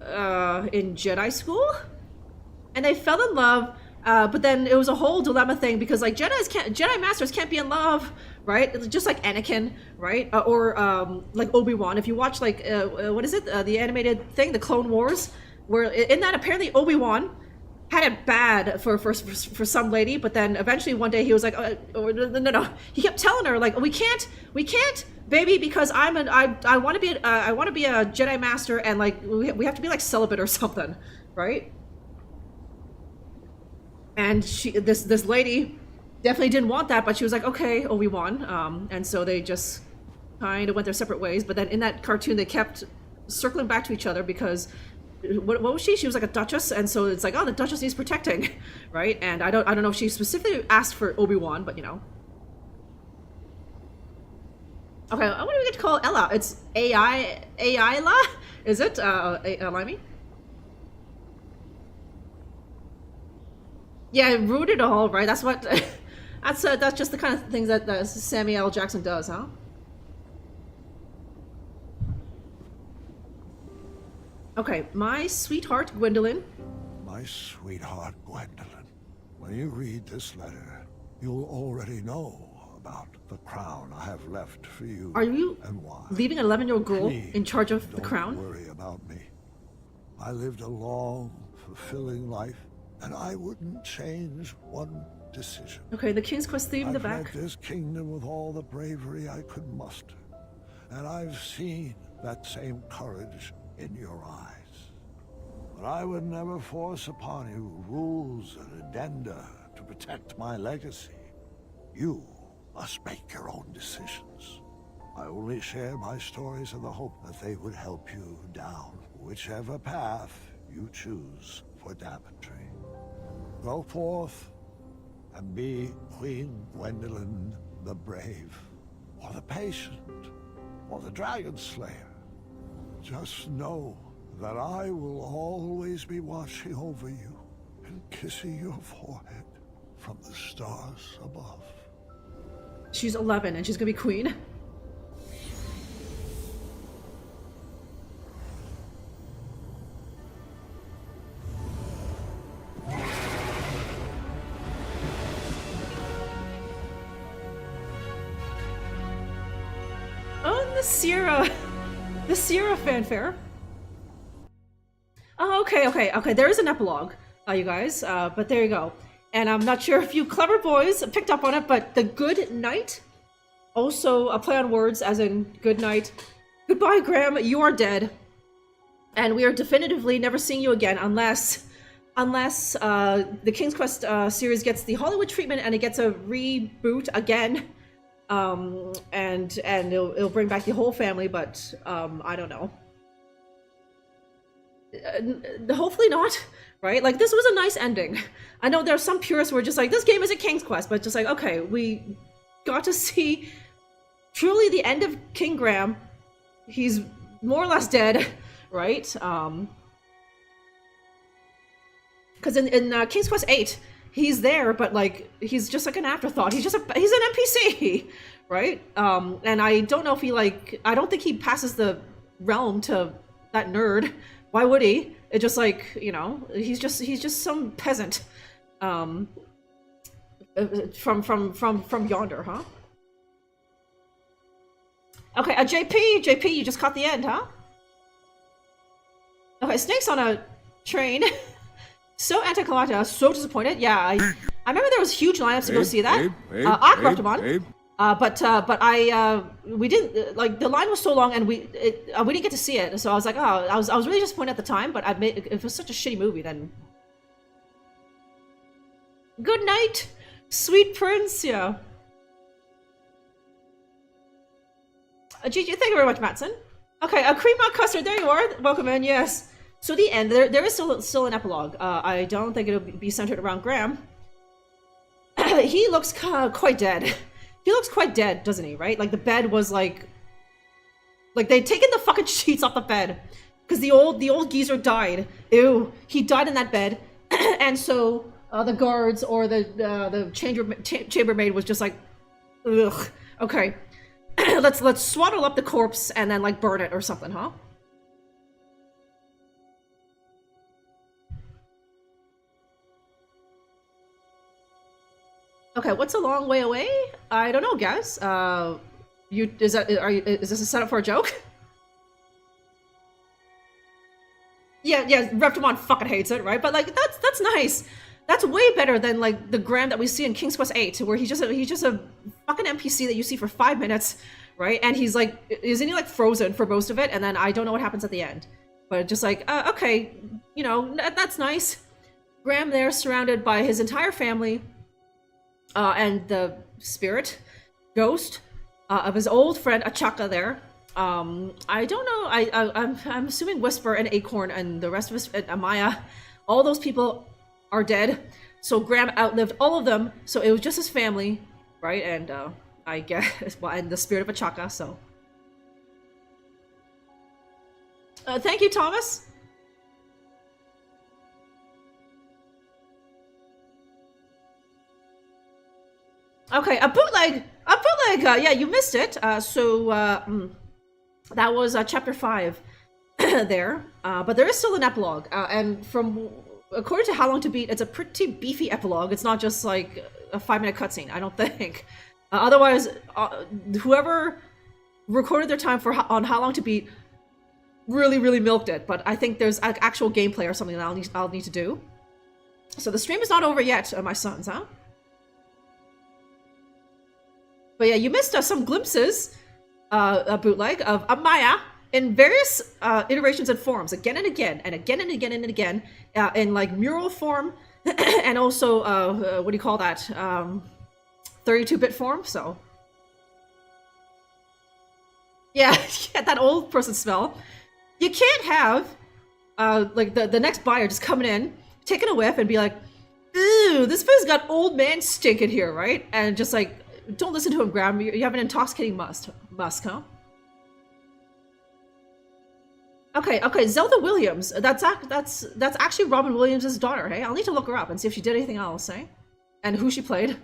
in Jedi school, and they fell in love. But then it was a whole dilemma thing because like Jedi Masters can't be in love, right? Just like Anakin, right? Or like Obi-Wan. If you watch like what is it? The animated thing, the Clone Wars, where in that apparently Obi-Wan had it bad for some lady, but then eventually one day he was like, no. He kept telling her like, we can't, baby, because I want to be a Jedi Master, and like we have to be like celibate or something, right? And this lady definitely didn't want that, but she was like, okay, Obi-Wan. And so they just kind of went their separate ways. But then in that cartoon, they kept circling back to each other because what was she? She was like a duchess, and so it's like, oh, the duchess needs protecting, right? And I don't know if she specifically asked for Obi-Wan, but you know. Okay, what do we get to call Ella? It's AI-la? Is it? Limey? Yeah, ruined it all, right? That's what. That's just the kind of things that Samuel L. Jackson does, huh? Okay, my sweetheart Gwendolyn. My sweetheart Gwendolyn. When you read this letter, you'll already know about the crown I have left for you. Are you and why. leaving an 11-year-old girl Please, in charge of the crown? Don't worry about me. I lived a long, fulfilling life, and I wouldn't change one decision. Okay, the King's Quest theme in the I've back. led this kingdom with all the bravery I could muster, and I've seen that same courage in your eyes. But I would never force upon you rules and addenda to protect my legacy. You must make your own decisions. I only share my stories in the hope that they would help you down whichever path you choose for Daventry. Go forth and be Queen Gwendolyn the Brave, or the Patient, or the Dragon Slayer. Just know that I will always be watching over you and kissing your forehead from the stars above. She's 11 and she's gonna be queen. Oh, the Sierra fanfare. Oh, okay. There is an epilogue, you guys, but there you go. And I'm not sure if you clever boys picked up on it, but the good night, also a play on words as in good night. Goodbye, Graham, you are dead. And we are definitively never seeing you again unless the King's Quest series gets the Hollywood treatment and it gets a reboot again. And it'll bring back the whole family, but I don't know. Hopefully not, right? Like, this was a nice ending. I know there are some purists who are just like, this game isn't King's Quest, but just like, okay, we got to see truly the end of King Graham. He's more or less dead, right? Because in King's Quest 8, he's there, but like, he's just like an afterthought. He's an NPC, right? And I don't know if he I don't think he passes the realm to that nerd. Why would he? It just like, you know, he's just some peasant, from yonder, huh? Okay, JP, you just caught the end, huh? Okay, Snake's on a train. So anticlimactic, so disappointed. Yeah, I remember there was huge lineups to go see that. But we didn't, like, the line was so long and we didn't get to see it. So I was like, oh, I was really disappointed at the time, but it was such a shitty movie then. Good night, sweet prince, yeah. Gigi, thank you very much, Matson. Okay, Cream Custard, there you are. Welcome in, yes. So the end, there is still an epilogue. I don't think it'll be centered around Graham. He looks quite dead. He looks quite dead, doesn't he, right? Like, the bed was like they'd taken the fucking sheets off the bed. Because the old geezer died. Ew. He died in that bed. And so, the guards or the chambermaid was just like, ugh. Okay. let's swaddle up the corpse and then, like, burn it or something, huh? Okay, what's a long way away? I don't know, guys. Is this a setup for a joke? Yeah, Reptimon fucking hates it, right? But like, that's nice. That's way better than like the Graham that we see in King's Quest 8, where he's just a fucking NPC that you see for 5 minutes, right? And he's like, isn't he like frozen for most of it? And then I don't know what happens at the end. But just like, okay, you know, that's nice. Graham there, surrounded by his entire family. And the spirit, ghost, of his old friend Achaka there. I don't know. I'm assuming Whisper and Acorn and the rest of us, Amaya, all those people are dead. So Graham outlived all of them. So it was just his family, right? And I guess, well, and the spirit of Achaka. So thank you, Thomas. Okay, a bootleg, yeah, you missed it. That was chapter 5 there, but there is still an epilogue, and from according to How Long to Beat, it's a pretty beefy epilogue. It's not just like a 5-minute cutscene, I don't think. Otherwise, whoever recorded their time on How Long to Beat really milked it. But I think there's actual gameplay or something that I'll need to do. So the stream is not over yet, my sons, huh? But yeah, you missed some glimpses, bootleg, of Amaya in various iterations and forms, again and again, and again and again and again, in like mural form, and also, what do you call that? 32-bit form, so. Yeah, yeah, that old person smell. You can't have, like, the next buyer just coming in, taking a whiff, and be like, "Ooh, this food's got old man stink in here," right? And just like, don't listen to him, Graham. You have an intoxicating musk, huh? Okay, Zelda Williams. That's actually Robin Williams' daughter, hey? I'll need to look her up and see if she did anything else, eh? And who she played.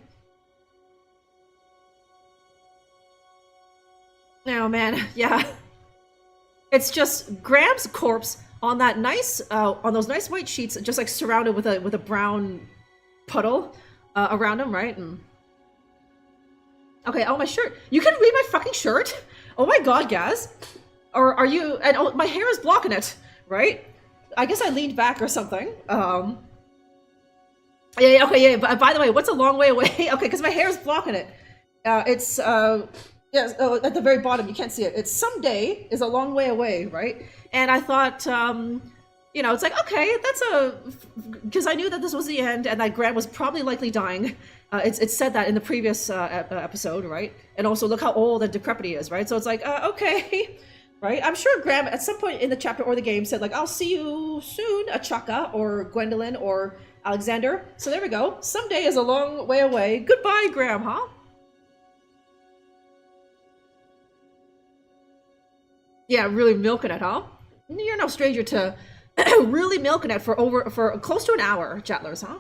Oh man, yeah. It's just Graham's corpse on that nice, on those nice white sheets, just like surrounded with a brown puddle around him, right? And okay, oh, my shirt. You can read my fucking shirt? Oh my god, Gaz. Or are you... And oh, my hair is blocking it, right? I guess I leaned back or something. Yeah, okay, yeah, but by the way, what's a long way away? Okay, because my hair is blocking it. It's, yeah, at the very bottom, you can't see it. It's someday is a long way away, right? And I thought, you know, it's like, okay, that's because I knew that this was the end and that Grant was probably likely dying. It said that in the previous episode, right? And also look how old and decrepit he is, right? So it's like, okay, right? I'm sure Graham at some point in the chapter or the game said like, I'll see you soon, Achaka or Gwendolyn or Alexander. So there we go. Someday is a long way away. Goodbye, Graham, huh? Yeah, really milking it, huh? You're no stranger to really milking it for close to an hour, chatlers, huh?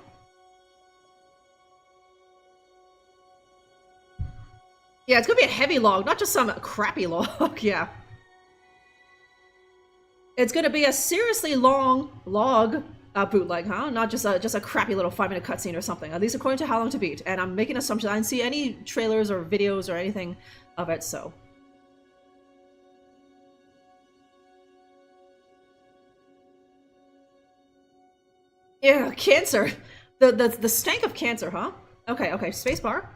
Yeah, it's gonna be a heavy log, not just some crappy log, yeah. It's gonna be a seriously long log bootleg, huh? Not just a crappy little 5-minute cutscene or something. At least according to How Long to Beat. And I'm making assumptions. I didn't see any trailers or videos or anything of it, so. Yeah, cancer. The stank of cancer, huh? Okay, spacebar.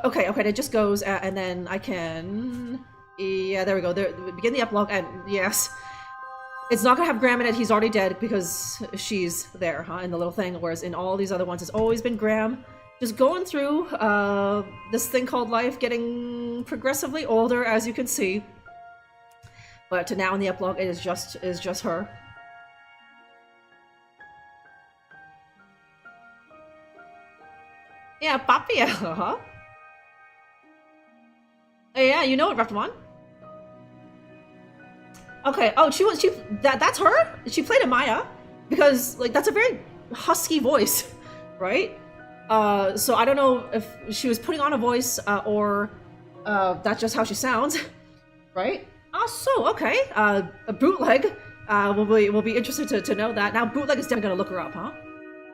Okay, it just goes, and then I can... Yeah, there we go. There, begin the epilogue, and yes. It's not gonna have Graham in it, he's already dead, because she's there, huh, in the little thing, whereas in all these other ones, it's always been Graham. Just going through, this thing called life, getting progressively older, as you can see. But now in the epilogue, it is just her. Yeah, Papia, huh? Yeah, you know it, Reft One. Okay, oh, that's her? She played Amaya? Because, like, that's a very husky voice, right? So I don't know if she was putting on a voice, or that's just how she sounds, right? Oh, so, okay, a bootleg, will be interested to know that. Now, bootleg is definitely gonna look her up, huh?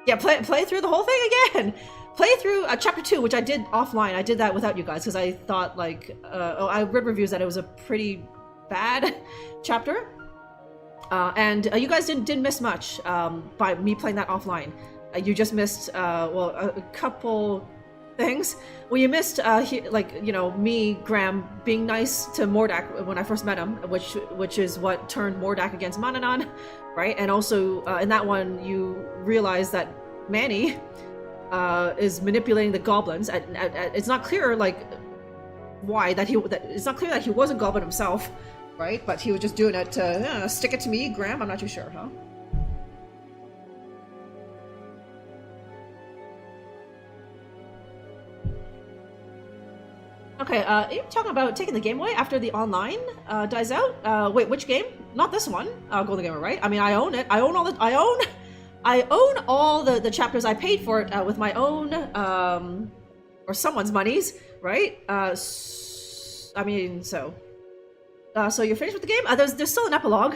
Yeah, play through the whole thing again! Play through chapter 2, which I did offline. I did that without you guys, because I thought, like, I read reviews that it was a pretty bad chapter. And you guys didn't miss much by me playing that offline. You just missed, well, a couple things. Well, you missed, like, you know, me, Graham, being nice to Mordak when I first met him, which is what turned Mordak against Manannan, right? And also, in that one, you realize that Manny is manipulating the goblins. It's not clear, like, why it's not clear that he wasn't goblin himself, right? But he was just doing it to stick it to me, Graham. I'm not too sure, huh? Okay, you're talking about taking the game away after the online dies out? Wait, which game? Not this one, Golden Gamer, right? I mean, I own it. I own all the chapters. I paid for it with my own, or someone's monies, right? I mean, so you're finished with the game? There's still an epilogue.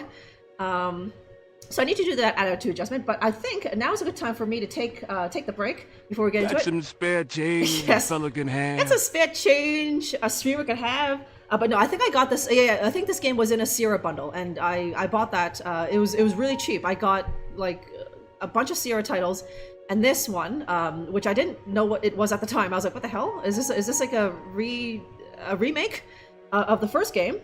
So I need to do that attitude adjustment, but I think now is a good time for me to take the break before we get into it. Some spare change Yes. a fella can have. It's a spare change a streamer could have. But no, I think I got this. Yeah, I think this game was in a Sierra bundle, and I bought that. It was really cheap. I got like a bunch of Sierra titles, and this one, which I didn't know what it was at the time. I was like, what the hell? Is this like a remake of the first game?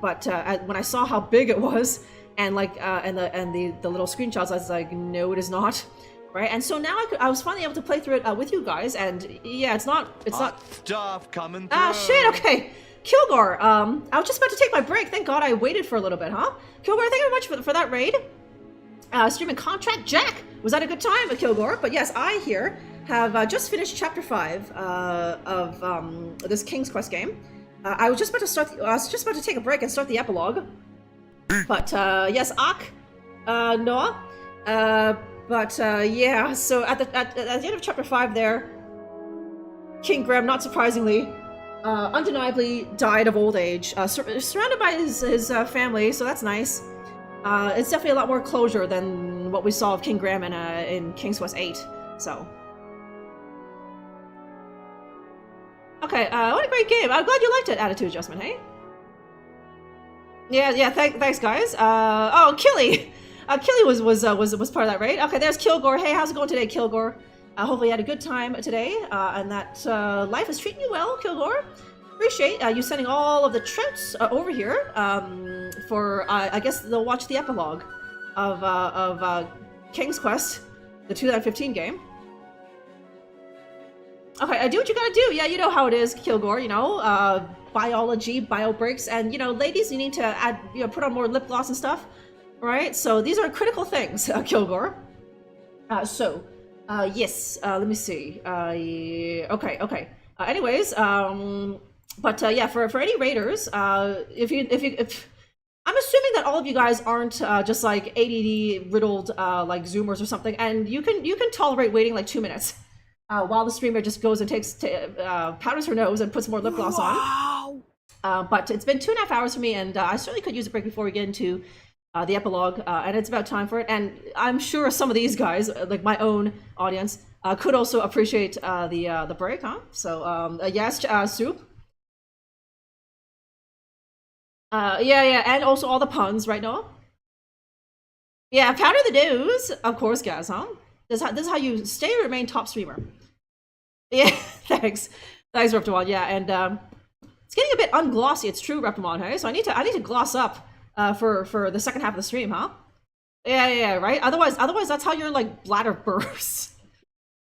But when I saw how big it was, and like and the little screenshots, I was like, no, it is not. Right, and so now I was finally able to play through it with you guys, and yeah, it's not stuff coming through. Ah, shit. Okay, Kilgore. I was just about to take my break. Thank God I waited for a little bit, huh? Kilgore, thank you very much for that raid. Streaming contract, Jack. Was that a good time, Kilgore? But yes, I here have just finished chapter 5 of this King's Quest game. I was just about to start. I was just about to take a break and start the epilogue. But yes, Ak, Noah. But yeah, so at the end of chapter 5 there, King Graham, not surprisingly, undeniably died of old age, surrounded by his family, so that's nice. It's definitely a lot more closure than what we saw of King Graham in King's Quest 8, so. Okay, what a great game. I'm glad you liked it, Attitude Adjustment, hey? Yeah, thanks guys. Oh, Killy! Killy was part of that raid. Okay, there's Kilgore. Hey, how's it going today, Kilgore? Hopefully you had a good time today, and that life is treating you well, Kilgore. Appreciate you sending all of the trouts over here for, I guess they'll watch the epilogue of King's Quest, the 2015 game. Okay, do what you gotta do. Yeah, you know how it is, Kilgore, you know, biology, bio breaks, and, you know, ladies, you need to add, you know, put on more lip gloss and stuff. Right, so these are critical things, Kilgore. Yes, let me see. Okay. Anyways, but yeah, for any raiders, if I'm assuming that all of you guys aren't just like ADD riddled like Zoomers or something, and you can tolerate waiting like 2 minutes while the streamer just goes and takes powders her nose and puts more lip gloss on. But it's been 2.5 hours for me, and I certainly could use a break before we get into the epilogue, and it's about time for it. And I'm sure some of these guys, like my own audience, could also appreciate the break, huh? So yes, Soup. Yeah, and also all the puns, right, Noah? Yeah, powder the nose, of course, guys, huh? This is how you stay or remain top streamer. Yeah, thanks, Reptimon. Yeah, and it's getting a bit unglossy. It's true, Reptimon. Hey, so I need to gloss up. For the second half of the stream, huh? Yeah, right? Otherwise that's how your, like, bladder bursts.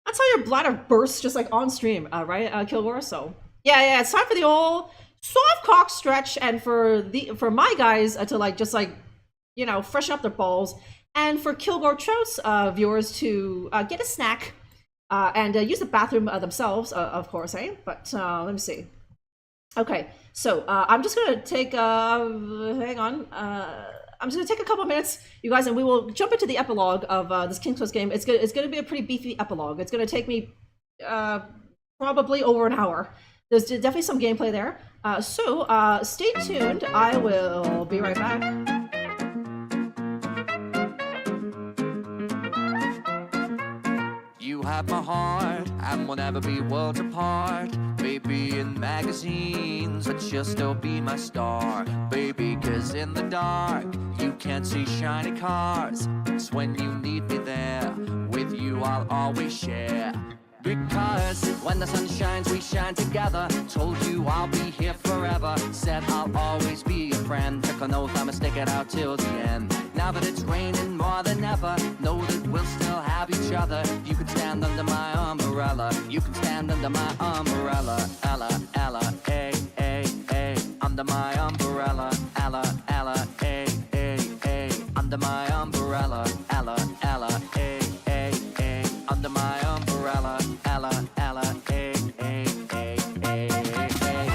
That's how your bladder bursts, just, like, on stream, right, Kilgore? So, yeah, it's time for the old soft cock stretch, and for my guys to, like, just, like, you know, freshen up their balls, and for Kilgore Trout's viewers to get a snack, and use the bathroom themselves, of course, eh? But, let me see. Okay, so I'm just gonna take hang on. I'm just gonna take a couple minutes, you guys, and we will jump into the epilogue of this King's Quest game. It's gonna be a pretty beefy epilogue. It's gonna take me probably over an hour. There's definitely some gameplay there. So stay tuned. I will be right back. You have my heart, and we'll never be worlds apart. Baby, in magazines, but you'll still be my star. Baby, 'cause in the dark, you can't see shiny cars. It's when you need me there, with you I'll always share. Because when the sun shines, we shine together. Told you I'll be here forever. Said I'll always be your friend. Took an oath I'ma stick it out till the end. Now that it's raining more than ever, know that we'll still have each other. You can stand under my umbrella. You can stand under my umbrella. Ella, Ella, ay, ay, ay. Under my umbrella. Ella, Ella, ay, ay, ay. Under my umbrella. Ella, Ella, ay, ay, ay. Under my umbrella. Ella, Ella, ay, ay, ay, ay, ay.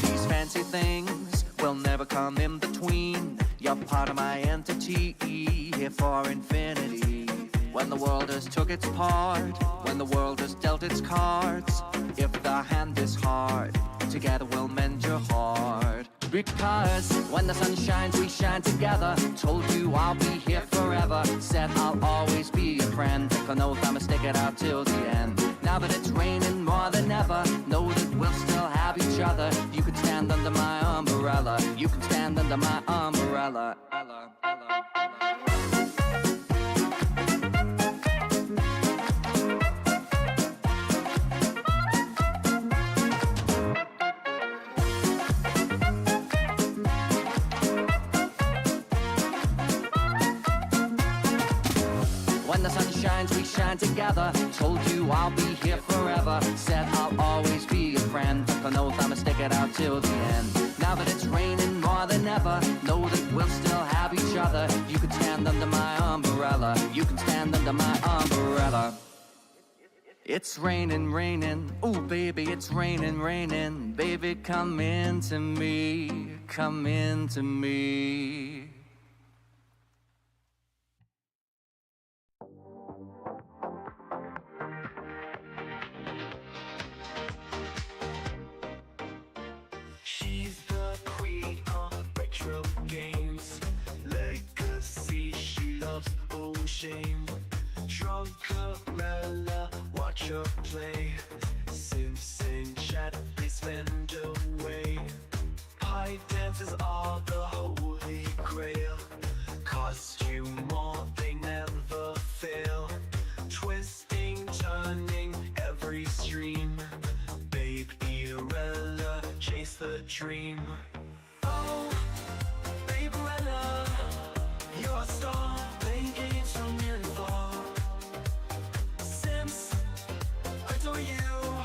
These fancy things will never come in between. Your a part of my entity, here for infinity. When the world has took its part, when the world has dealt its cards, if the hand is hard, together we'll mend your heart. Because when the sun shines, we shine together. Told you I'll be here forever. Said I'll always be your friend. Took an oath I'ma stick it out till the end. Now that it's raining more than ever, know that we'll still have each other. You can stand under my umbrella. You can stand under my umbrella. When the sun shines, we shine together. Told you I'll be here forever. Said I'll always be your friend. Took an oath I'ma stick it out till the end. Now that it's raining more than ever, know that we'll still have each other. You can stand under my umbrella. You can stand under my umbrella. It's raining, raining. Ooh, baby, it's raining, raining. Baby, come into me. Come into me. She's the queen of retro games. Legacy, she loves old shame. Drunkerella, watch her play. Sims and chat, they spend away. Pie dances are the holy grail. Costume more, they never fail. Twisting, turning every stream. Baby-rella, chase the dream. Oh, Baby-rella, you're a star, playing games from near and far. Sims, adore you,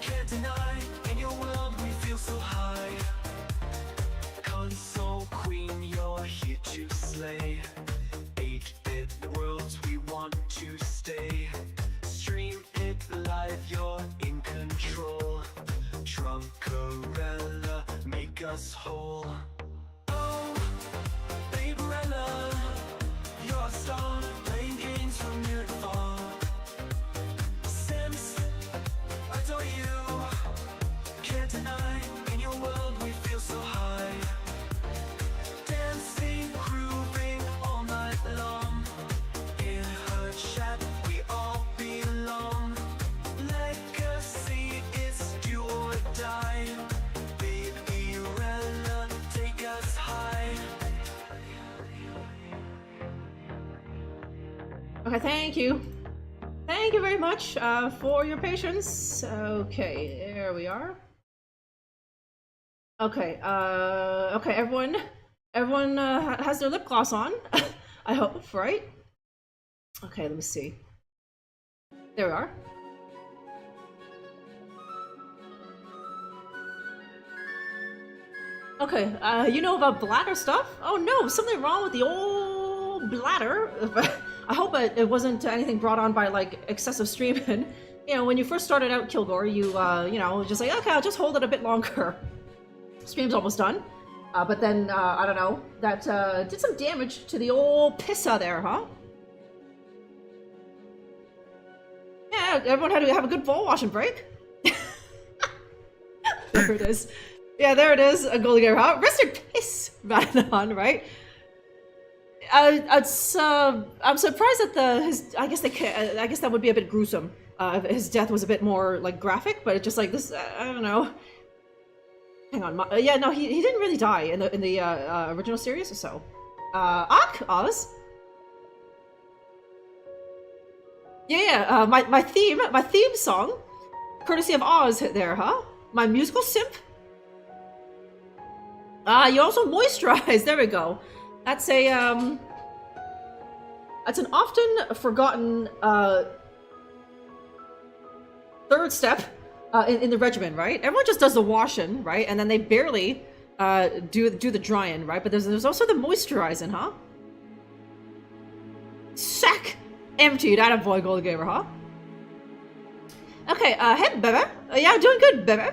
can't deny, in your world we feel so high. Console queen, you're here to slay. 8-bit worlds, we want to stay. Stream it live, you're in control. Drunkerella, make us whole. Oh, Baby-rella, you're a star, playing games from near and far. Sims, adore you, can't deny, in your world we feel so high. Dancing, grooving all night long. In her chat, we all belong. Legacy is do or die. Baby-rella, take us high. Okay, thank you. Thank you very much for your patience. Okay, there we are. Okay, okay, everyone has their lip gloss on. I hope, right? Okay, let me see. There we are. Okay, you know about bladder stuff? Oh no, something wrong with the old bladder. I hope it wasn't anything brought on by like excessive streaming. You know, when you first started out Kilgore, you you know, just like, okay, I'll just hold it a bit longer. Stream's almost done. But then, I don't know, that did some damage to the old pissa there, huh? Yeah, everyone had to have a good bowl washing break. There it is. Yeah, there it is, a Golden Gamer, huh? Rest in peace, Manannan, right? I'm surprised that I guess that would be a bit gruesome. If his death was a bit more like graphic, but it's just like this. I don't know. Hang on, yeah, no, he didn't really die in the original series or so. Oz. Yeah, my theme song, courtesy of Oz there, huh? My musical simp. You also moisturize. There we go. That's a that's an often forgotten third step in the regimen, right? Everyone just does the washing, right? And then they barely do the drying, right? But there's also the moisturizing, huh? Sack emptied. Atta boy, Golden Gamer, huh? Okay, hey, baby. Yeah, I'm doing good, baby.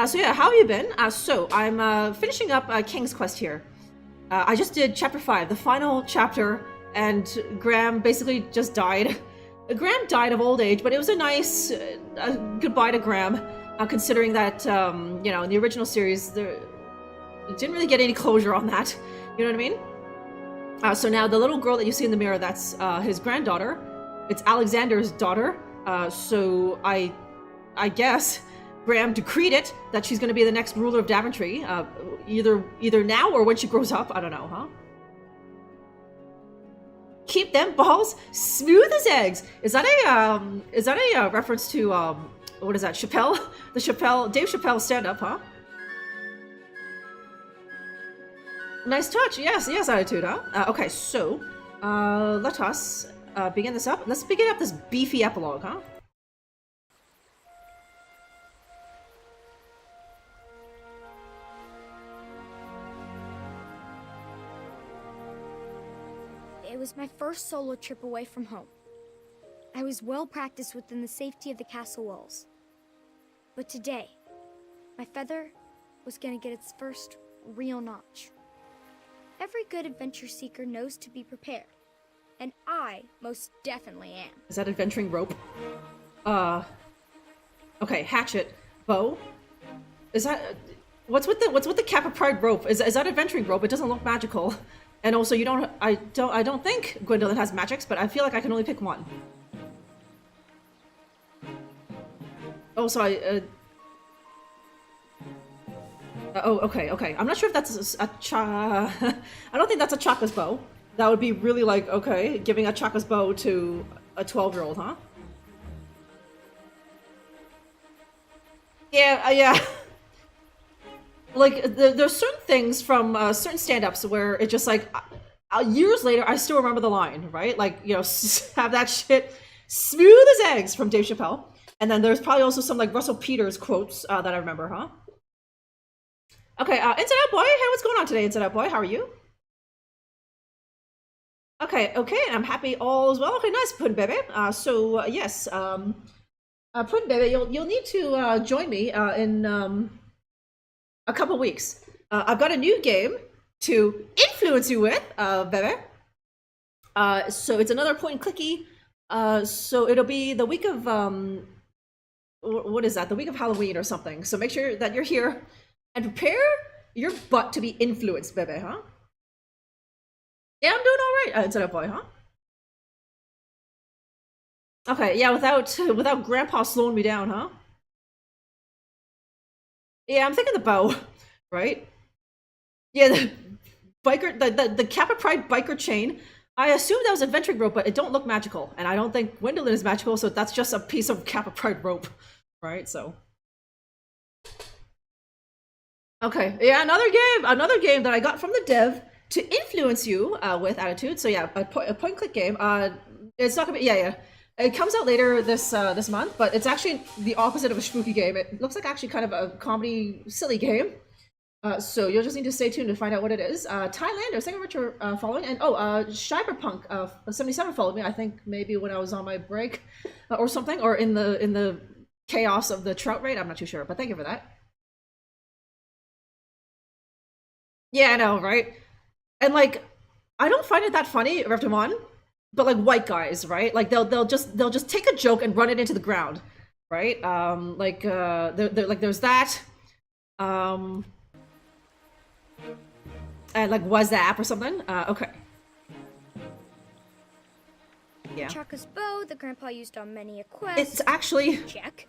So yeah, how have you been? So I'm finishing up King's Quest here. I just did chapter 5, the final chapter, and Graham basically just died. Graham died of old age, but it was a nice goodbye to Graham, considering that, you know, in the original series, there didn't really get any closure on that. You know what I mean? So now the little girl that you see in the mirror, that's his granddaughter. It's Alexander's daughter. So I guess Graham decreed it that she's going to be the next ruler of Daventry, either now or when she grows up. I don't know, huh? Keep them balls smooth as eggs. Is that a reference to what is that? Chappelle? Dave Chappelle stand-up, huh? Nice touch. Yes, attitude, huh? Okay, so let us begin this up. Let's begin up this beefy epilogue, huh? It was my first solo trip away from home. I was well practiced within the safety of the castle walls. But today, my feather was gonna get its first real notch. Every good adventure seeker knows to be prepared, and I most definitely am. Is that adventuring rope? Okay, hatchet, bow. Is that what's with the Cap of Pride rope? Is that adventuring rope? It doesn't look magical. And also, I don't think Gwendolyn has magics, but I feel like I can only pick one. Oh, so oh, okay. I'm not sure if that's a I don't think that's a Chaka's bow. That would be really like, okay, giving a Chaka's bow to a 12-year-old, huh? Yeah. Like, there's certain things from certain stand-ups where it's just like, years later, I still remember the line, right? Like, you know, have that shit smooth as eggs from Dave Chappelle. And then there's probably also some, like, Russell Peters quotes that I remember, huh? Okay, Inside Out Boy, hey, what's going on today, Inside Out Boy? How are you? Okay, and I'm happy all as well. Okay, nice, Puddin' Baby. Yes, Puddin' Baby, you'll need to join me in a couple weeks. I've got a new game to influence you with, baby. So it's another point and clicky. So it'll be the week of what is that? The week of Halloween or something. So make sure that you're here and prepare your butt to be influenced, baby, huh? Yeah, I'm doing all right, Inside Out Boy, huh? Okay, yeah, without Grandpa slowing me down, huh? Yeah, I'm thinking the bow, right? Yeah, the biker, the Kappa Pride biker chain. I assumed that was adventuring rope, but it don't look magical, and I don't think Gwendolyn is magical, so that's just a piece of Kappa Pride rope, right? So, okay, yeah, another game that I got from the dev to influence you with attitude. So yeah, a point click game. It's not gonna be yeah. It comes out later this month, but it's actually the opposite of a spooky game. It looks like actually kind of a comedy, silly game. So you'll just need to stay tuned to find out what it is. Thailander, thank you very much for following. And Cyberpunk 77 followed me, I think maybe when I was on my break or something, or in the chaos of the trout raid. I'm not too sure, but thank you for that. Yeah, I know, right? And like, I don't find it that funny, Reptimon. But like white guys, right? Like they'll just take a joke and run it into the ground, right? There's that, and like was that or something? Okay. Yeah. Chaka's bow that Grandpa used on many a quest. It's actually check.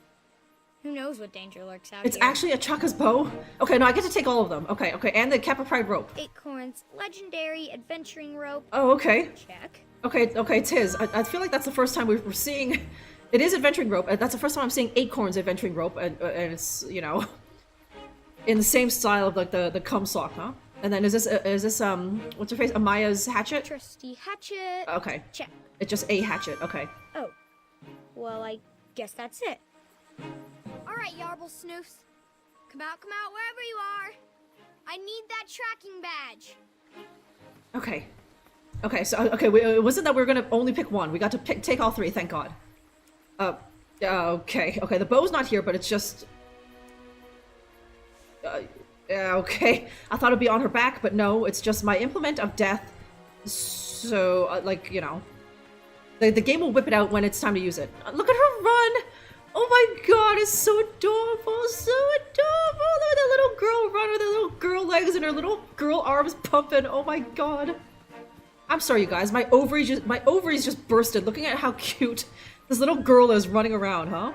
Who knows what danger lurks out It's here? actually a Chaka's bow. Okay, no, I get to take all of them. Okay, and the Kappa Pride rope. Acorn's legendary adventuring rope. Oh, okay. Check. Okay, it's his. I feel like that's the first time we're seeing. It is adventuring rope. That's the first time I'm seeing Acorn's adventuring rope, and it's, you know, in the same style of like the cum sock, huh? And then is this what's her face? Amaya's hatchet? Trusty hatchet. Okay. Check. It's just a hatchet. Okay. Oh, well, I guess that's it. All right, Yarble Snoofs, come out wherever you are. I need that tracking badge. Okay. It wasn't that we were gonna only pick one. We got to take all three. Thank God. Okay. The bow's not here, but it's just. Yeah, okay. I thought it'd be on her back, but no, it's just my implement of death. So, like, you know, the game will whip it out when it's time to use it. Look at her run! Oh my god, it's so adorable, so adorable! Look at that little girl run with her little girl legs and her little girl arms pumping. Oh my god. I'm sorry, you guys. My ovaries just bursted looking at how cute this little girl is running around, huh?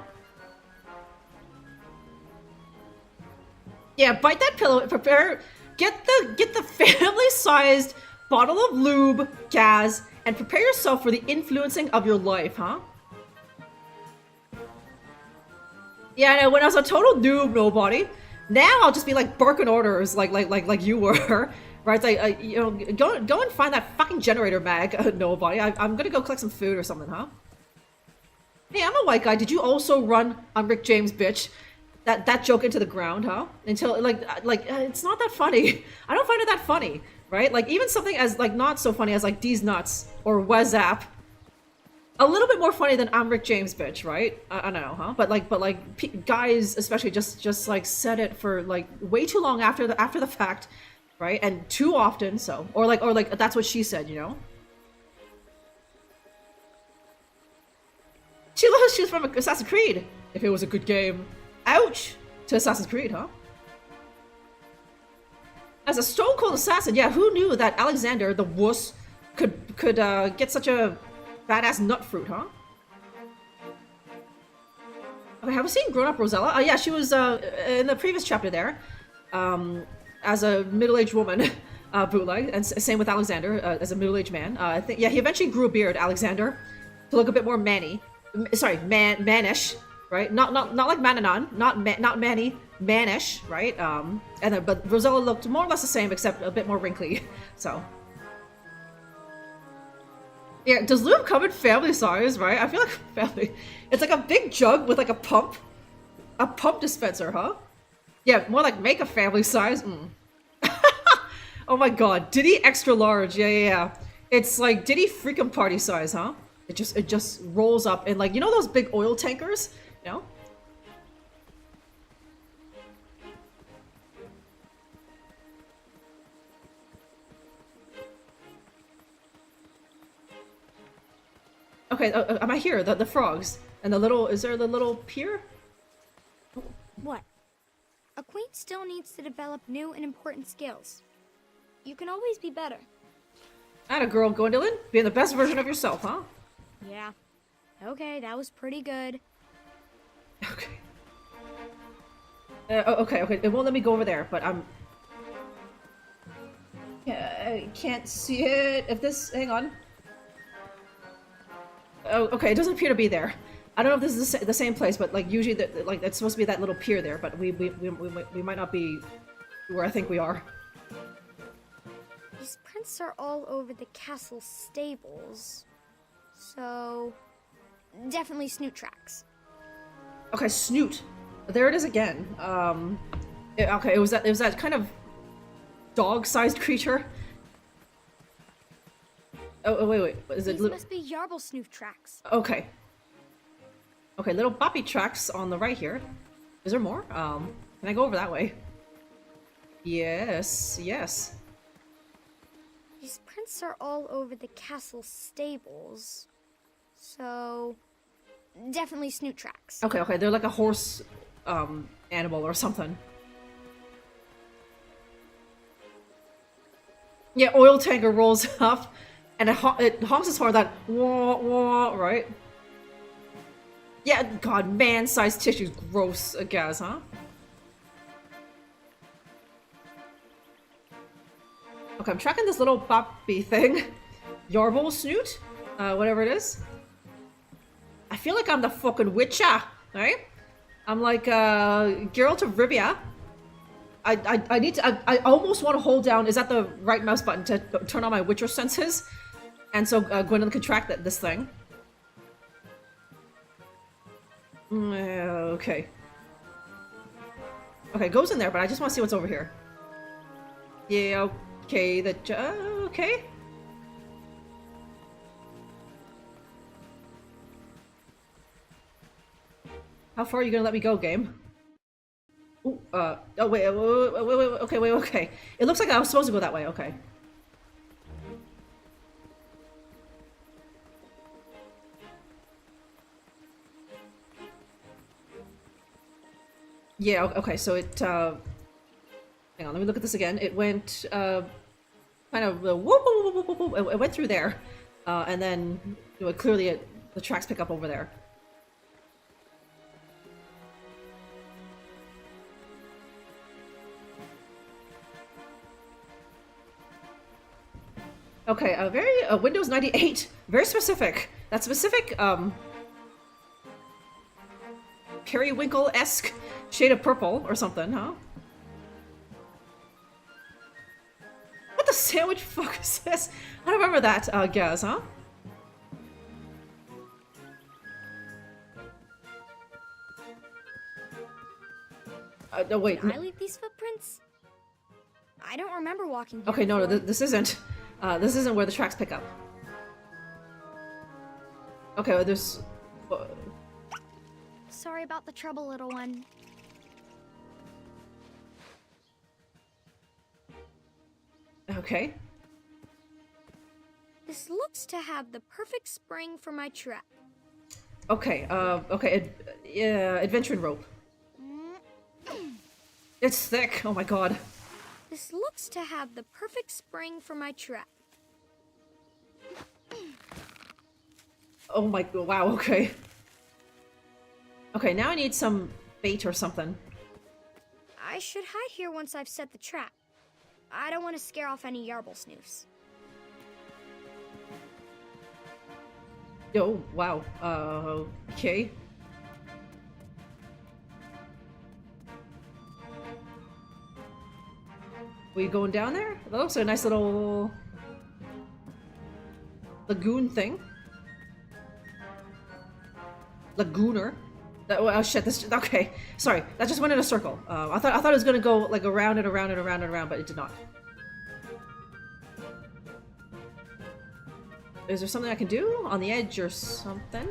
Yeah, bite that pillow. Prepare. Get the family-sized bottle of lube, Gaz, and prepare yourself for the influencing of your life, huh? Yeah, I know. When I was a total noob, nobody. Now I'll just be like barking orders, like you were. Right, it's like, you know, go and find that fucking generator mag, nobody. I'm gonna go collect some food or something, huh? Hey, I'm a white guy. Did you also run on Rick James, bitch? That joke into the ground, huh? Until, like, it's not that funny. I don't find it that funny, right? Like, even something as, like, not so funny as, like, D's Nuts or Wazap. A little bit more funny than I'm Rick James, bitch, right? I don't know, huh? But guys especially just, like, said it for, like, way too long after the fact. Right? And too often, so. Or like, that's what she said, you know? She was from Assassin's Creed. If it was a good game. Ouch! To Assassin's Creed, huh? As a stone cold assassin, yeah, who knew that Alexander, the wuss, could get such a badass nut fruit, huh? Okay, have we seen grown-up Rosella? Oh yeah, she was, in the previous chapter there. As a middle-aged woman, bootleg, and same with Alexander, as a middle-aged man. I think, yeah, he eventually grew a beard, Alexander, to look a bit more manny. Sorry, mannish, right? Not like Manannan, not manny, mannish, right? But Rosella looked more or less the same, except a bit more wrinkly. So, yeah, does lube come in family size, right? I feel like family. It's like a big jug with like a pump dispenser, huh? Yeah, more like make a family size. Oh my god, Diddy extra large. Yeah. It's like Diddy freaking party size, huh? It just rolls up in, like, you know those big oil tankers? You know? Okay, am I here? The frogs and the little. Is there the little pier? What? A queen still needs to develop new and important skills. You can always be better. Atta girl, Gwendolyn. Being the best version of yourself, huh? Yeah. Okay, that was pretty good. Okay. Okay. It won't let me go over there, but I'm... Yeah, I can't see it. If this... Hang on. Oh, okay, it doesn't appear to be there. I don't know if this is the same place, but like usually, like it's supposed to be that little pier there, but we might not be where I think we are. These prints are all over the castle stables, so definitely snoot tracks. Okay, snoot. There it is again. Okay, it was that kind of dog-sized creature. Oh wait. Is it? These must be Yarble snoot tracks. Okay. Okay, little boppy tracks on the right here. Is there more? Can I go over that way? Yes. These prints are all over the castle stables, so definitely snoot tracks. Okay, they're like a horse, animal or something. Yeah, oil tanker rolls up, and it honks its horn that wah wah, right? Yeah, god, man-sized tissue's gross, I guess, huh? Okay, I'm tracking this little boppy thing. Yarble snoot? Whatever it is. I feel like I'm the fucking Witcher, right? I'm like, Geralt of Rivia. I need to, I almost want to hold down, is that the right mouse button to turn on my Witcher senses? And so Gwendolyn can track this thing. Okay. Okay, it goes in there, but I just want to see what's over here. Yeah, okay, okay. How far are you gonna let me go, game? Ooh. Oh wait, okay. It looks like I was supposed to go that way, okay. Yeah, okay, so it, hang on, let me look at this again. It went, kind of, whoop, whoop, whoop, whoop, whoop, whoop. It went through there, and then, you know, clearly the tracks pick up over there. Okay, Windows 98, very specific. That specific, periwinkle-esque shade of purple or something, huh? What the sandwich fuck is this? I don't remember that, Gaz, huh? No, wait. Did I leave these footprints? I don't remember walking here Okay, no, before. this isn't. This isn't where the tracks pick up. Okay, well, there's... Sorry about the trouble, little one. Okay. This looks to have the perfect spring for my trap. Okay, yeah, adventuring rope. It's thick, oh my god. This looks to have the perfect spring for my trap. Oh my, wow, okay. Okay, now I need some bait or something. I should hide here once I've set the trap. I don't want to scare off any yarble snoofs. Oh, wow, okay. We going down there? That looks like a nice little lagoon thing. Lagooner. Oh shit! This okay. Sorry, that just went in a circle. I thought it was gonna go like around and around and around and around, but it did not. Is there something I can do on the edge or something?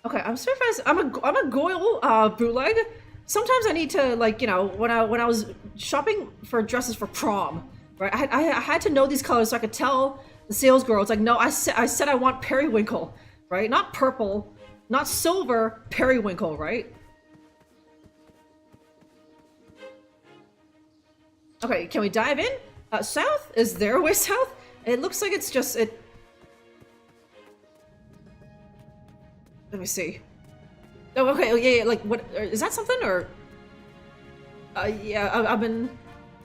Okay, I'm surprised. I'm a Goyle bootleg. Sometimes I need to, like, you know, when I was shopping for dresses for prom, right? I had to know these colors so I could tell the sales girl. It's like, no, I said I want periwinkle, right? Not purple, not silver, periwinkle, right? Okay, can we dive in? South? Is there a way south? It looks like it's just it. Let me see. Oh, okay. Oh, yeah, yeah. Like, what is that? Something or? Yeah, I'm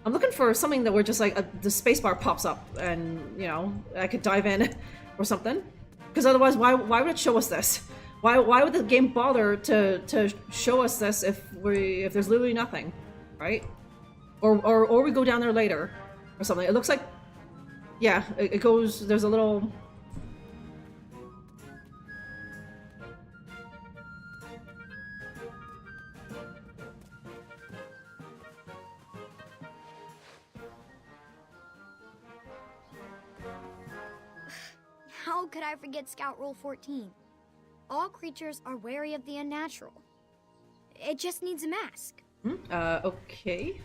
looking for something that where just like the spacebar pops up, and you know, I could dive in, or something. Because otherwise, why would it show us this? Why would the game bother to show us this if there's literally nothing, right? Or we go down there later, or something. It looks like, yeah, it goes. There's a little. How could I forget Scout Rule 14? All creatures are wary of the unnatural. It just needs a mask. Okay.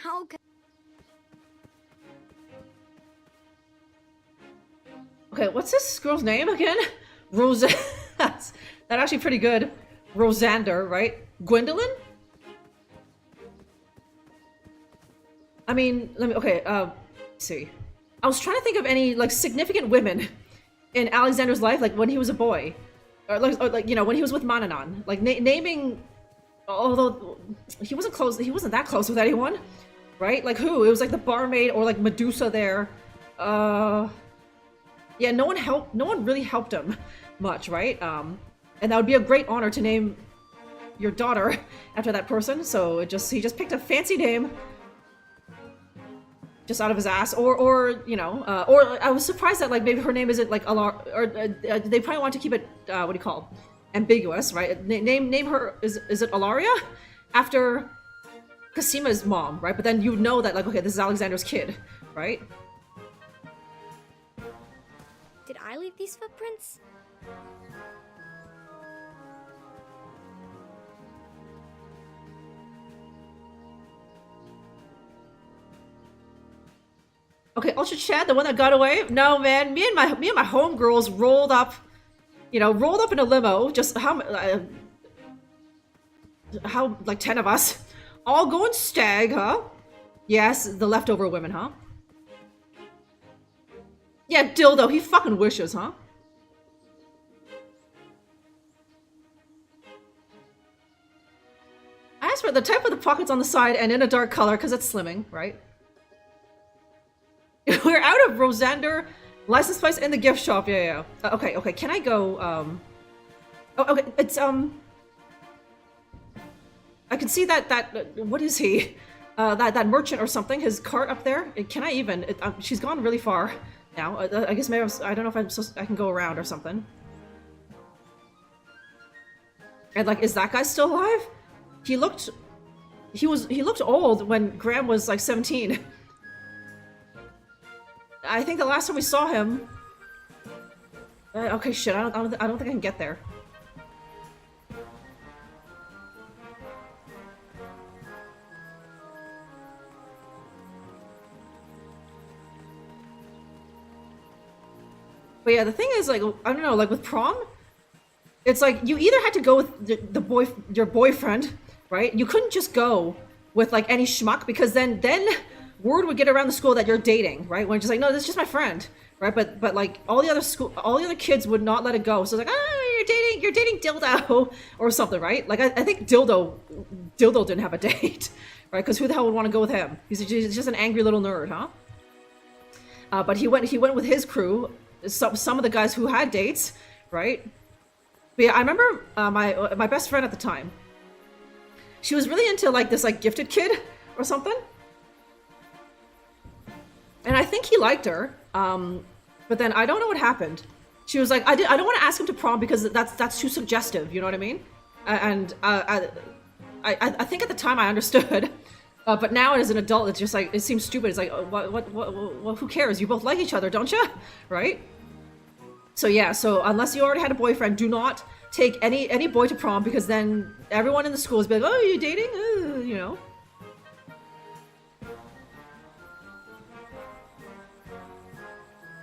How could... Okay, what's this girl's name again? That's actually pretty good. Rosander, right? Gwendolyn? I mean, let's see. I was trying to think of any, like, significant women in Alexander's life, like, when he was a boy. Or like you know, when he was with Manannan. Like, naming... Although, he wasn't that close with anyone, right? Like, who? It was, like, the barmaid or, like, Medusa there. Yeah, no one really helped him much, right? And that would be a great honor to name your daughter after that person, so he just picked a fancy name just out of his ass, or you know, or I was surprised that like maybe her name isn't like Alar, or they probably want to keep it what do you call, ambiguous, right? Name her is it Alaria, after, Casima's mom, right? But then you know that, like, okay, this is Alexander's kid, right? Did I leave these footprints? Okay, Ultra Chad, the one that got away? No, man. Me and my homegirls rolled up, rolled up in a limo. Just how like 10 of us, all going stag, huh? Yes, the leftover women, huh? Yeah, dildo. He fucking wishes, huh? I asked for the type of the pockets on the side and in a dark color because it's slimming, right? We're out of Rosander license plates in the gift shop. Yeah. Okay. Can I go? Oh, okay. It's I can see that what is he? That merchant or something. His cart up there. Can I even? She's gone really far now. I guess maybe I don't know if I can go around or something. And like, is that guy still alive? He looked old when Graham was like 17. I think the last time we saw him. Okay, shit. I don't think I can get there. But yeah, the thing is, like, I don't know, like with prom, it's like you either had to go with your boyfriend, right? You couldn't just go with like any schmuck because then word would get around the school that you're dating, right? When it's just like, no, this is just my friend, right? But like all the other kids would not let it go. So it's like, you're dating Dildo or something, right? Like I think Dildo didn't have a date, right? Because who the hell would want to go with him? He's just an angry little nerd, huh? But he went with his crew, some of the guys who had dates, right? But yeah, I remember my best friend at the time. She was really into like this like gifted kid or something. And I think he liked her, but then I don't know what happened. She was like, I don't want to ask him to prom because that's too suggestive. You know what I mean? And I think at the time I understood, but now as an adult, it's just like it seems stupid. It's like, what? Who cares? You both like each other, don't you? Right? So yeah. So unless you already had a boyfriend, do not take any boy to prom because then everyone in the school is be like, oh, are you dating? You know.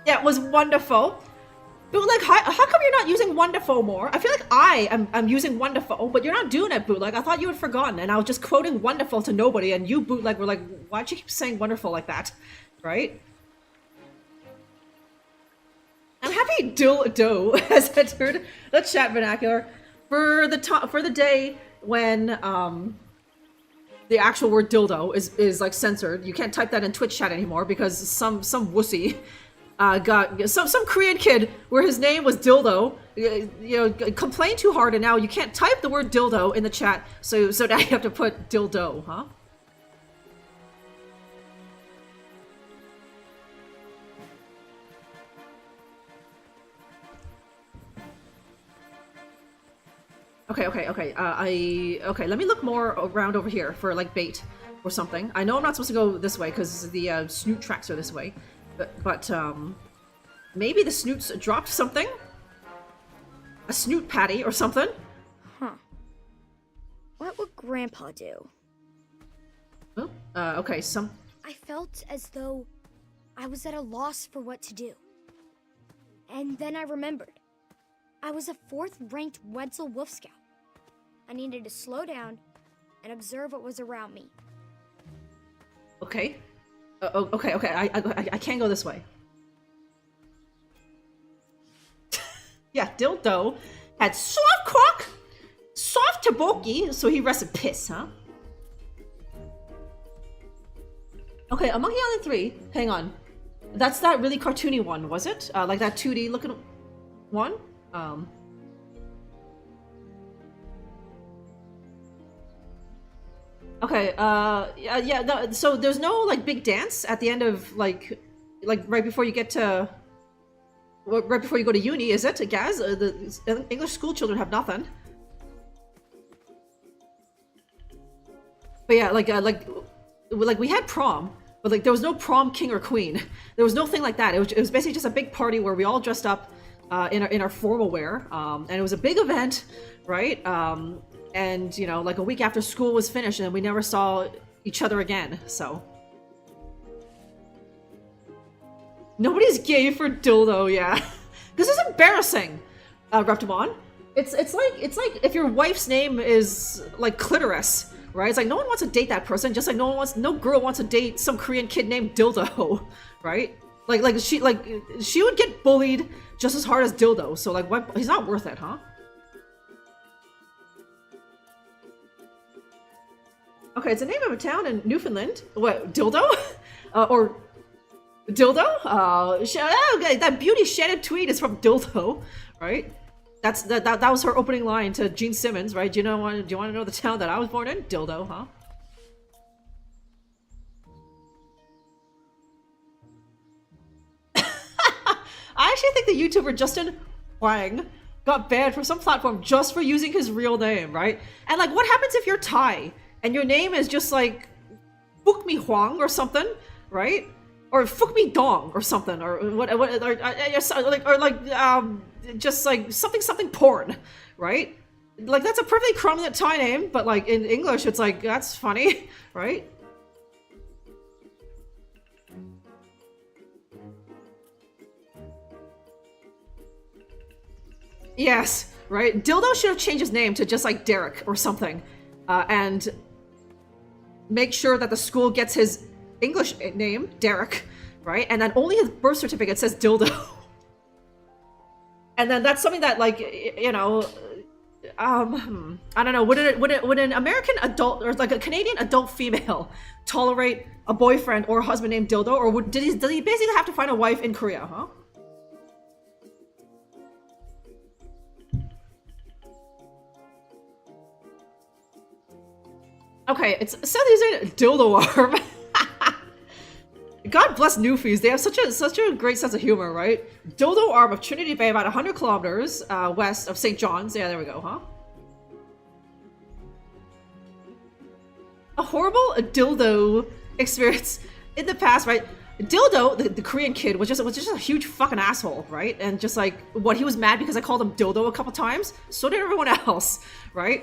Yeah, it was wonderful. Bootleg, how come you're not using wonderful more? I feel like I'm using wonderful, but you're not doing it, Bootleg. I thought you had forgotten, and I was just quoting wonderful to nobody, and you, Bootleg, were like, why'd you keep saying wonderful like that? Right? I'm happy Dildo has entered the chat vernacular for the day when the actual word dildo is like censored. You can't type that in Twitch chat anymore because some wussy got some Korean kid where his name was Dildo, complained too hard, and now you can't type the word dildo in the chat, so now you have to put dildo, huh? Okay. Okay, let me look more around over here for like bait or something. I know I'm not supposed to go this way because the snoot tracks are this way. But maybe the snoots dropped something? A snoot patty or something? Huh. What would Grandpa do? Oh, okay, I felt as though I was at a loss for what to do. And then I remembered. I was a 4th-ranked Wetzel Wolf Scout. I needed to slow down and observe what was around me. Okay. Okay, I can't go this way. Yeah, Dildo had soft cock, soft taboki, so he rested piss, huh? Okay, Among the Island 3, hang on. That's that really cartoony one, was it? Like that 2D looking one? Okay, yeah, no, so there's no, like, big dance at the end of, like right before you get to, right before you go to uni, is it, Gaz? The English school children have nothing. But yeah, like we had prom, but like there was no prom king or queen. There was no thing like that. It was basically just a big party where we all dressed up in our formal wear, and it was a big event, right? And you know, like a week after school was finished, and we never saw each other again. So nobody's gay for dildo, yeah, because it's embarrassing, Reptimon. It's like if your wife's name is like clitoris, right? It's like no one wants to date that person, just like no girl wants to date some Korean kid named Dildo, right? Like she would get bullied just as hard as Dildo, so like what? He's not worth it, huh? Okay, it's the name of a town in Newfoundland. What, Dildo? Or Dildo? Okay, that beauty Shannon Tweed is from Dildo, right? That was her opening line to Gene Simmons, right? Do you want to know the town that I was born in? Dildo, huh? I actually think the YouTuber Justin Huang got banned from some platform just for using his real name, right? And like, what happens if you're Thai and your name is just like Phuc Mi Huang or something, right? Or Phuc Mi Dong or something, or just like something porn, right? Like that's a perfectly prominent Thai name, but like in English, it's like that's funny, right? Yes, right? Dildo should have changed his name to just like Derek or something, and make sure that the school gets his English name, Derek, right? And then only his birth certificate says Dildo. And then that's something that, like, you know, I don't know, would an American adult, or like a Canadian adult female tolerate a boyfriend or husband named Dildo? Or did he basically have to find a wife in Korea, huh? Okay, it's Southeastern Dildo Arm. God bless Newfies. They have such a great sense of humor, right? Dildo Arm of Trinity Bay, about 100 kilometers west of St. John's. Yeah, there we go, huh? A horrible dildo experience in the past, right? Dildo, the Korean kid, was just a huge fucking asshole, right? And just like, what, he was mad because I called him Dildo a couple times? So did everyone else, right?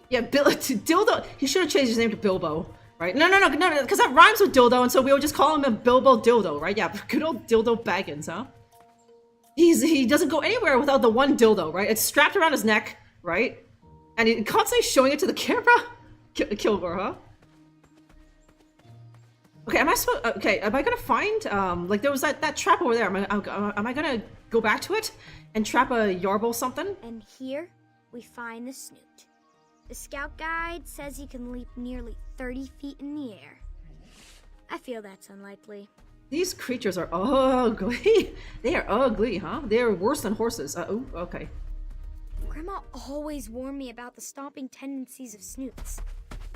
Yeah, Dildo. He should have changed his name to Bilbo, right? No, because that rhymes with dildo, and so we would just call him a Bilbo Dildo, right? Yeah, good old Dildo Baggins, huh? He doesn't go anywhere without the one dildo, right? It's strapped around his neck, right? And he's constantly showing it to the camera. Kilgore, huh? Okay, am I gonna find like there was that trap over there? Am I gonna go back to it and trap a Yarble something? And here we find the snoot. The scout guide says he can leap nearly 30 feet in the air. I feel that's unlikely. These creatures are ugly. They are ugly, huh? They are worse than horses. Oh, okay. Grandma always warned me about the stomping tendencies of snoots,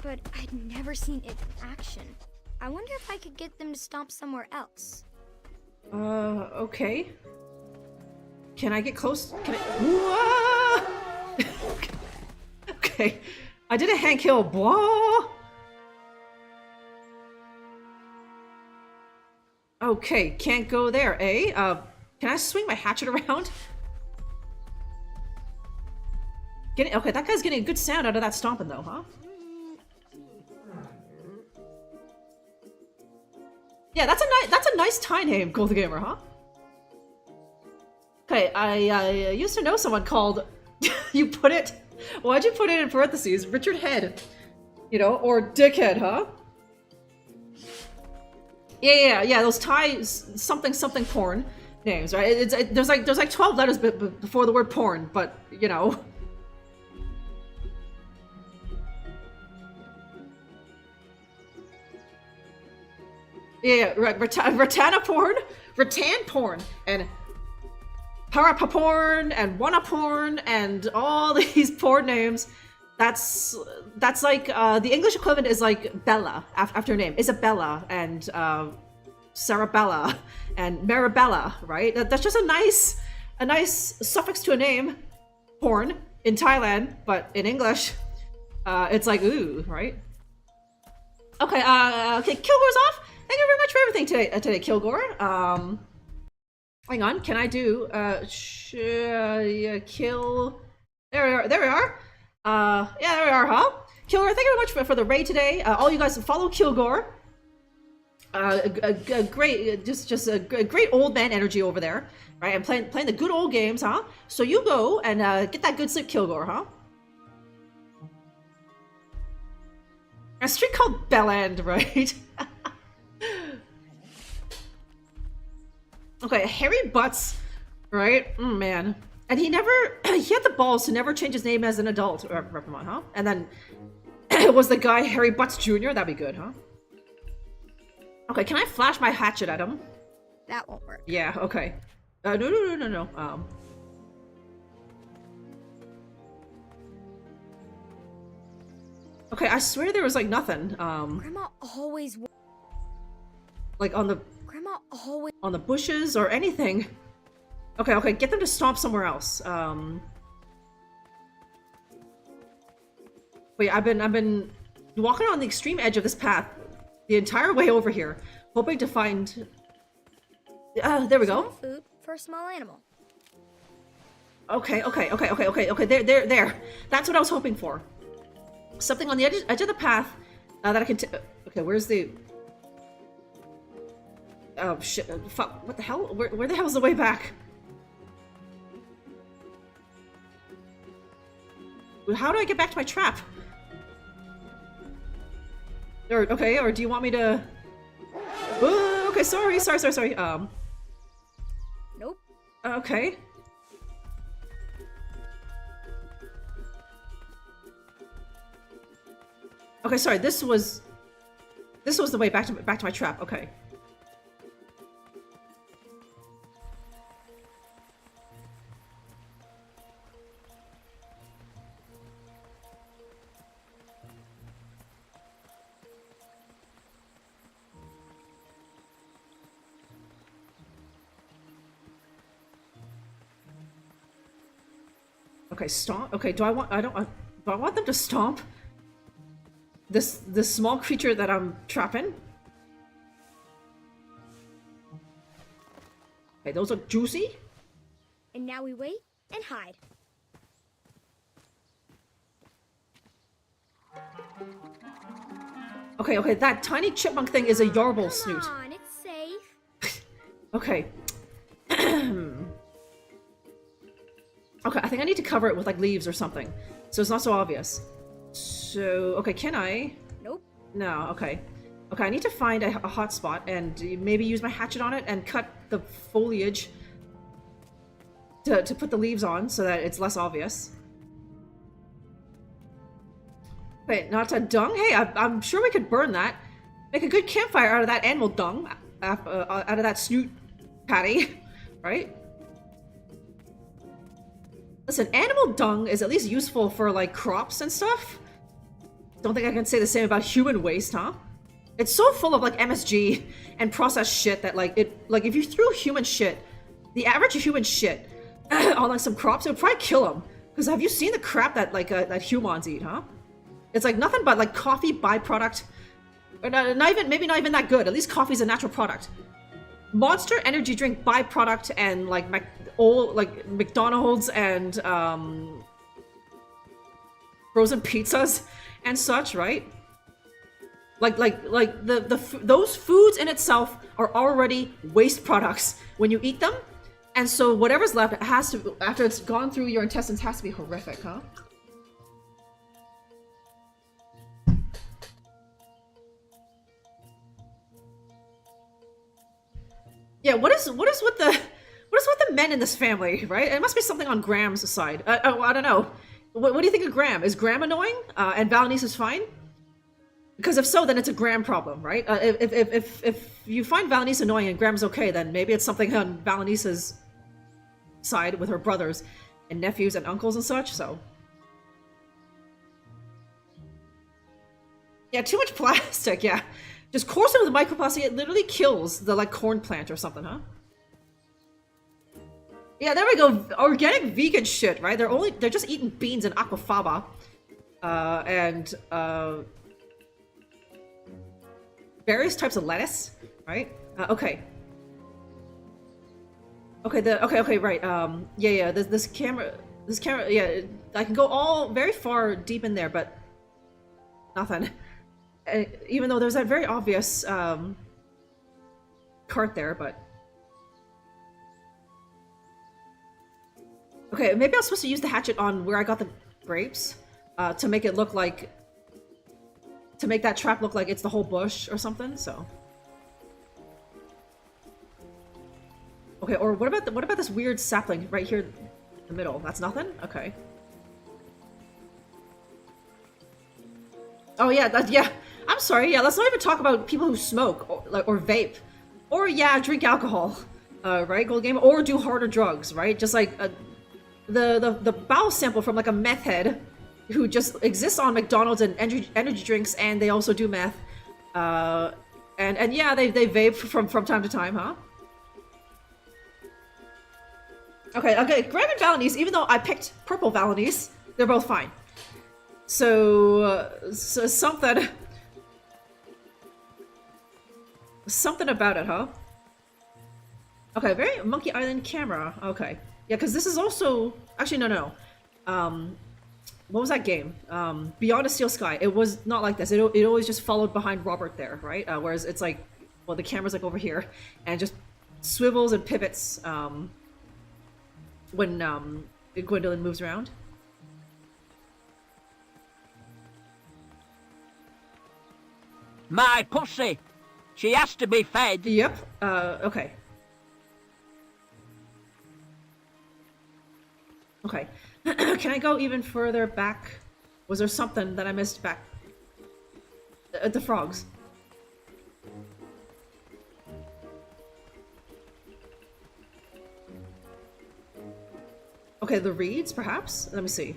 but I'd never seen it in action. I wonder if I could get them to stomp somewhere else. Okay. Can I get close? Can I? Okay. I did a Hank Hill. Blah. Okay, can't go there, eh? Can I swing my hatchet around? Okay, that guy's getting a good sound out of that stomping though, huh? Yeah, that's a nice Thai name, Gold Gamer, huh? Okay, I used to know someone called why'd you put it in parentheses? Richard Head. You know, or Dickhead, huh? Yeah, those Thai something porn names, right? There's like 12 letters before the word porn, but you know. Yeah, right. Ratana porn, Rattan porn, and Parapa porn, and Wanna porn, and all these porn names. That's like the English equivalent is like Bella after her name, Isabella, and Sarabella and Marabella, right? That's just a nice suffix to a name. Porn in Thailand, but in English, it's like ooh, right? Okay, okay, Kilgore's off. Thank you very much for everything today, Kilgore. Hang on, can I do kill? There we are. Yeah, there we are, huh? Kilgore, thank you very much for the raid today. All you guys follow Kilgore. A great, just a great old man energy over there, right? And playing the good old games, huh? So you go and get that good sleep, Kilgore, huh? A street called Belland, right? Okay, Harry Butts, right? Man. And he had the balls to never change his name as an adult, Reprimand, huh? And then it was the guy Harry Butts Jr., that'd be good, huh? Okay, can I flash my hatchet at him? That won't work. Yeah, okay. No. Okay, I swear there was like nothing. Grandma always... Like on the... Grandma always... On the bushes or anything. Okay, get them to stomp somewhere else. Wait, I've been walking on the extreme edge of this path the entire way over here, hoping to find... there we go. Food for a small animal. Okay, there. That's what I was hoping for. Something on the edge of the path that I can... Okay, where's the... Oh, shit. Fuck. What the hell? Where the hell is the way back? How do I get back to my trap? Or do you want me to... Oh, okay, sorry. Nope. Okay. Okay, sorry, this was the way back to my trap, okay. Okay, stomp. Okay, do I want them to stomp this small creature that I'm trapping? Okay, those look juicy. And now we wait and hide. Okay, that tiny chipmunk thing is a yarble snoot. Come on, it's safe. Okay. Okay, I think I need to cover it with like leaves or something, so it's not so obvious. So, okay, can I? Nope. No, okay. Okay, I need to find a hot spot and maybe use my hatchet on it and cut the foliage to put the leaves on so that it's less obvious. Wait, not a dung? Hey, I'm sure we could burn that. Make a good campfire out of that animal dung, out of that snoot patty, right? Listen, animal dung is at least useful for, like, crops and stuff. Don't think I can say the same about human waste, huh? It's so full of, like, MSG and processed shit that, like, if you threw human shit, the average human shit on, like, some crops, it would probably kill them. Because have you seen the crap that, like, that humans eat, huh? It's, like, nothing but, like, coffee byproduct. Or maybe not even that good. At least coffee's a natural product. Monster energy drink byproduct and, like, McDonald's and frozen pizzas and such, right? Those foods in itself are already waste products when you eat them, and so whatever's left, it has to, after it's gone through your intestines, has to be horrific, huh? Yeah, what is with the men in this family, right? It must be something on Graham's side. I don't know. What do you think of Graham? Is Graham annoying? And Valenice is fine? Because if so, then it's a Graham problem, right? If you find Valenice annoying and Graham's okay, then maybe it's something on Valenice's side with her brothers and nephews and uncles and such, so. Yeah, too much plastic, yeah. Just coursing with microplastic, it literally kills the like corn plant or something, huh? Yeah, there we go. Organic vegan shit, right? They're just eating beans and aquafaba. And various types of lettuce, right? Okay. Okay, right. Yeah, this camera, yeah, I can go very far deep in there, but nothing. Even though there's that very obvious cart there, but okay, maybe I was supposed to use the hatchet on where I got the grapes to make it look like, to make that trap look like it's the whole bush or something. So okay, or what about this weird sapling right here in the middle? That's nothing? Okay. Oh yeah, yeah. I'm sorry. Yeah, let's not even talk about people who smoke or vape, or yeah, drink alcohol, right? Gold game, or do harder drugs, right? Just like the bowel sample from like a meth head who just exists on McDonald's and energy drinks, and they also do meth, and yeah, they vape from time to time, huh? Okay, Graham and Balinese, even though I picked purple Balinese, they're both fine. So something about it, huh? Okay, very Monkey Island camera. Okay, yeah, because this is also actually no. What was that game? Beyond a Steel Sky. It was not like this. It always just followed behind Robert there, right? Whereas it's like, well, the camera's like over here and just swivels and pivots when Gwendolyn moves around. My pussy! She has to be fed! Yep, okay. Okay. Can I go even further back? Was there something that I missed back? The frogs. Okay, the reeds, perhaps? Let me see.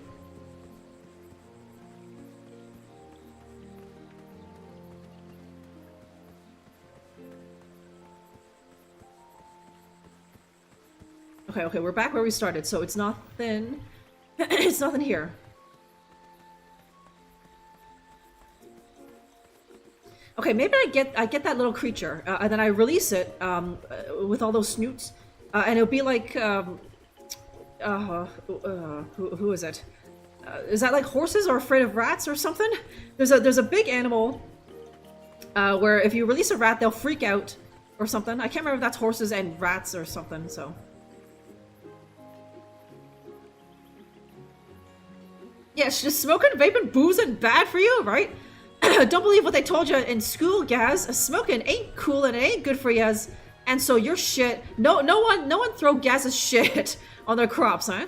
Okay, we're back where we started, so it's nothing. It's nothing here. Okay, maybe I get that little creature, and then I release it with all those snoots, and it'll be like who is it? Is that like horses are afraid of rats or something? There's a big animal where if you release a rat, they'll freak out or something. I can't remember if that's horses and rats or something. So. Yeah, just smoking, vaping, boozing, bad for you, right? Don't believe what they told you in school, Gaz. Smoking ain't cool and it ain't good for yas. And so your shit. No one throw Gaz's shit on their crops, huh?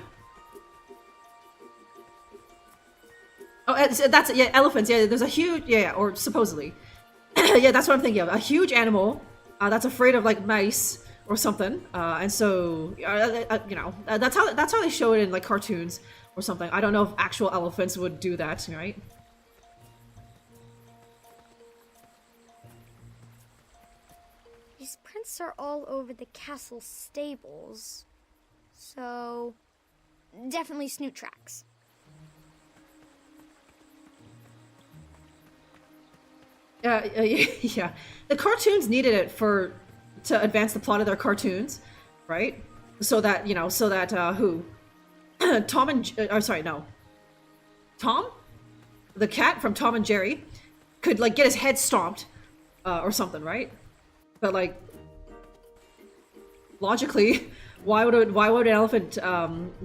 Oh, that's yeah, elephants. Yeah, there's a huge or supposedly. Yeah, that's what I'm thinking of. A huge animal that's afraid of like mice or something. And so you know, that's how they show it in like cartoons. Or something. I don't know if actual elephants would do that, right? These prints are all over the castle stables. So, definitely snoot tracks. Yeah. The cartoons needed it to advance the plot of their cartoons, right? So that, you know, who? Tom and Tom, the cat from Tom and Jerry, could like get his head stomped, or something, right? But like, logically, why would an elephant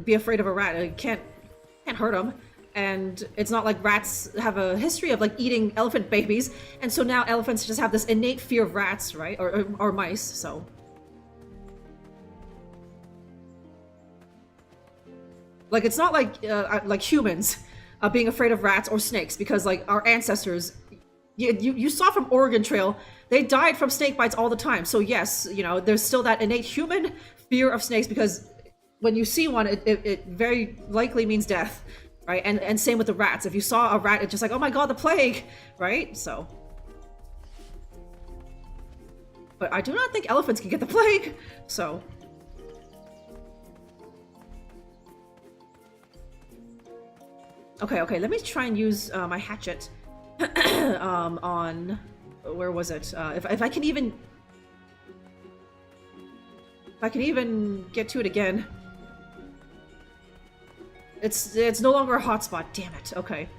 be afraid of a rat? It can't hurt him, and it's not like rats have a history of like eating elephant babies, and so now elephants just have this innate fear of rats, right? Or mice, so. Like, it's not like humans being afraid of rats or snakes, because like our ancestors, you saw from Oregon Trail, they died from snake bites all the time. So yes, you know, there's still that innate human fear of snakes, because when you see one, it very likely means death, right? And same with the rats. If you saw a rat, it's just like, oh my god, the plague, right? So. But I do not think elephants can get the plague, so... Okay, let me try and use my hatchet on... Where was it? If I can even... If I can even get to it again. It's no longer a hotspot, damn it. Okay.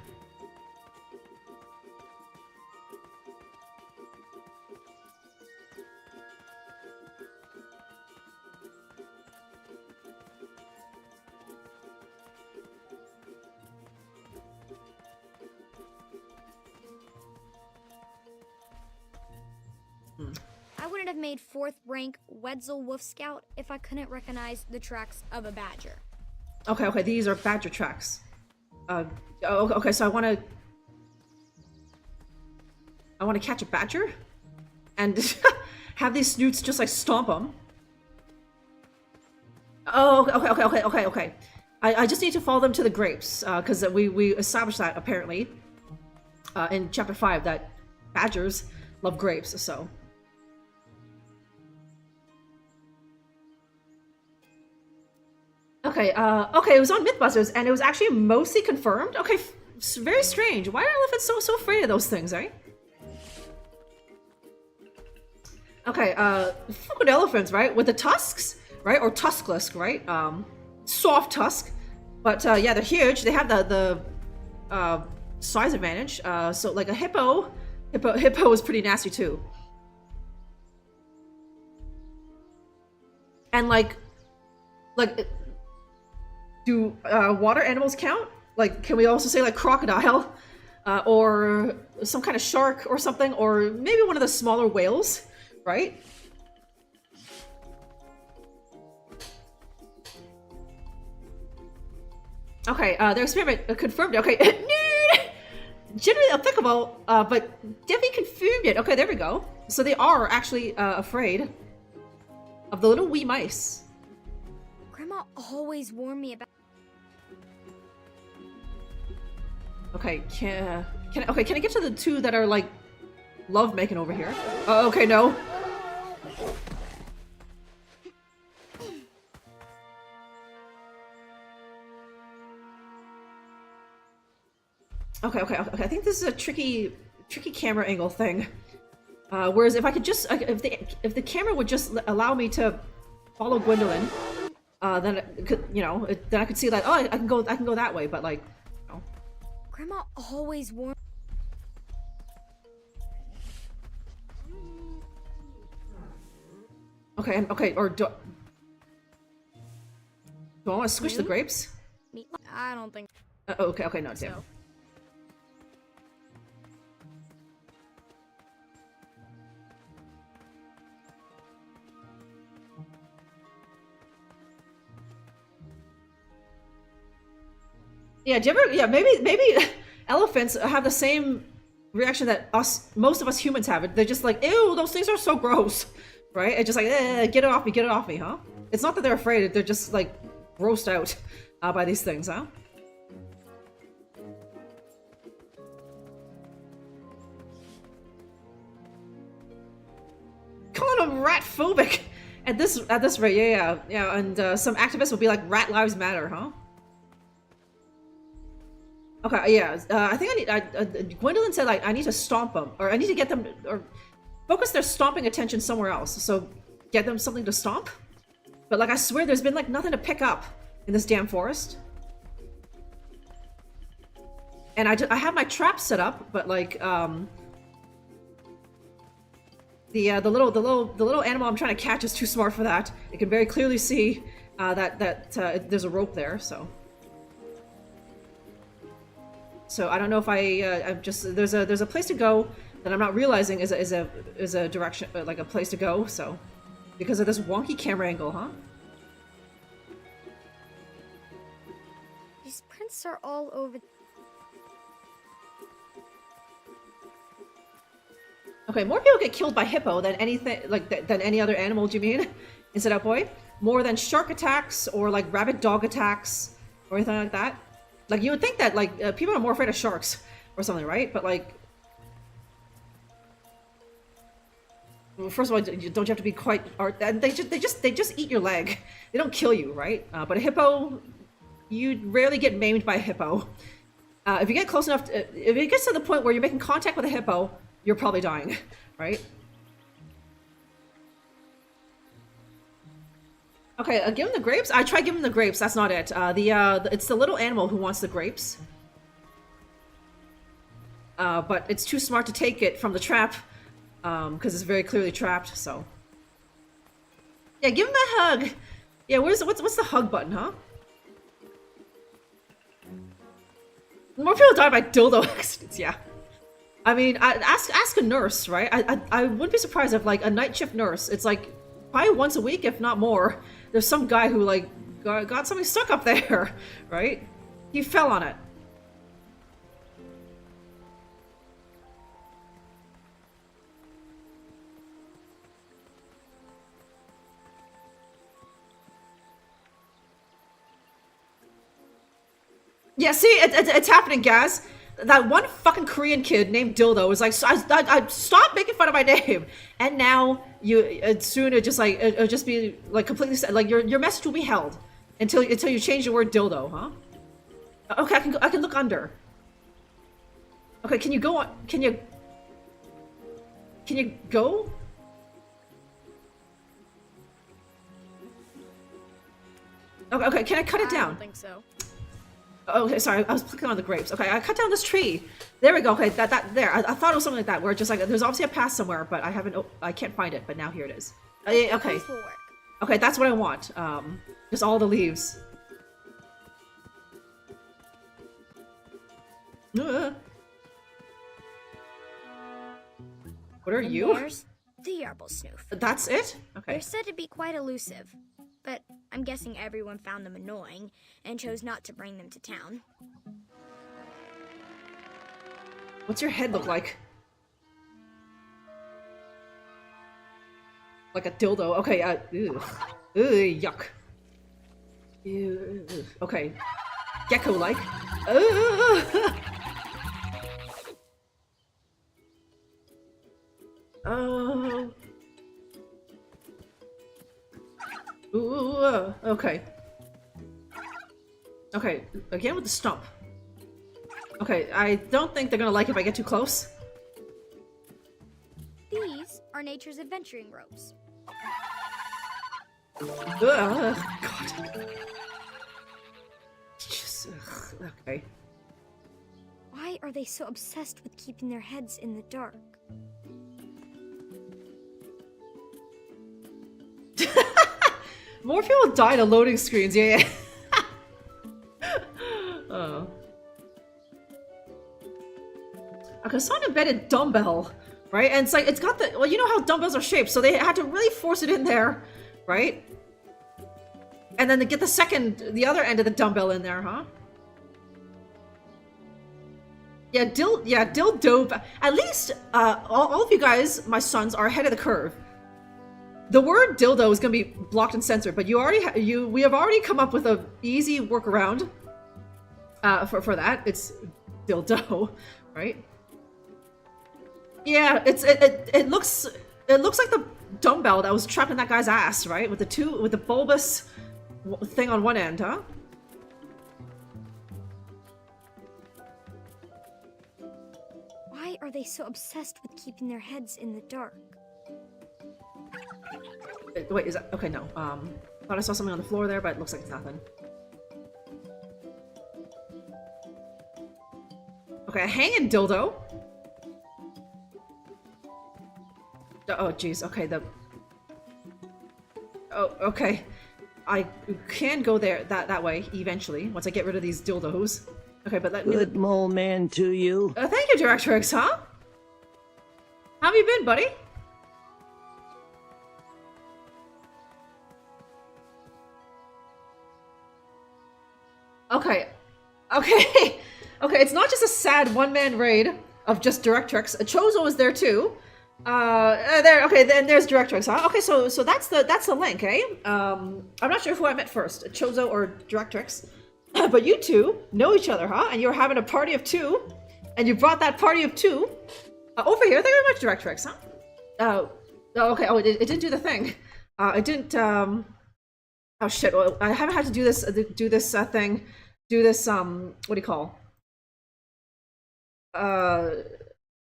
I wouldn't have made 4th rank Wetzel Wolf Scout if I couldn't recognize the tracks of a badger. Okay, these are badger tracks. Okay, so I want to catch a badger and have these snoots just like stomp them. Oh, okay. I just need to follow them to the grapes because we established that apparently in chapter 5 that badgers love grapes. So. Okay, it was on Mythbusters, and it was actually mostly confirmed. Okay, very strange. Why are elephants so afraid of those things, right? Okay, fucking elephants, right? With the tusks, right? Or tuskless, right? Soft tusk. But, yeah, they're huge. They have the size advantage. So, like, a hippo is pretty nasty, too. And, like... Do water animals count? Like, can we also say like crocodile, or some kind of shark or something, or maybe one of the smaller whales, right? Okay, their experiment confirmed it. Okay, generally applicable, but Debbie confirmed it. Okay, there we go. So they are actually afraid of the little wee mice. Grandma always warned me about... Okay, can I get to the two that are like love making over here? Okay, no. Okay. I think this is a tricky camera angle thing. Whereas if I could just, if the camera would just allow me to follow Gwendolyn, then it could, then I could see that. Oh, I can go that way. But like. Grandma always warned... Okay, or do I want to squish the grapes? I don't think... Okay, no, damn. So. Yeah, do you ever, maybe elephants have the same reaction that most of us humans have. They're just like, ew, those things are so gross, right? It's just like, get it off me, huh? It's not that they're afraid, they're just like grossed out by these things, huh? Calling them rat-phobic at this rate, yeah, and some activists will be like, rat lives matter, huh? Okay, yeah, I think Gwendolyn said, like, I need to stomp them, or I need to get them, or focus their stomping attention somewhere else, so get them something to stomp? But, like, I swear there's been, like, nothing to pick up in this damn forest. And I have my trap set up, but, like, the little animal I'm trying to catch is too smart for that. It can very clearly see that there's a rope there, so... So I don't know if I'm just there's a place to go that I'm not realizing is a direction, like a place to go. So because of this wonky camera angle, huh? These prints are all over. Okay, more people get killed by hippo than anything than any other animal. Do you mean? Instead of boy, more than shark attacks or like rabid dog attacks or anything like that. Like, you would think that, like, people are more afraid of sharks or something, right? But, like... Well, first of all, don't you have to be quite art? And they just eat your leg. They don't kill you, right? But a hippo, you rarely get maimed by a hippo. If you get close enough, if it gets to the point where you're making contact with a hippo, you're probably dying, right? Okay, give him the grapes. I tried giving him the grapes. That's not it. It's the little animal who wants the grapes. But it's too smart to take it from the trap, because it's very clearly trapped. So, yeah, give him a hug. Yeah, what's the hug button, huh? More people die by dildo accidents. Yeah, I mean, ask a nurse, right? I wouldn't be surprised if like a night shift nurse. It's like probably once a week, if not more. There's some guy who like got something stuck up there, right? He fell on it. Yeah, see, it's happening, Gaz. That one fucking Korean kid named Dildo is like, I stop making fun of my name, and now soon it'll just be like completely like your message will be held until you change the word dildo, huh? Okay, I can look under. Okay, can you go on? Can you go? Okay, can I cut it down? I don't think so. Oh, okay, sorry, I was clicking on the grapes. Okay, I cut down this tree. There we go. Okay, there. I thought it was something like that, where just like there's obviously a path somewhere, but I can't find it. But now here it is. Okay, okay, that's what I want. Just all the leaves. What are you? There's the Yarble Snoof. That's it? Okay. They're said to be quite elusive, but I'm guessing everyone found them annoying and chose not to bring them to town. What's your head look like? Like a dildo. Okay, ew. Ew, yuck. Ew, okay. Gecko-like. Oh. Ooh, okay. Okay, again with the stump. Okay, I don't think they're gonna like if I get too close. These are nature's adventuring ropes. God. Just, okay. Why are they so obsessed with keeping their heads in the dark? More people died of loading screens, yeah. Oh. Okay, so an embedded dumbbell, right? And it's like, it's got the, well, you know how dumbbells are shaped, so they had to really force it in there, right? And then to get the other end of the dumbbell in there, huh? Yeah, dildo. At least, all of you guys, my sons, are ahead of the curve. The word dildo is gonna be blocked and censored, but we have already come up with a easy workaround for that. It's dildo, right? Yeah, it looks like the dumbbell that was trapped in that guy's ass, right? With the bulbous thing on one end, huh? Why are they so obsessed with keeping their heads in the dark? Wait, is that okay? No. Thought I saw something on the floor there, but it looks like it's nothing. Okay, a hanging dildo. Oh, jeez. Okay, oh, okay. I can go there that way eventually once I get rid of these dildos. Okay, but let me. Good mole man to you. Thank you, Directrix, huh? How have you been, buddy? Okay. Okay. Okay, it's not just a sad one-man raid of just Directrix. Chozo is there too. Okay, then there's Directrix, huh? Okay, so that's the link, eh? I'm not sure who I met first, Chozo or Directrix. But you two know each other, huh? And you're having a party of two, and you brought that party of two over here. Thank you very much, Directrix, huh? Oh, okay. Oh, it didn't do the thing. It didn't. Oh shit. Well, I haven't had to do this. Thing. Do this. What do you call?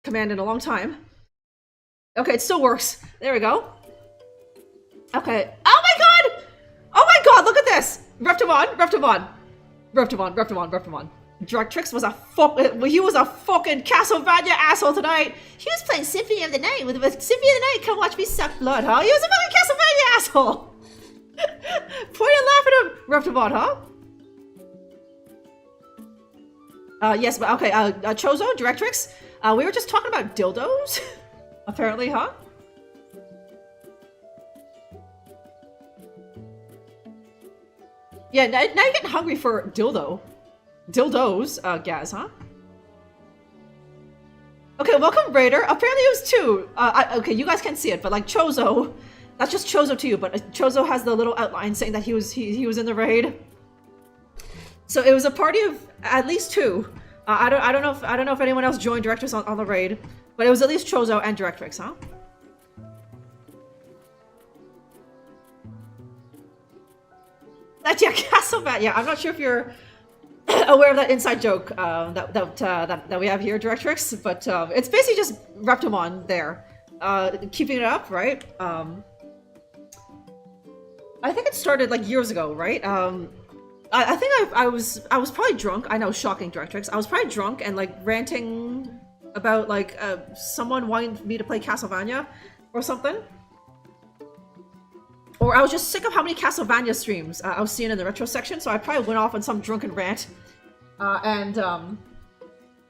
Command in a long time. Okay, it still works. There we go. Okay. Oh my god! Oh my god! Look at this. Reptimon. Directrix was he was a fucking Castlevania asshole tonight. He was playing Symphony of the Night with Symphony of the Night. Come watch me suck blood, huh? He was a fucking Castlevania asshole. Point and laugh at him, Reptimon, huh? Yes, but okay. Chozo, Directrix. We were just talking about dildos, apparently, huh? Yeah, now you're getting hungry for dildos, Gaz, huh? Okay, welcome, Raider. Apparently it was two. Okay, you guys can't see it, but like Chozo, that's just Chozo to you, but Chozo has the little outline saying that he was in the raid. So it was a party of at least two. I don't know if anyone else joined Directrix on the raid, but it was at least Chozo and Directrix, huh? Yeah, Castlevania. Yeah, I'm not sure if you're aware of that inside joke that we have here, Directrix, but it's basically just Reptimon there, keeping it up, right? I think it started like years ago, right? I think I was probably drunk. I know, shocking, Directrix. I was probably drunk and like ranting about like someone wanting me to play Castlevania or something. Or I was just sick of how many Castlevania streams I was seeing in the retro section, so I probably went off on some drunken rant. And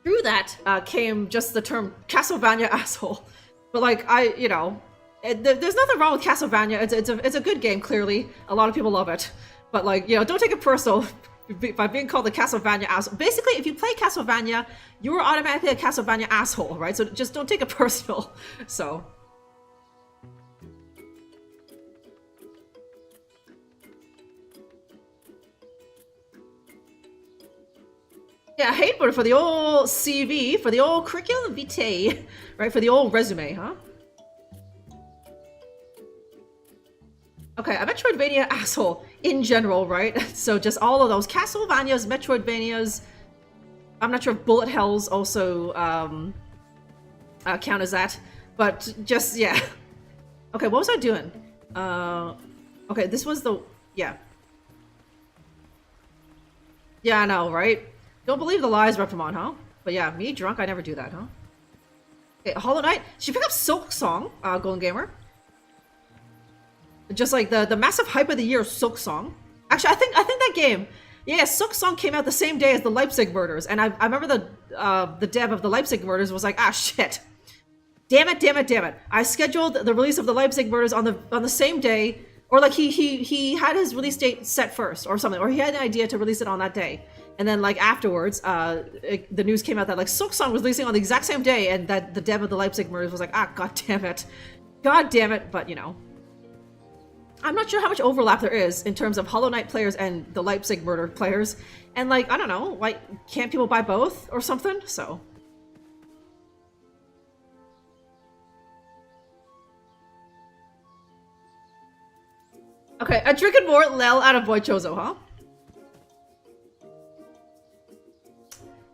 through that came just the term Castlevania asshole. But like, there's nothing wrong with Castlevania. It's a good game, clearly. A lot of people love it. But like, don't take it personal by being called the Castlevania asshole. Basically, if you play Castlevania, you are automatically a Castlevania asshole, right? So just don't take it personal. So... yeah, hate but for the old CV, for the old curriculum vitae, right? For the old resume, huh? Okay, a Metroidvania asshole in general, right? So just all of those Castlevanias, Metroidvanias. I'm not sure if Bullet Hells also count as that, but just yeah. Okay, what was I doing? Okay, this was the yeah. Yeah, I know, right? Don't believe the lies, Reptimon, huh? But yeah, me drunk, I never do that, huh? Okay, Hollow Knight. She picked up Silk Song, Golden Gamer. Just like the massive hype of the year, Silk Song. Actually, I think that game, yeah, Silk Song came out the same day as the Leipzig murders, and I remember the dev of the Leipzig murders was like, ah, shit. Damn it. I scheduled the release of the Leipzig murders on the same day, or like he had his release date set first or something, or he had an idea to release it on that day. And then, like, afterwards, the news came out that, like, Silk Song was releasing on the exact same day, and that the dev of the Leipzig murders was like, ah, god damn it, but, I'm not sure how much overlap there is in terms of Hollow Knight players and the Leipzig murder players, and, like, I don't know, like, can't people buy both or something? So... okay, a drinking more Lel out of Boy Chozo, huh?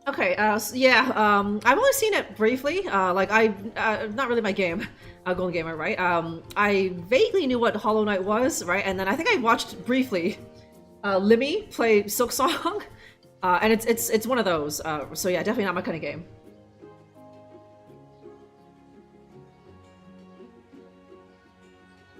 Okay, so yeah, I've only seen it briefly, like, not really my game, Golden Gamer, right? I vaguely knew what Hollow Knight was, right? And then I think I watched briefly, Limmy play Silk Song, and it's one of those, so yeah, definitely not my kind of game.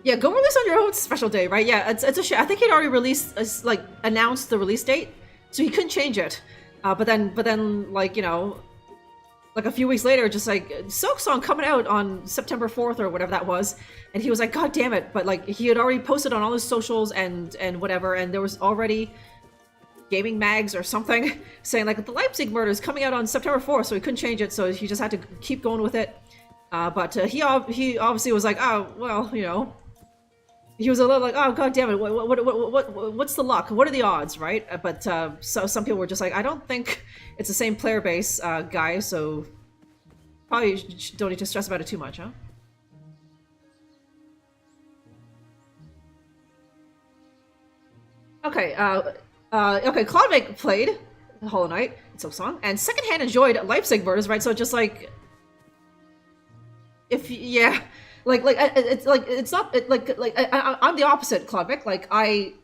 Yeah, go release on your own special day, right? Yeah, it's a shit. I think he'd already released, like, announced the release date, so he couldn't change it. But then, like, like a few weeks later, just like, Silk Song coming out on September 4th or whatever that was, and he was like, god damn it, but like, he had already posted on all his socials and whatever, and there was already gaming mags or something saying like, the Leipzig murder is coming out on September 4th, so he couldn't change it, so he just had to keep going with it. But he obviously was like, oh, well, he was a little like, oh god damn it, what's the luck? What are the odds, right? But so some people were just like, I don't think it's the same player base, guys, so probably don't need to stress about it too much, huh? Okay, okay, Klodvik played Hollow Knight, Silksong, and secondhand enjoyed Leipzig Murders, right? So just like, if yeah, it's not I'm the opposite, Klodvik. Like I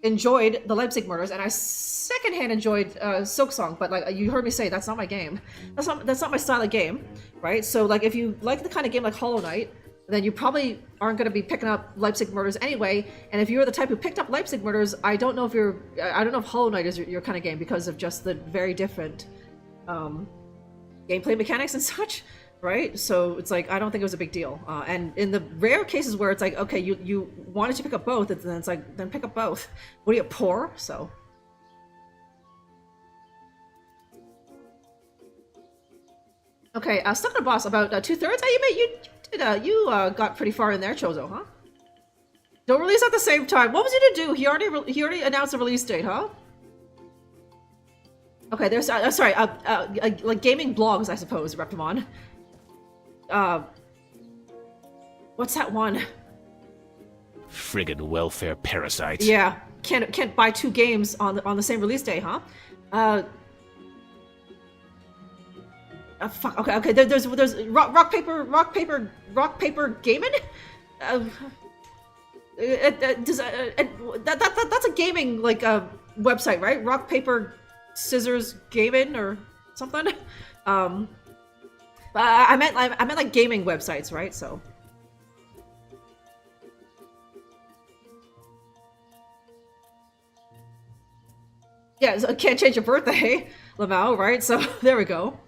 enjoyed the Leipzig Murders, and I secondhand enjoyed Silksong. But like you heard me say, that's not my game. That's not my style of game, right? So like if you like the kind of game like Hollow Knight, then you probably aren't going to be picking up Leipzig Murders anyway. And if you're the type who picked up Leipzig Murders, I don't know if Hollow Knight is your kind of game because of just the very different gameplay mechanics and such, right? So it's like, I don't think it was a big deal. And in the rare cases where it's like, okay, you wanted to pick up both, then it's like, then pick up both. What are you, poor? So. Okay, stuck on a boss about 2/3. You got pretty far in there, Chozo, huh? Don't release at the same time. What was he to do? He already announced a release date, huh? Okay, there's sorry, like gaming blogs, I suppose, Reptimon. What's that one? Friggin' welfare parasites. Yeah, can't buy 2 games on the same release day, huh? Fuck. Okay. There's rock paper gaming. That's a gaming like website, right? Rock paper scissors gaming or something. I meant like gaming websites, right? So. Yeah, so can't change your birthday, Lamau, right? So there we go.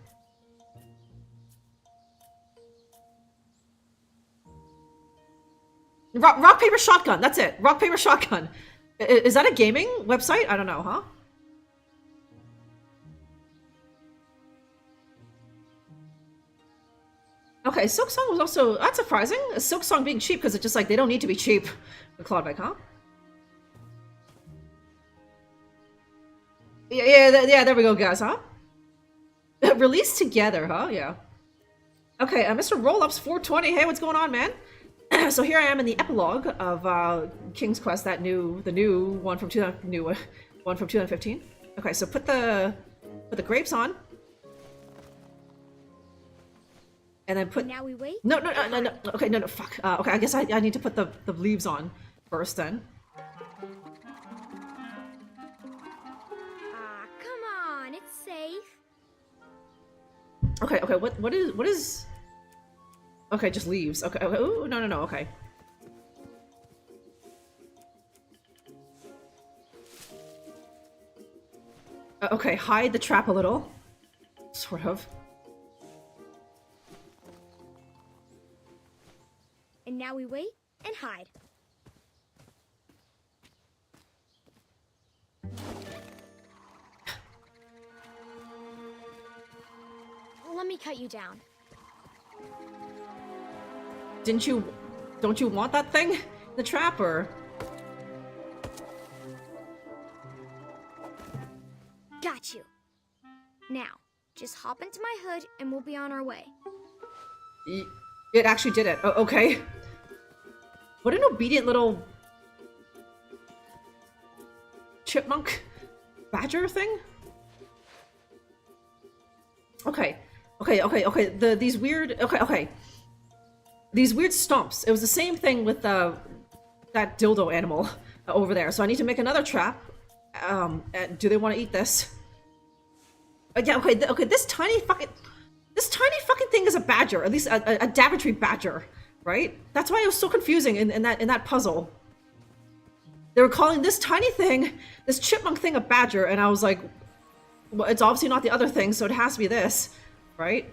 Rock, paper, shotgun. That's it. Rock, paper, shotgun. Is that a gaming website? I don't know, huh? Okay, Silksong was also... That's surprising. Silksong being cheap, because it's just like, they don't need to be cheap. The Klodvik, huh? Yeah, there we go, guys, huh? Released together, huh? Yeah. Okay, Mr. Rollups 420. Hey, what's going on, man? So here I am in the epilogue of King's Quest, the new one from 2015. Okay, so put the grapes on, and then put. Now we wait. No. Okay, no. Fuck. Okay, I guess I need to put the leaves on first then. Come on, it's safe. Okay. What is? Okay, just leaves. Okay. Oh, no. Okay. Okay, hide the trap a little. Sort of. And now we wait and hide. Let me cut you down. Don't you want that thing? The trap, or? Got you. Now, just hop into my hood and we'll be on our way. It actually did it. Oh, okay. What an obedient little chipmunk badger thing. Okay. These weird. Okay. These weird stumps. It was the same thing with that dildo animal over there. So I need to make another trap. Do they want to eat this? Yeah. Okay. This tiny fucking thing is a badger. At least a Daventry badger, right? That's why it was so confusing in that puzzle. They were calling this tiny thing, this chipmunk thing, a badger, and I was like, well, it's obviously not the other thing, so it has to be this, right?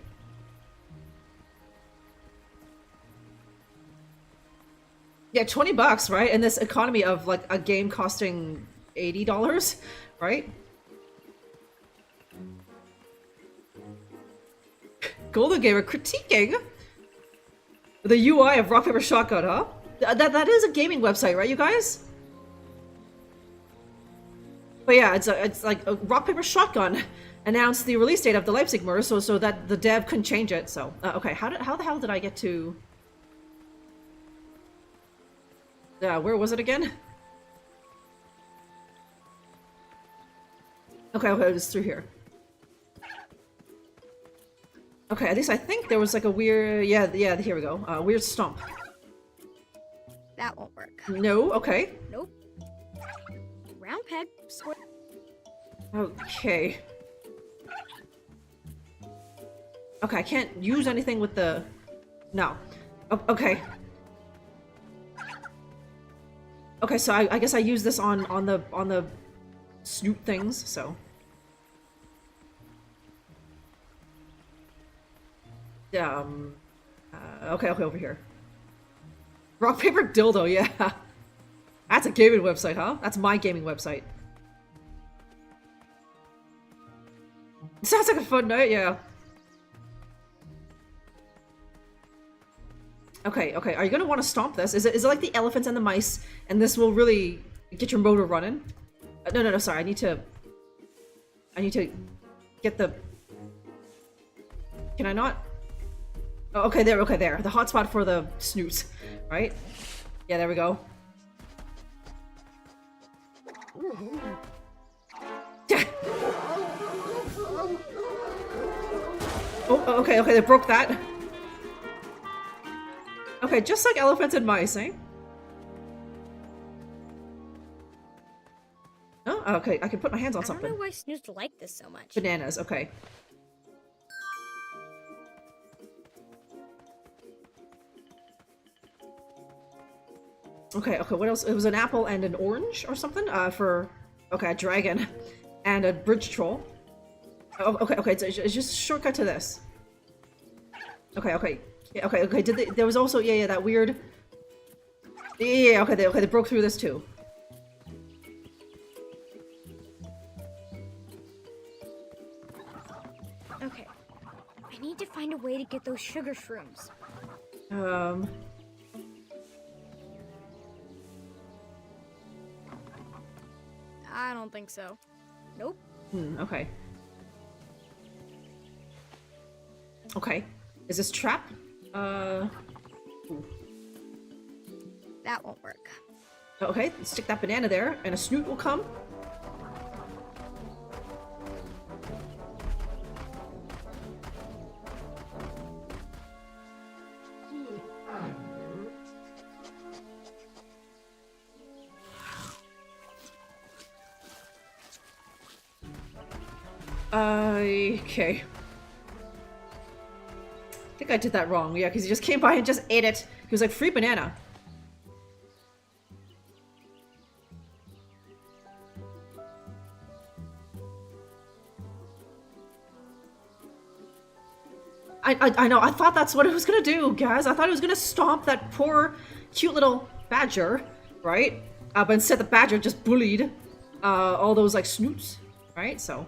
Yeah, $20, right? In this economy of like a game costing $80, right? Golden Gamer critiquing the UI of Rock Paper Shotgun, huh? That is a gaming website, right, you guys? But yeah, it's like a Rock Paper Shotgun announced the release date of the Leipzig Murders, so that the dev couldn't change it. So okay, how the hell did I get to? Where was it again? Okay, okay, it's through here. Okay, at least I think there was like a weird... Yeah, here we go. Weird stump. That won't work. No, okay. Nope. Round peg, square... Okay. Okay, I can't use anything with the... No. Okay. Okay, so I guess I use this on the snoot things, so... Okay, over here. Rock, paper, dildo, yeah. That's a gaming website, huh? That's my gaming website. Sounds like a fun night, yeah. Okay, are you gonna want to stomp this? Is it like the elephants and the mice, and this will really get your motor running? No, sorry, I need to get the... Can I not? Oh, okay, there. The hotspot for the snoots, right? Yeah, there we go. Oh, okay, they broke that. Okay, just like elephants and mice, eh? Oh, okay, I can put my hands on something. I don't know why snoots like this so much. Bananas, okay. Okay, what else? It was an apple and an orange or something? For... Okay, a dragon. And a bridge troll. Oh, okay, it's just a shortcut to this. Okay. Yeah, okay, there was also... Yeah, that weird... Yeah, okay, they broke through this too. Okay. I need to find a way to get those sugar shrooms. I don't think so. Nope. Okay. Okay. Is this trap? That won't work. Okay, stick that banana there, and a snoot will come. Okay. I think I did that wrong, yeah, because he just came by and just ate it. He was like, free banana. I know, I thought that's what it was gonna do, guys. I thought it was gonna stomp that poor, cute little badger, right? But instead the badger just bullied all those, like, snoots, right? So...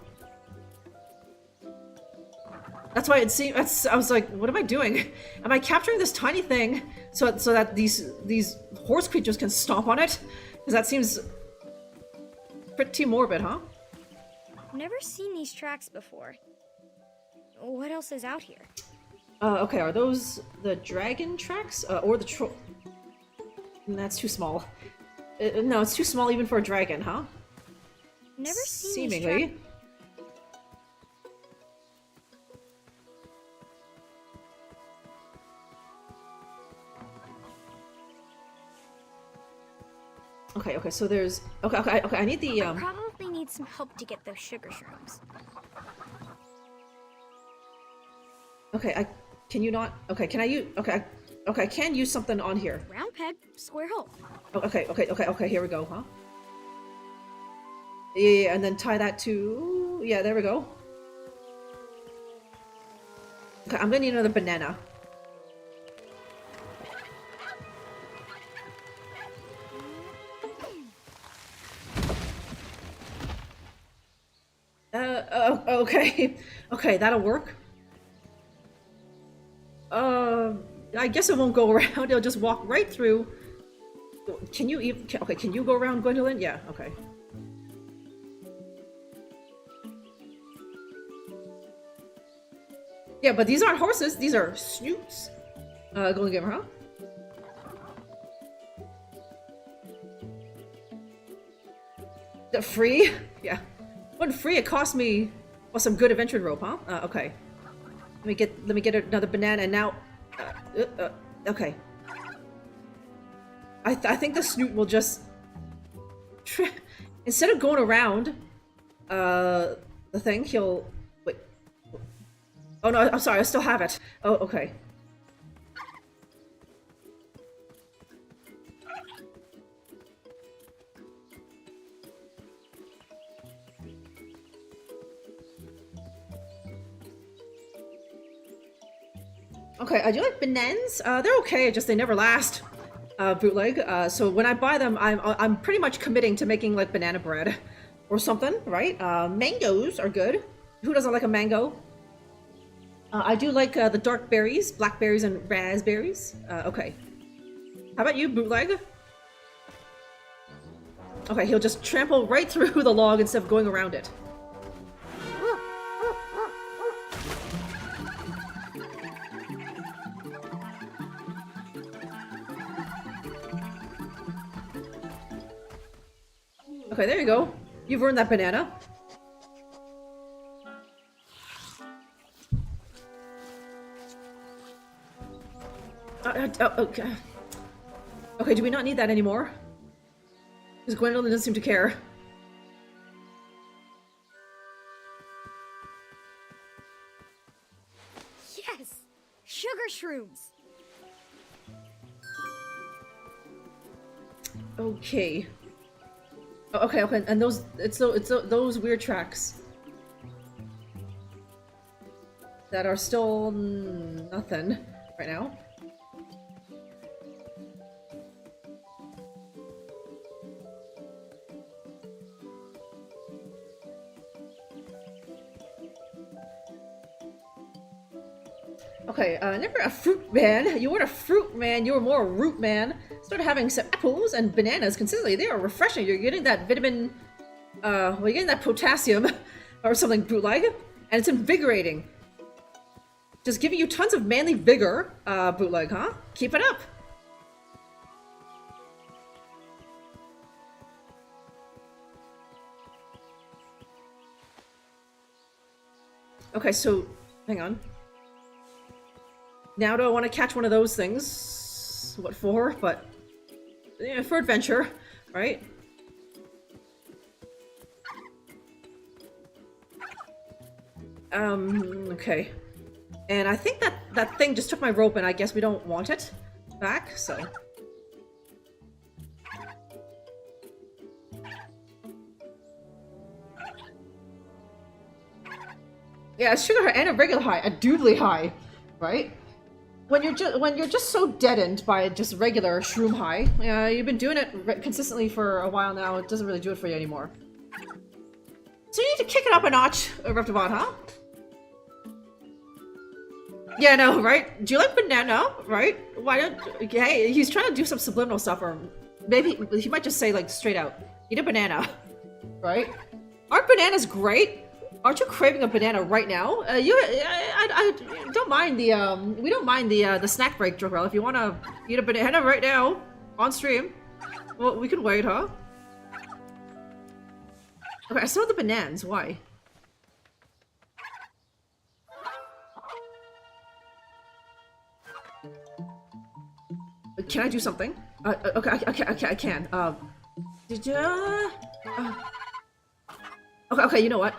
That's why it seemed. I was like, what am I doing? Am I capturing this tiny thing so that these horse creatures can stomp on it? Because that seems pretty morbid, huh? I've never seen these tracks before. What else is out here? Okay, are those the dragon tracks? Or the troll? That's too small. No, it's too small even for a dragon, huh? Never seen seemingly. These Okay, so there's... Okay, I need the, I probably need some help to get those sugar shrooms. Okay, can you not... Okay, can I use... Okay, I can use something on here. Round peg, square hole. Oh, okay, here we go, huh? Yeah, and then tie that to... Yeah, there we go. Okay, I'm gonna need another banana. Okay. Okay, that'll work. I guess it won't go around. It'll just walk right through. Can you even... Okay, can you go around, Gwendolyn? Yeah, okay. Yeah, but these aren't horses. These are snoots. Golden Gamer, huh? Free? Yeah. When free, it cost me some good adventuring rope, huh? Okay. Let me get another banana and now. Okay. I think the snoot will just instead of going around the thing, he'll wait. Oh no, I'm sorry, I still have it. Oh, okay. Okay, I do like bananas. They're okay, just they never last. Bootleg. So when I buy them, I'm pretty much committing to making like banana bread or something, right? Mangoes are good. Who doesn't like a mango? I do like the dark berries, blackberries and raspberries. Okay. How about you, Bootleg? Okay, he'll just trample right through the log instead of going around it. Okay, there you go. You've earned that banana. Okay. Okay, do we not need that anymore? Because Gwendolyn doesn't seem to care. Yes! Sugar shrooms! Okay. Oh, okay, and those those weird tracks that are still nothing right now. Okay, never a fruit man. You weren't a fruit man, you were more a root man. Started having some apples and bananas consistently. They are refreshing. You're getting that vitamin, well, you're getting that potassium or something, Bootleg, and it's invigorating. Just giving you tons of manly vigor, Bootleg, huh? Keep it up. Okay, so, hang on. Now do I want to catch one of those things? What for? But yeah, for adventure, right? Okay. And I think that thing just took my rope and I guess we don't want it back, so. Yeah, a sugar high and a regular high, a doodly high, right? When you're just so deadened by just regular shroom high, you've been doing it consistently for a while now. It doesn't really do it for you anymore. So you need to kick it up a notch, Reptibot, huh? Yeah, no, right? Do you like banana? Right? Why don't? Hey, he's trying to do some subliminal stuff, or maybe he might just say like straight out, "Eat a banana," right? Aren't bananas great? Aren't you craving a banana right now? I don't mind the we don't mind the snack break, Drunkerella. If you want to eat a banana right now on stream, well, we can wait, huh? Okay, I saw the bananas. Why? Can I do something? Okay, I can. Did you? Okay, you know what?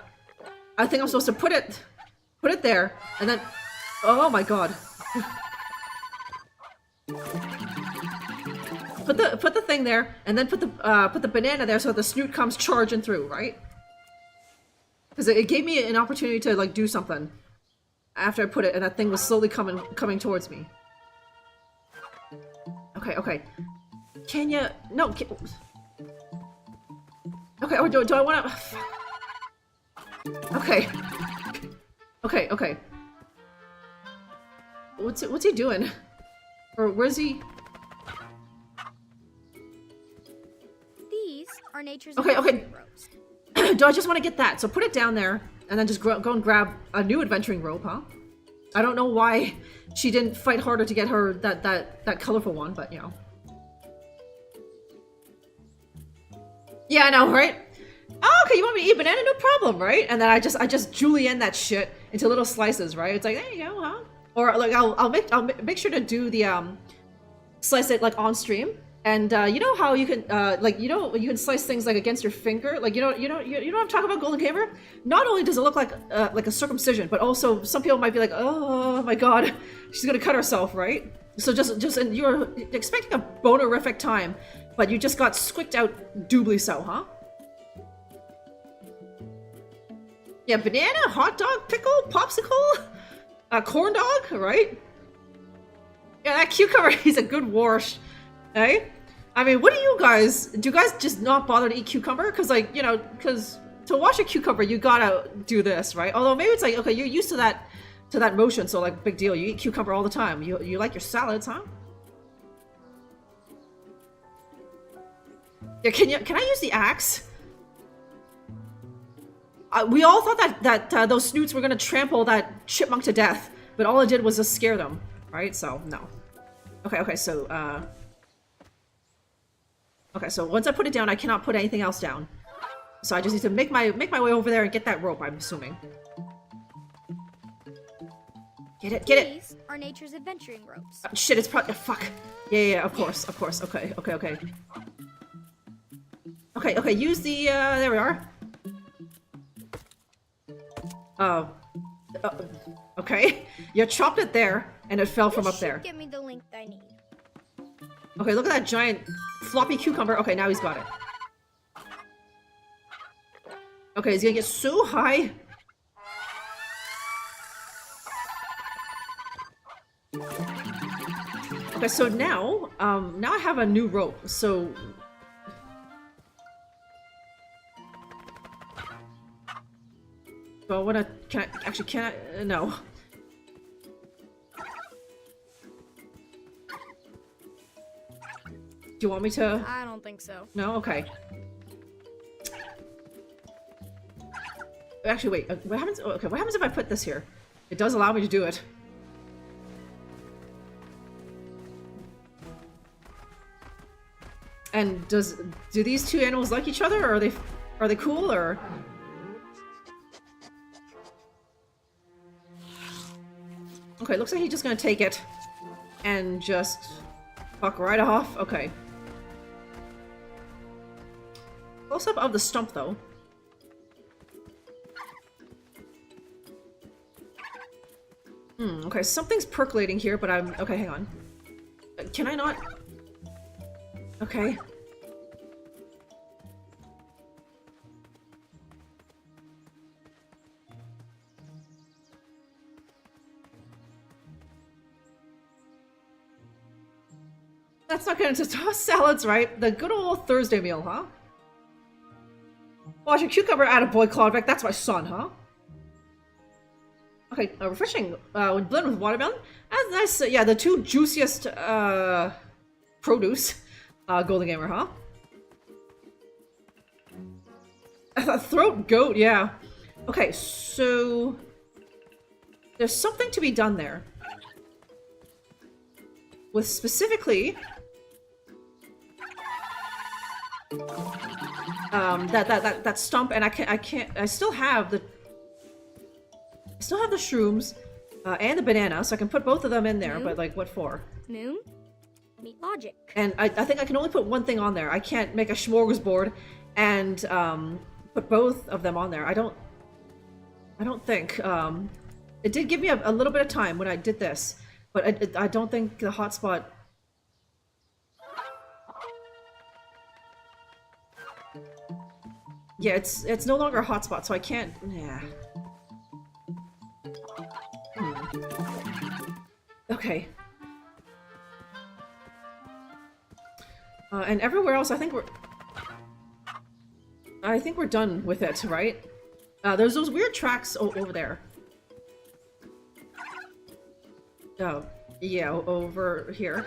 I think I'm supposed to put it there, and then, oh my god. Put the thing there, and then put the banana there so the snoot comes charging through, right? Because it gave me an opportunity to like do something after I put it, and that thing was slowly coming towards me. Okay. Can you? No. Okay. Or do I want to? Okay. What's he doing? Or where's he? These are nature's Okay. ropes. Do I just want to get that? So put it down there, and then just go and grab a new adventuring rope, huh? I don't know why she didn't fight harder to get her that colorful one, but you know. Yeah, I know, right? okay, you want me to eat banana? No problem, right? And then I just julienne that shit into little slices, right? It's like, there you go, huh? Or like I'll make sure to do the slice it like on stream. And you know how you can like you can slice things like against your finger, like you know what I'm talking about, Golden Gamer? Not only does it look like a circumcision, but also some people might be like, oh my god, she's gonna cut herself, right? So just and you're expecting a bonerific time, but you just got squicked out doubly so, huh? Yeah, banana, hot dog, pickle, popsicle, corn dog, right? Yeah, that cucumber, he's a good wash. Hey? I mean, what do you guys just not bother to eat cucumber? Because, like, you know, because to wash a cucumber, you gotta do this, right? Although maybe it's like, okay, you're used to that motion, so, like, big deal. You eat cucumber all the time. You like your salads, huh? Yeah, can I use the axe? We all thought that those snoots were gonna trample that chipmunk to death, but all it did was just scare them, right? So, no. Okay, so, okay, so once I put it down, I cannot put anything else down. So I just need to make my way over there and get that rope, I'm assuming. Get it! These are nature's adventuring ropes. Shit, it's probably- fuck. Yeah, of course. Okay. Okay, use the, there we are. Okay. You chopped it there, and it fell from up there. Give me the length I need. Okay, look at that giant floppy cucumber. Okay, now he's got it. Okay, he's gonna get so high. Okay, so now I have a new rope, so... Well, can I, no. Do you want me to? I don't think so. No? Okay. Actually, wait. What happens? Okay, what happens if I put this here? It does allow me to do it. And do these two animals like each other, or are they cool, or? Okay, looks like he's just gonna take it and just fuck right off. Okay. Close up of the stump, though. Okay, something's percolating here, but I'm... Okay, hang on. Can I not? Okay. That's not gonna toss salads, right? The good old Thursday meal, huh? Watch a cucumber, attaboy, Clawback. That's my son, huh? Okay, refreshing. When blended with watermelon. That's nice. Yeah, the two juiciest produce. Golden Gamer, huh? Throat goat, yeah. Okay, so there's something to be done there. With specifically that stump, and I still have the shrooms and the banana, so I can put both of them in there, but like what for? Moon? Meet logic. And I think I can only put one thing on there. I can't make a smorgasbord and put both of them on there. I don't think. It did give me a little bit of time when I did this, but I don't think the hotspot. Yeah, it's no longer a hotspot, so I can't. Yeah. Okay. And everywhere else, I think we're done with it, right? There's those weird tracks over there. Oh, yeah, over here.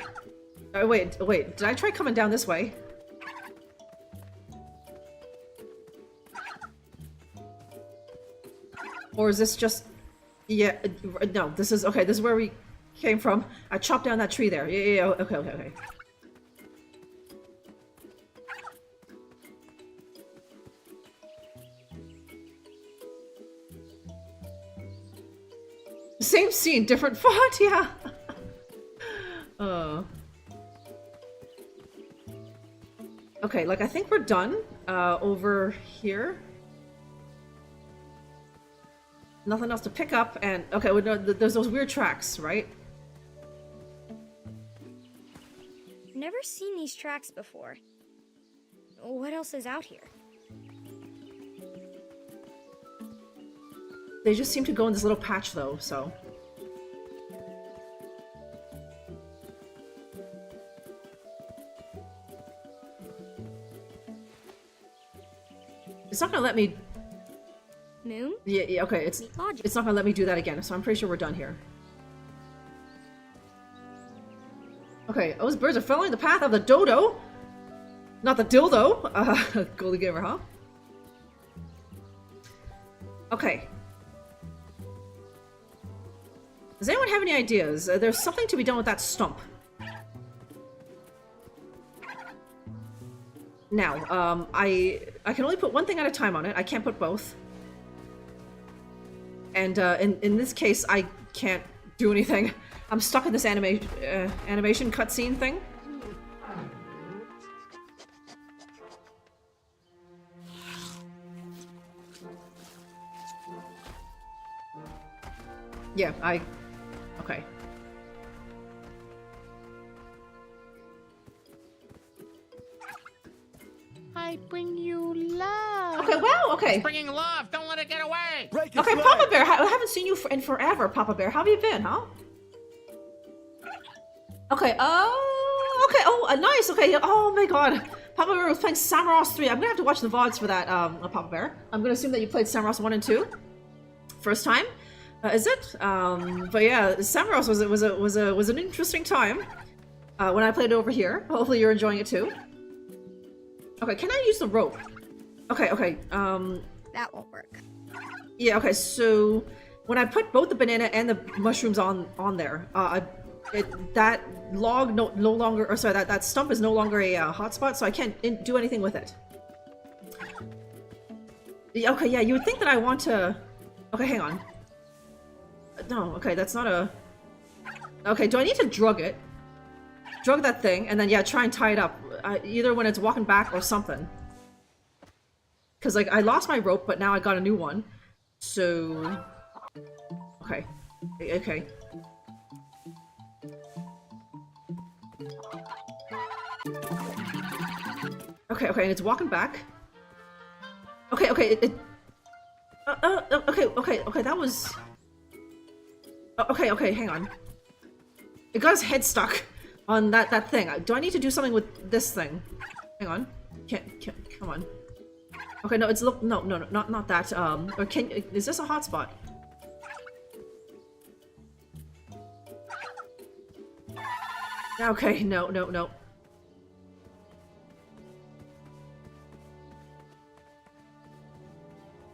Wait, did I try coming down this way? Or is this just... Yeah, no, this is... Okay, this is where we came from. I chopped down that tree there. Yeah, okay. Same scene, different font, yeah. Okay, like I think we're done over here. Nothing else to pick up, and okay, well, no, there's those weird tracks, right? Never seen these tracks before. What else is out here? They just seem to go in this little patch though, so. It's not gonna let me... Moon? Yeah, okay, it's not gonna let me do that again, so I'm pretty sure we're done here. Okay, those birds are following the path of the dodo! Not the dildo! Golden Gamer, huh? Okay. Does anyone have any ideas? There's something to be done with that stump. Now, I can only put one thing at a time on it. I can't put both. And in this case, I can't do anything. I'm stuck in this animation cutscene thing. Yeah, okay. I bring you love. Okay, wow, okay. It's bringing love. Don't let it get away. Okay, Papa Bear, I haven't seen you in forever, Papa Bear. How have you been, huh? Okay, okay, oh, nice, okay, oh my god. Papa Bear was playing Samross 3. I'm gonna have to watch the VODs for that, Papa Bear. I'm gonna assume that you played Samross 1 and 2. First time? Is it? But yeah, Samross was an interesting time. When I played it over here. Hopefully you're enjoying it too. Okay, can I use the rope? Okay, okay, That won't work. yeah, okay, so when I put both the banana and the mushrooms on there, that log no longer, or sorry, that stump is no longer a hotspot, so I can't do anything with it. Okay, yeah, you would think that I want to... Okay, hang on. No, okay, that's not a... Okay, do I need to drug it? Drug that thing, and then, yeah, try and tie it up. Either when it's walking back or something. Because, like, I lost my rope, but now I got a new one. So... Okay. Okay. Okay, okay, and it's walking back. Okay, okay, okay, that was... Okay, okay, hang on. It got his head stuck on that thing. Do I need to do something with this thing? Hang on. Can't, come on. Okay, no, it's no, not that, or is this a hotspot? Okay, no.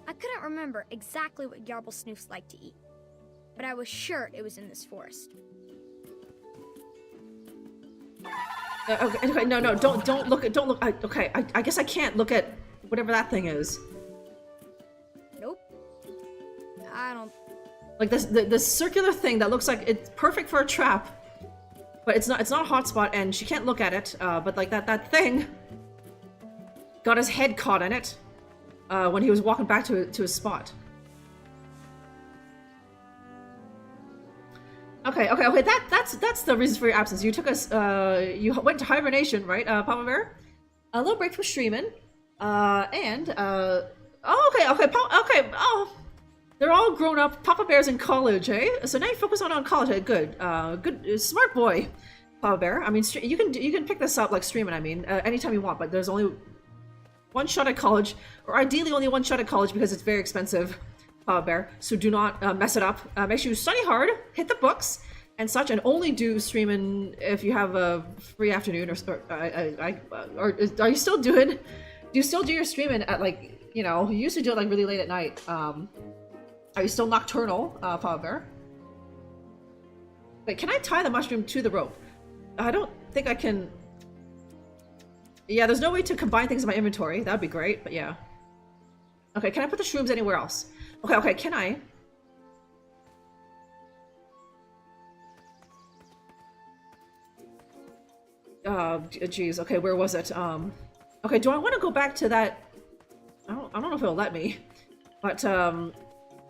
I couldn't remember exactly what Yarble Snoofs like to eat, but I was sure it was in this forest. Okay, no, don't look. Okay, I guess I can't look at whatever that thing is. Nope. I don't... Like this circular thing that looks like it's perfect for a trap, but it's not a hotspot, and she can't look at it. But like that thing got his head caught in it when he was walking back to his spot. Okay, that's the reason for your absence. You took us, you went to hibernation, right, Papa Bear? A little break from streaming, and, oh, okay, oh, they're all grown up. Papa Bear's in college, eh? So now you focus on college, eh? Good, smart boy, Papa Bear. I mean, you can pick this up, like streaming, I mean, anytime you want, but there's only one shot at college, or ideally only one shot at college because it's very expensive. Papa Bear, so do not mess it up. Make sure you study hard, hit the books and such, and only do streaming if you have a free afternoon, or are you still doing? Do you still do your streaming at, like, you know, you used to do it like really late at night? Are you still nocturnal, Papa Bear? Wait, can I tie the mushroom to the rope? I don't think I can. Yeah, there's no way to combine things in my inventory. That'd be great, but yeah. Okay, can I put the shrooms anywhere else? Okay, can I? Geez. Okay, where was it? Okay, do I want to go back to that? I don't know if it'll let me. But,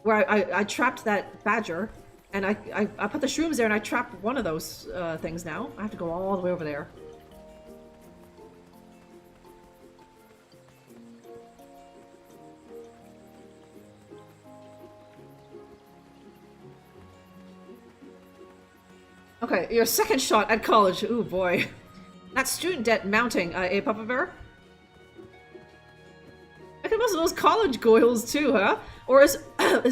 where I trapped that badger, and I put the shrooms there, and I trapped one of those, things now. I have to go all the way over there. Okay, your second shot at college. Ooh, boy. That student debt mounting, Papa Bear? I think most of those college goals too, huh? Or is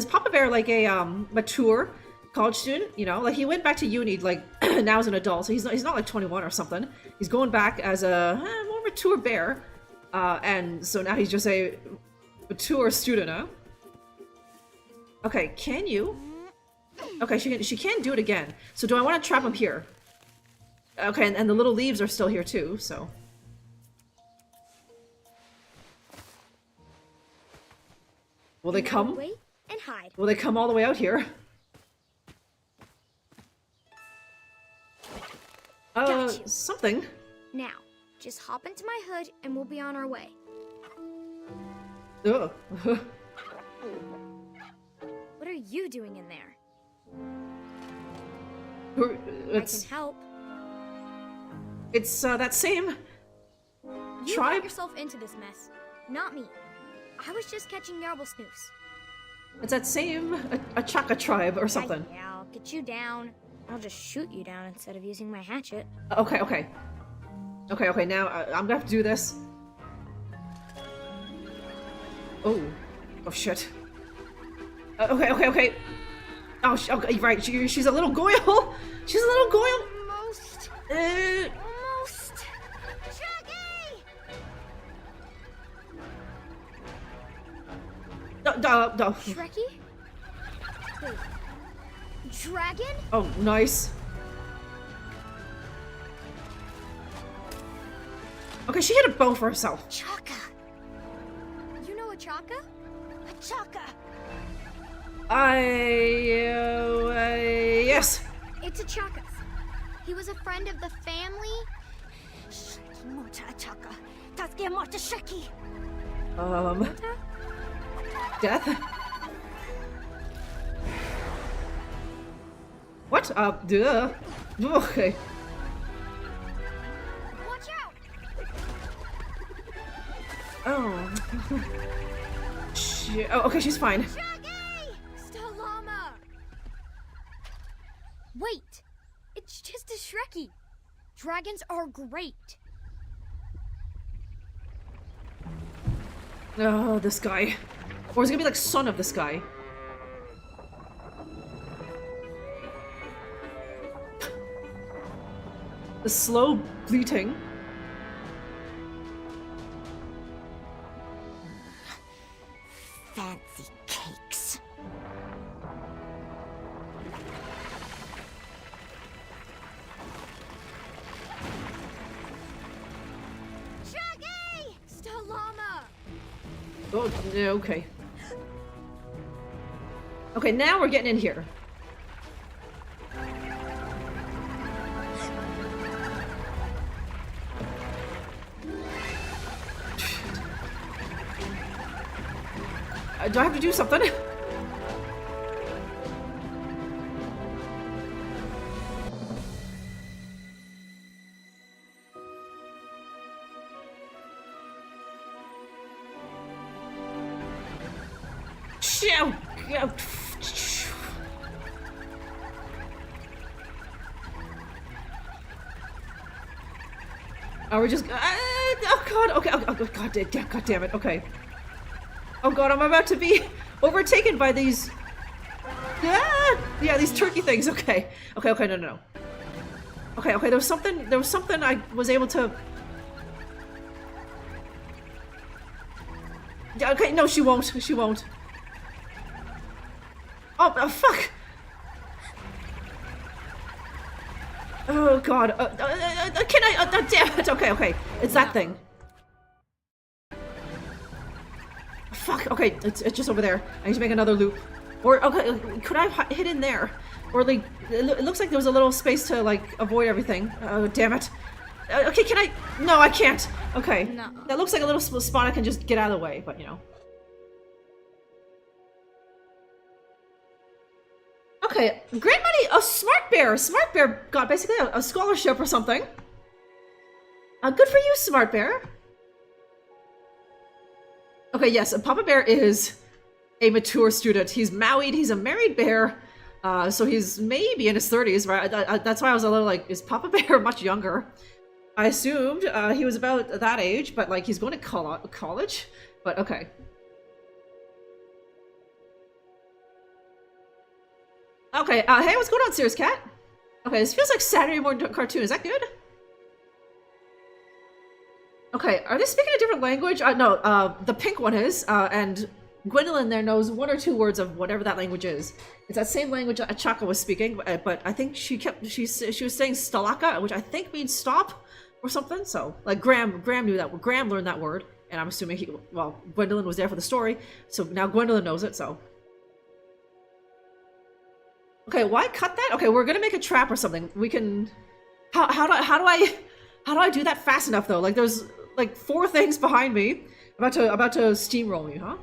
Papa Bear like a mature college student? You know, like he went back to uni like now as an adult, so he's not like 21 or something. He's going back as a more mature bear, and so now he's just a mature student, huh? Okay, can you? Okay, she can do it again. So do I want to trap him here? Okay, and the little leaves are still here too, so. Will they come? Wait and hide. Will they come all the way out here? Something. Now, just hop into my hood and we'll be on our way. Ugh. What are you doing in there? I can help. It's that same You tribe. got yourself into this mess, not me. I was just catching Yarble Snoose. It's that same Achaka tribe or something. Yeah, I'll get you down. I'll just shoot you down instead of using my hatchet. Okay. Now I'm gonna have to do this. Oh shit. Okay. Oh, okay, right. She's a little goyle. She's a little goyle. Almost. Shaggy! No. Shrekky? Wait. Dragon? Oh, nice. Okay, she hit a bow for herself. Chaka. You know a Chaka? A Chaka. Yes. It's a Chaka. He was a friend of the family. Death? What? Duh. Okay. Watch out! Oh. Shit. Oh, okay, she's fine. Stalama! Wait! It's just a Shrekky. Dragons are great. Oh, this guy. Or is it gonna be like son of this guy? The slow bleating. Fancy cakes. Shaggy! Stalama! Oh, yeah, okay. Okay, now we're getting in here. Do I have to do something? Are we just? Oh god! Okay. Oh god damn it! Okay. Oh god, I'm about to be overtaken by these. Yeah, these turkey things. Okay, no. Okay, there was something I was able to. Yeah, okay, no, she won't. Oh, fuck! Oh god, can I? Damn it! Okay, it's that thing. Fuck, okay, it's just over there. I need to make another loop. Or, okay, could I hit in there? Or, like, it looks like there was a little space to, like, avoid everything. Oh, damn it. Okay, can I? No, I can't. Okay. No. That looks like a little spot I can just get out of the way, but you know. Okay, great money! Oh, Smart Bear! Smart Bear got basically a scholarship or something. Good for you, Smart Bear. Okay, yes, Papa Bear is a mature student. He's married, he's a married bear, so he's maybe in his 30s, right? That's why I was a little like, is Papa Bear much younger? I assumed he was about that age, but like he's going to college? But okay. Okay, hey, what's going on, Serious Cat? Okay, this feels like Saturday morning cartoon, is that good? Okay, are they speaking a different language? No, the pink one is, and Gwendolyn there knows 1 or 2 words of whatever that language is. It's that same language Chaka was speaking, but I think she was saying Stalaka, which I think means stop or something. So, like Graham knew that. Graham learned that word, and I'm assuming Gwendolyn was there for the story, so now Gwendolyn knows it. So, okay, why cut that? Okay, we're gonna make a trap or something. We can. How do I do that fast enough though? Like there's like 4 things behind me about to steamroll me, huh?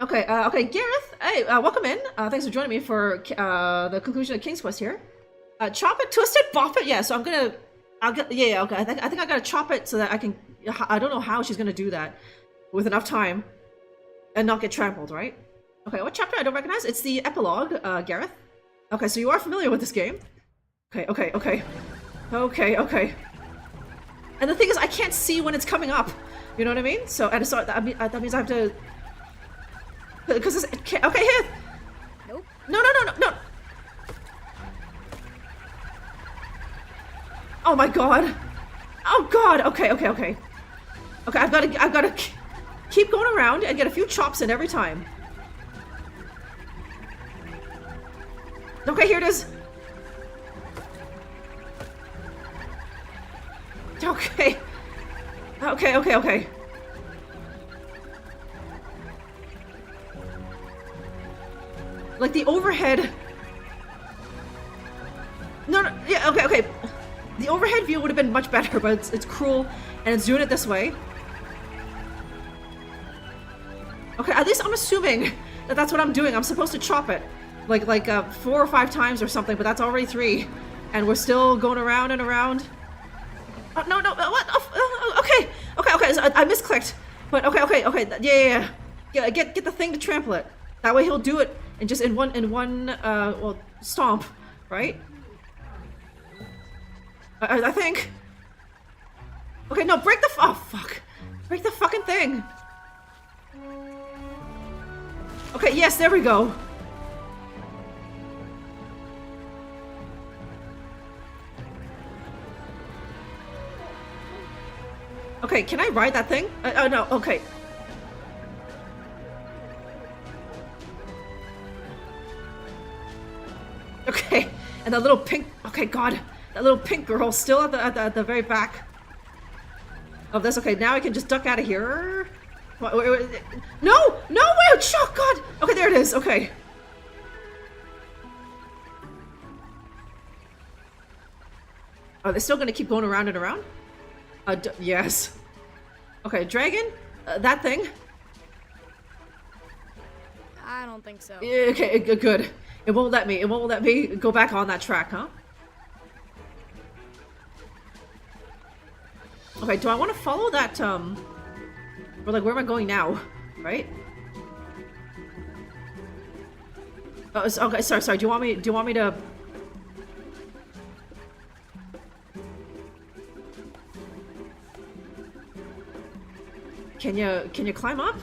Okay, okay, Gareth, hey, welcome in. Thanks for joining me for the conclusion of King's Quest here. Chop it, twist it, bop it. Yeah, so okay. I think I gotta chop it so that I can. I don't know how she's gonna do that with enough time and not get trampled, right? Okay, what chapter I don't recognize? It's the epilogue, Gareth. Okay, so you are familiar with this game. Okay. And the thing is, I can't see when it's coming up. You know what I mean? So, and so that means I have to. Because it's okay here. Nope. No. Oh my god. Oh god. Okay. Okay, I've got to keep going around and get a few chops in every time. Okay, here it is. Okay. Like the overhead. No, yeah, okay. The overhead view would have been much better, but it's cruel, and it's doing it this way. Okay, at least I'm assuming that that's what I'm doing. I'm supposed to chop it, like 4 or 5 times or something, but that's already 3, and we're still going around and around. No, what? Oh, okay. So I misclicked, but okay. Yeah. Get the thing to trample it. That way he'll do it in one stomp, right? I think. Okay, no, break the break the fucking thing. Okay, yes, there we go. Okay, can I ride that thing? Oh no, okay. Okay, and that little pink. Okay, God, that little pink girl still at the very back of this. Okay, now I can just duck out of here. Wait. No, wait! Oh God. Okay, there it is. Okay. Are they still gonna keep going around and around? Yes. Okay, dragon. That thing. I don't think so. Okay, good. It won't let me go back on that track, huh? Okay, do I want to follow that, or like, where am I going now? Right? Oh, okay, sorry, do you want me to... Can you climb up?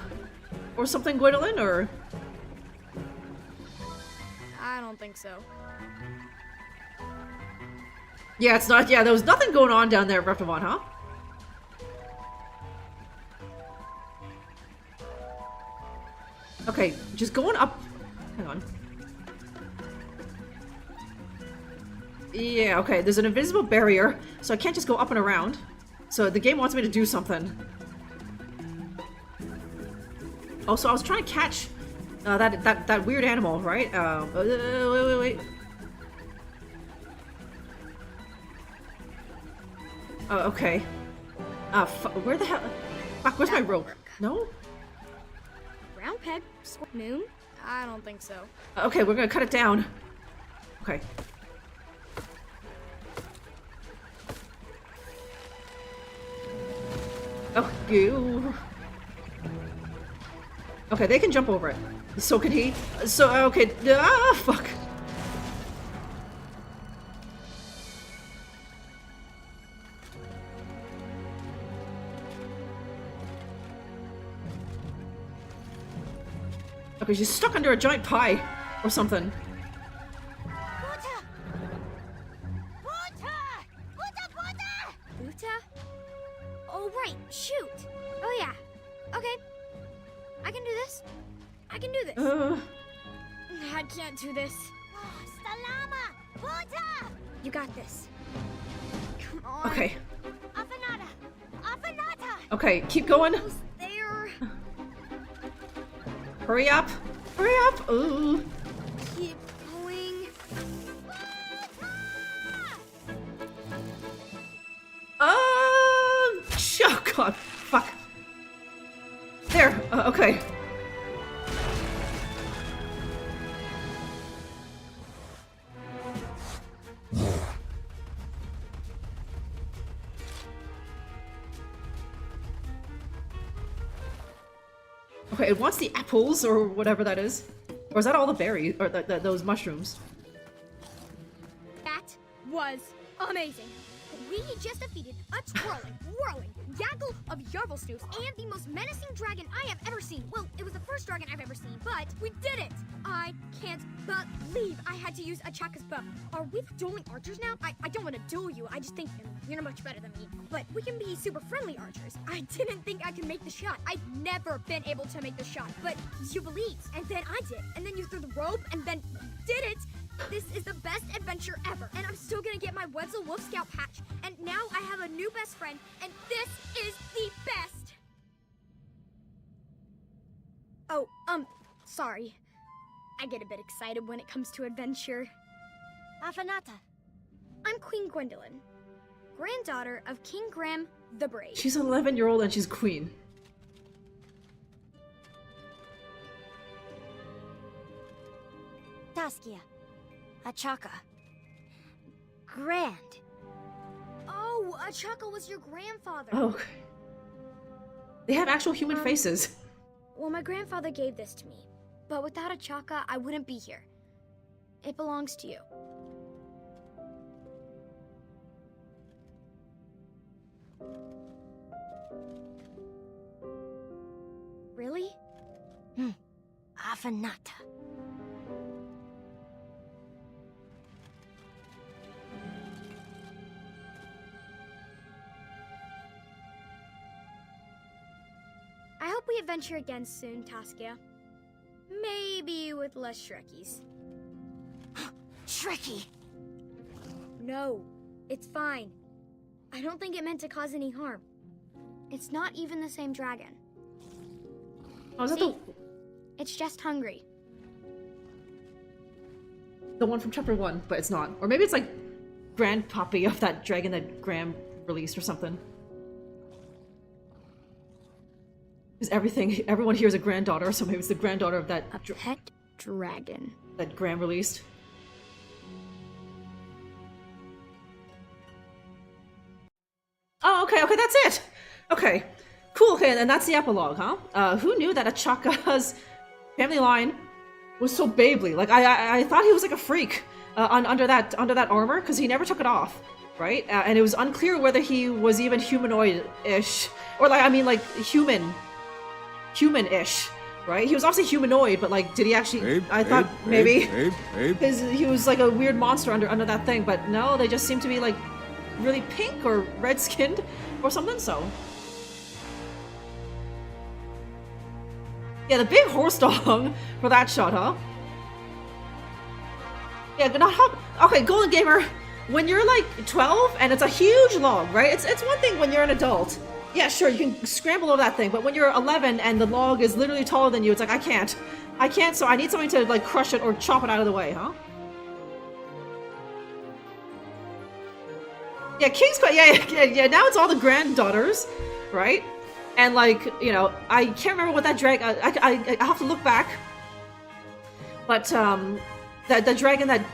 Or something, Gwendolyn, or... I don't think so. Yeah, it's not. Yeah, there was nothing going on down there at Breath of One, huh? Okay, just going up. Hang on. Yeah, okay, there's an invisible barrier, so I can't just go up and around. So the game wants me to do something. Oh, so I was trying to catch that weird animal, right? Wait. Oh, okay. Where the hell? Fuck, where's my rope? No? Round peg? Moon? I don't think so. Okay, we're gonna cut it down. Okay. Oh, you. Okay, they can jump over it. So can he. So, okay. Ah, fuck. Okay, she's stuck under a giant pie or something. Buta? Oh, right. Shoot. Oh, yeah. Okay. I can do this. I can do this. I can't do this. Salama! Buta! You got this. Come on. Okay. Afanata! Afanata! Okay, keep going. Almost there. Hurry up. Hurry up. Ooh. Keep going. Oh god. Fuck. There. Okay. Okay, it wants the apples or whatever that is. Or is that all the berries or those mushrooms? That was amazing. We just defeated a twirling, whirling gaggle of Yarblesnoops and the most menacing dragon I have ever seen. Well, it was the first dragon I've ever seen, but we did it! I can't believe I had to use a Chaka's bow. Are we the dueling archers now? I don't want to duel you, I just think you're much better than me. But we can be super friendly archers. I didn't think I could make the shot. I've never been able to make the shot, but you believed, and then I did. And then you threw the rope, and then did it! This is the best adventure ever, and I'm still gonna get my Wetzel Wolf Scout patch, and now I have a new best friend, and this is the best! Oh, sorry. I get a bit excited when it comes to adventure. Afanata. I'm Queen Gwendolyn, granddaughter of King Graham the Brave. She's an 11-year-old and she's queen. Taskia. Achaka. Grand. Oh, Achaka was your grandfather. Oh, okay. They have actual human faces. Well, my grandfather gave this to me, but without Achaka, I wouldn't be here. It belongs to you. Really? Afanata. I hope we adventure again soon, Taskia. Maybe with less Shrekkies. Shrekky! No, it's fine. I don't think it meant to cause any harm. It's not even the same dragon. Oh, is that See? It's just hungry. the one from chapter 1, but it's not. Or maybe it's like grandpappy of that dragon that Graham released or something. Because everyone here is a granddaughter, so maybe it's the granddaughter of that pet dragon that Graham released. Oh, okay, that's it! Okay, cool, okay, and that's the epilogue, huh? Who knew that Achaka's family line was so babely? Like, I thought he was like a freak under that armor, because he never took it off, right? And it was unclear whether he was even humanoid-ish, or like, I mean, like, human-ish, right? He was obviously humanoid, but like, did he actually? I thought maybe he was like a weird monster under that thing, but no, they just seem to be like really pink or red-skinned or something. So yeah, the big horse dog for that shot, huh? Yeah, not how. Okay, Golden Gamer, when you're like 12 and it's a huge log, right? It's one thing when you're an adult. Yeah, sure, you can scramble over that thing, but when you're 11 and the log is literally taller than you, it's like, I can't, so I need something to, like, crush it or chop it out of the way, huh? Yeah, King's Quest. Yeah. Now it's all the granddaughters, right? And like, you know, I can't remember what that dragon. I have to look back. But that the dragon that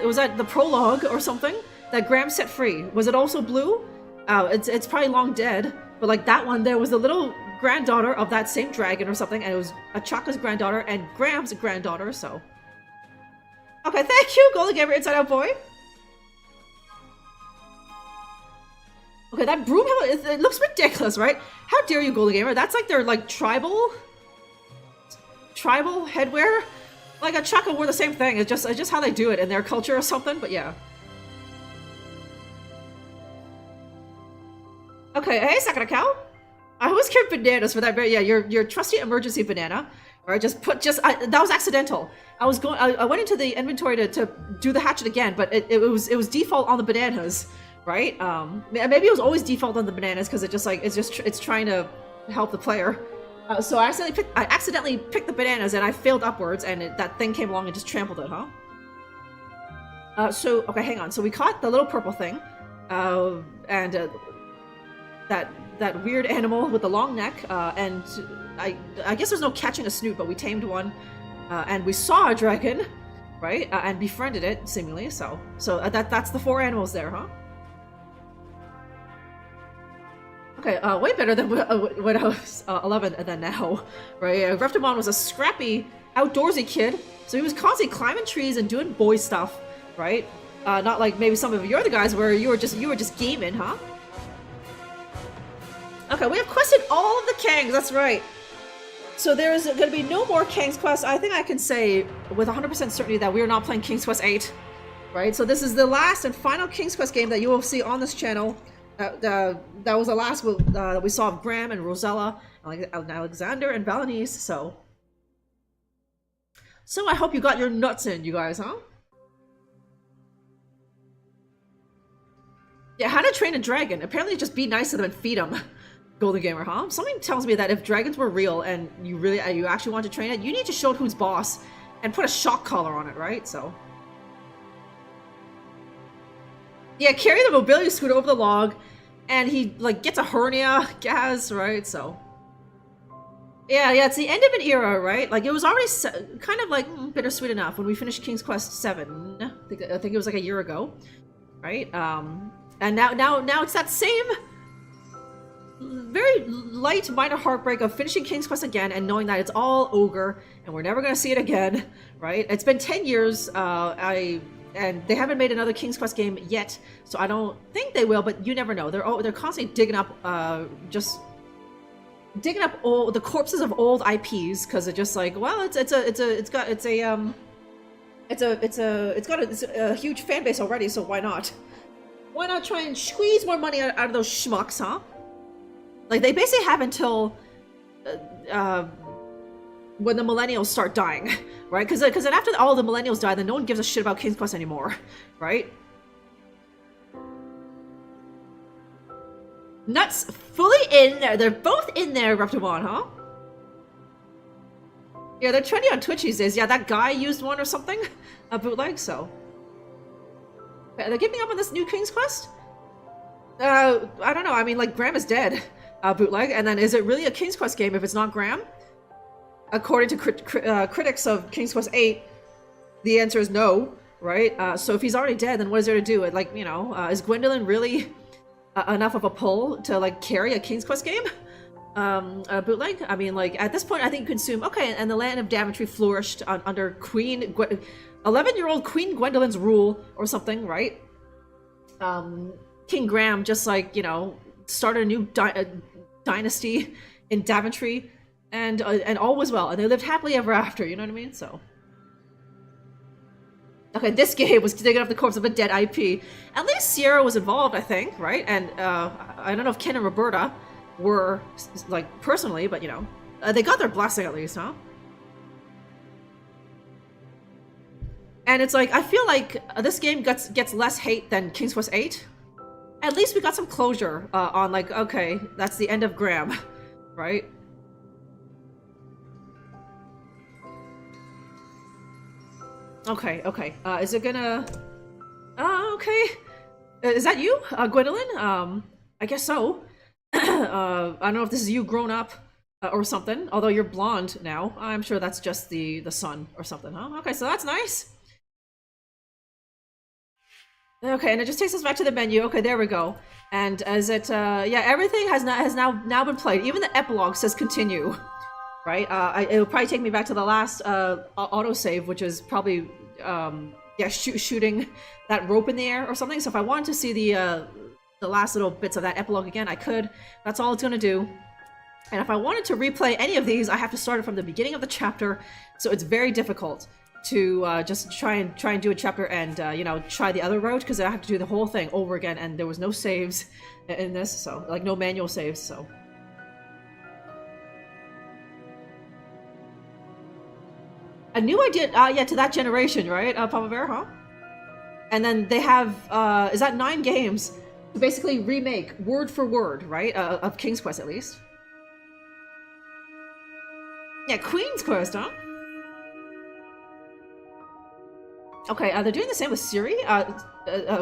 was that the prologue or something that Graham set free, was it also blue? It's probably long dead. But like that one, there was the little granddaughter of that same dragon or something, and it was Achaka's granddaughter and Graham's granddaughter. So. Okay, thank you, Golden Gamer Inside Out Boy. Okay, that broom helmet, it looks ridiculous, right? How dare you, Golden Gamer? That's like their, like, tribal headwear? Like, Achaka wore the same thing. It's just how they do it in their culture or something, but yeah. Okay, hey, Sakura Cow. I always carry bananas for that, yeah, your trusty emergency banana. Right, that was accidental. I went into the inventory to do the hatchet again, but it was default on the bananas. Right? Maybe it was always default on the bananas because it's trying to help the player. So I accidentally picked the bananas and I failed upwards, and that thing came along and just trampled it, huh? So okay, hang on. So we caught the little purple thing, and that weird animal with the long neck, and I guess there's no catching a snoot, but we tamed one, and we saw a dragon, right? And befriended it seemingly. So that's the 4 animals there, huh? Okay, way better than when I was 11 and then now, right? Reptimon was a scrappy, outdoorsy kid, so he was constantly climbing trees and doing boy stuff, right? Not like maybe some of your other guys where you were just gaming, huh? Okay, we have quested all of the Kangs, that's right. So there's going to be no more King's Quest. I think I can say with 100% certainty that we are not playing King's Quest 8, right? So this is the last and final King's Quest game that you will see on this channel. That was the last that we saw of Graham and Rosella, and Alexander and Valenice, so I hope you got your nuts in, you guys, huh? Yeah, how to train a dragon. Apparently just be nice to them and feed them. Golden Gamer, huh? Something tells me that if dragons were real and you actually want to train it, you need to show it who's boss and put a shock collar on it, right? So yeah, carry the mobility scooter over the log, and he like gets a hernia, gas, right? So yeah, it's the end of an era, right? Like it was already kind of like bittersweet enough when we finished King's Quest 7. I think it was like a year ago, right? And now it's that same very light minor heartbreak of finishing King's Quest again and knowing that it's all ogre and we're never gonna see it again, right? It's been 10 years, and they haven't made another King's Quest game yet, so I don't think they will, but you never know. They're constantly digging up all the corpses of old IPs because it's just like, well, it's got a huge fan base already, so why not? Why not try and squeeze more money out of those schmucks, huh? Like they basically have until when the millennials start dying, right? Because then after all the millennials die, then no one gives a shit about King's Quest anymore, right? Nuts fully in there. They're both in there, Reptimon, huh? Yeah, they're trendy on Twitch these days. Yeah, that guy used one or something, a bootleg. So are they giving up on this new King's Quest? I don't know. I mean, like Graham is dead, bootleg, and then is it really a King's Quest game if it's not Graham? According to critics of King's Quest 8, the answer is no, right? So if he's already dead, then what is there to do? Like, you know, is Gwendolyn really enough of a pull to, like, carry a King's Quest game? Bootleg? I mean, like, at this point, I think you consume... Okay, and the land of Daventry flourished under 11-year-old Queen Gwendolyn's rule or something, right? King Graham just, like, you know, started a new dynasty in Daventry. And all was well, and they lived happily ever after, you know what I mean? So. Okay, this game was digging up the corpse of a dead IP. At least Sierra was involved, I think, right? And I don't know if Ken and Roberta were, like, personally, but, you know. They got their blessing at least, huh? And it's like, I feel like this game gets less hate than King's Quest 8. At least we got some closure on, like, okay, that's the end of Graham, right? Okay. Is it gonna... okay. Is that you, Gwendolyn? I guess so. I don't know if this is you grown up or something, although you're blonde now. I'm sure that's just the sun or something, huh? Okay, so that's nice. Okay, and it just takes us back to the menu. Okay, there we go. And as it, yeah, everything has now been played. Even the epilogue says continue, right? It'll probably take me back to the last autosave, which is probably, yeah, shooting that rope in the air or something. So if I wanted to see the last little bits of that epilogue again, I could. That's all it's gonna do. And if I wanted to replay any of these, I have to start it from the beginning of the chapter. So it's very difficult to just try and do a chapter and you know, try the other route, because I have to do the whole thing over again, and there was no saves in this, so like no manual saves. So a new idea, yeah, to that generation, right, Papa Bear, huh? And then they have is that 9 games to basically remake word for word, right, of King's Quest at least. Yeah, Queen's Quest, huh? Okay, they're doing the same with Ciri.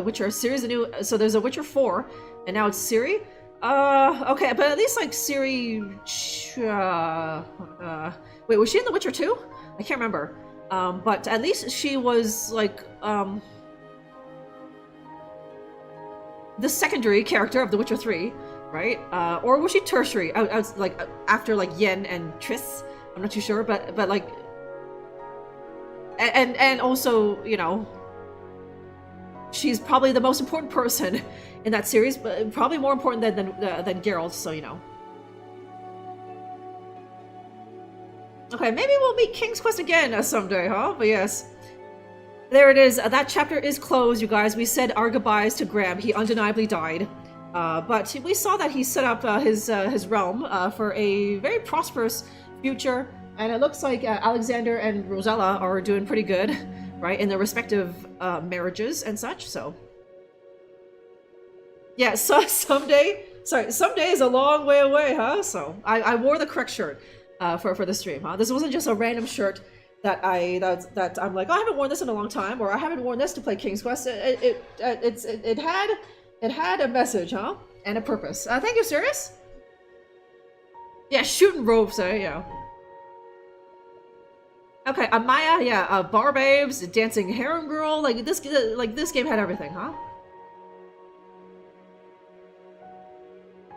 Witcher. Ciri's the new. So there's a Witcher 4, and now it's Ciri. Okay, but at least like Ciri. Wait, was she in The Witcher 2? I can't remember. But at least she was like the secondary character of The Witcher 3, right? Or was she tertiary? I was like after like Yen and Triss. I'm not too sure, but like. And also, you know, she's probably the most important person in that series, but probably more important than Geralt. So you know. Okay, maybe we'll meet King's Quest again someday, huh? But yes, there it is. That chapter is closed, you guys. We said our goodbyes to Graham. He undeniably died, but we saw that he set up his realm for a very prosperous future. And it looks like Alexander and Rosella are doing pretty good, right, in their respective marriages and such, so. Yeah, so someday is a long way away, huh? So, I wore the correct shirt for the stream, huh? This wasn't just a random shirt that I'm like, oh, I haven't worn this in a long time, or I haven't worn this to play King's Quest. It had a message, huh? And a purpose. Thank you, Sirius. Yeah, shooting ropes, yeah. Okay, Amaya, yeah, bar babes, dancing harem girl, like this game had everything, huh?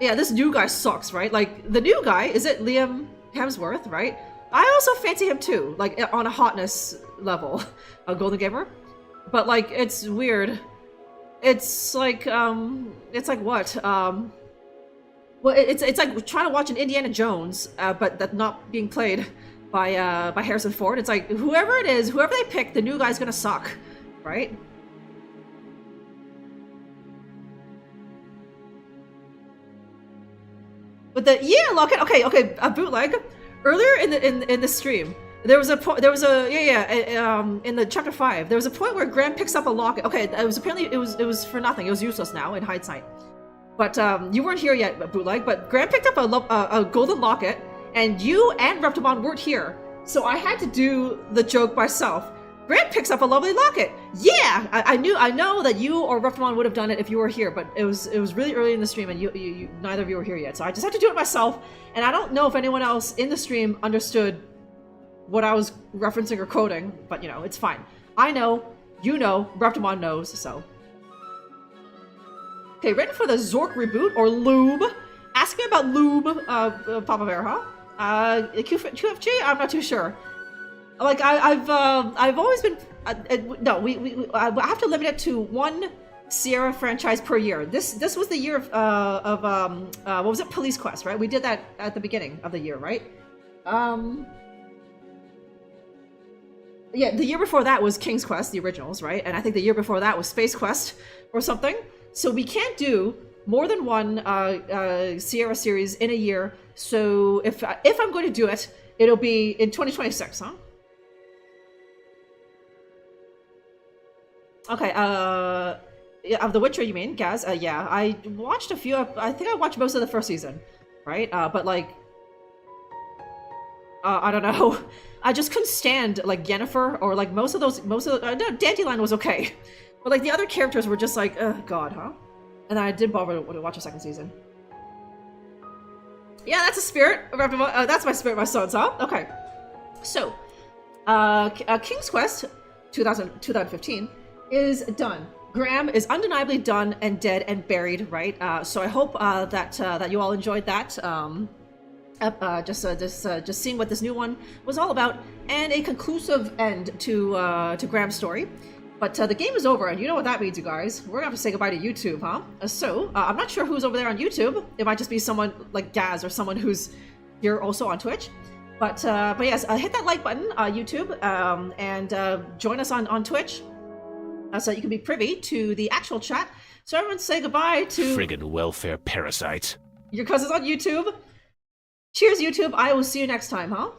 Yeah, this new guy sucks, right? Like, the new guy, is it Liam Hemsworth, right? I also fancy him too, like, on a hotness level, a Golden Gamer. But, like, it's weird. It's like what? Well, it's like trying to watch an Indiana Jones, but that's not being played by Harrison Ford. It's like, whoever it is, whoever they pick, the new guy's gonna suck, right? But the locket. Okay, a bootleg. Earlier in the stream, there was in the chapter 5, there was a point where Graham picks up a locket. Okay, it was for nothing. It was useless now in hindsight. But you weren't here yet, bootleg. But Graham picked up a golden locket. And you and Reptimon weren't here, so I had to do the joke myself. Grant picks up a lovely locket. Yeah, I know that you or Reptimon would have done it if you were here, but it was really early in the stream, and you neither of you were here yet, so I just had to do it myself. And I don't know if anyone else in the stream understood what I was referencing or quoting, but you know, it's fine. I know, you know, Reptimon knows, so. Okay, ready for the Zork reboot or Lube? Ask me about Lube, Papa Bear, huh? QFG? I'm not too sure. Like, I've always been, no, I have to limit it to 1 Sierra franchise per year. This was the year of what was it? Police Quest, right? We did that at the beginning of the year, right? Yeah, the year before that was King's Quest, the originals, right? And I think the year before that was Space Quest or something. So we can't do more than 1 Sierra series in a year. So if I'm going to do it, it'll be in 2026, huh? Okay, of The Witcher, you mean, Gaz? Yeah, I watched a few. I think I watched most of the first season, right? But like, I don't know. I just couldn't stand like Yennefer or like most of no, Dandelion was okay. But like the other characters were just like, oh god, huh? And I did bother to watch a second season. Yeah, that's a spirit. That's my spirit, my sons, huh? Okay. So, King's Quest 2015 is done. Graham is undeniably done and dead and buried, right? So I hope that you all enjoyed that. Just seeing what this new one was all about, and a conclusive end to Graham's story. But the game is over, and you know what that means, you guys. We're gonna have to say goodbye to YouTube, huh? I'm not sure who's over there on YouTube. It might just be someone like Gaz or someone who's here also on Twitch. But yes, hit that like button, YouTube, and join us on Twitch, so you can be privy to the actual chat. So everyone say goodbye to friggin' welfare parasites. Your cousins on YouTube. Cheers, YouTube. I will see you next time, huh?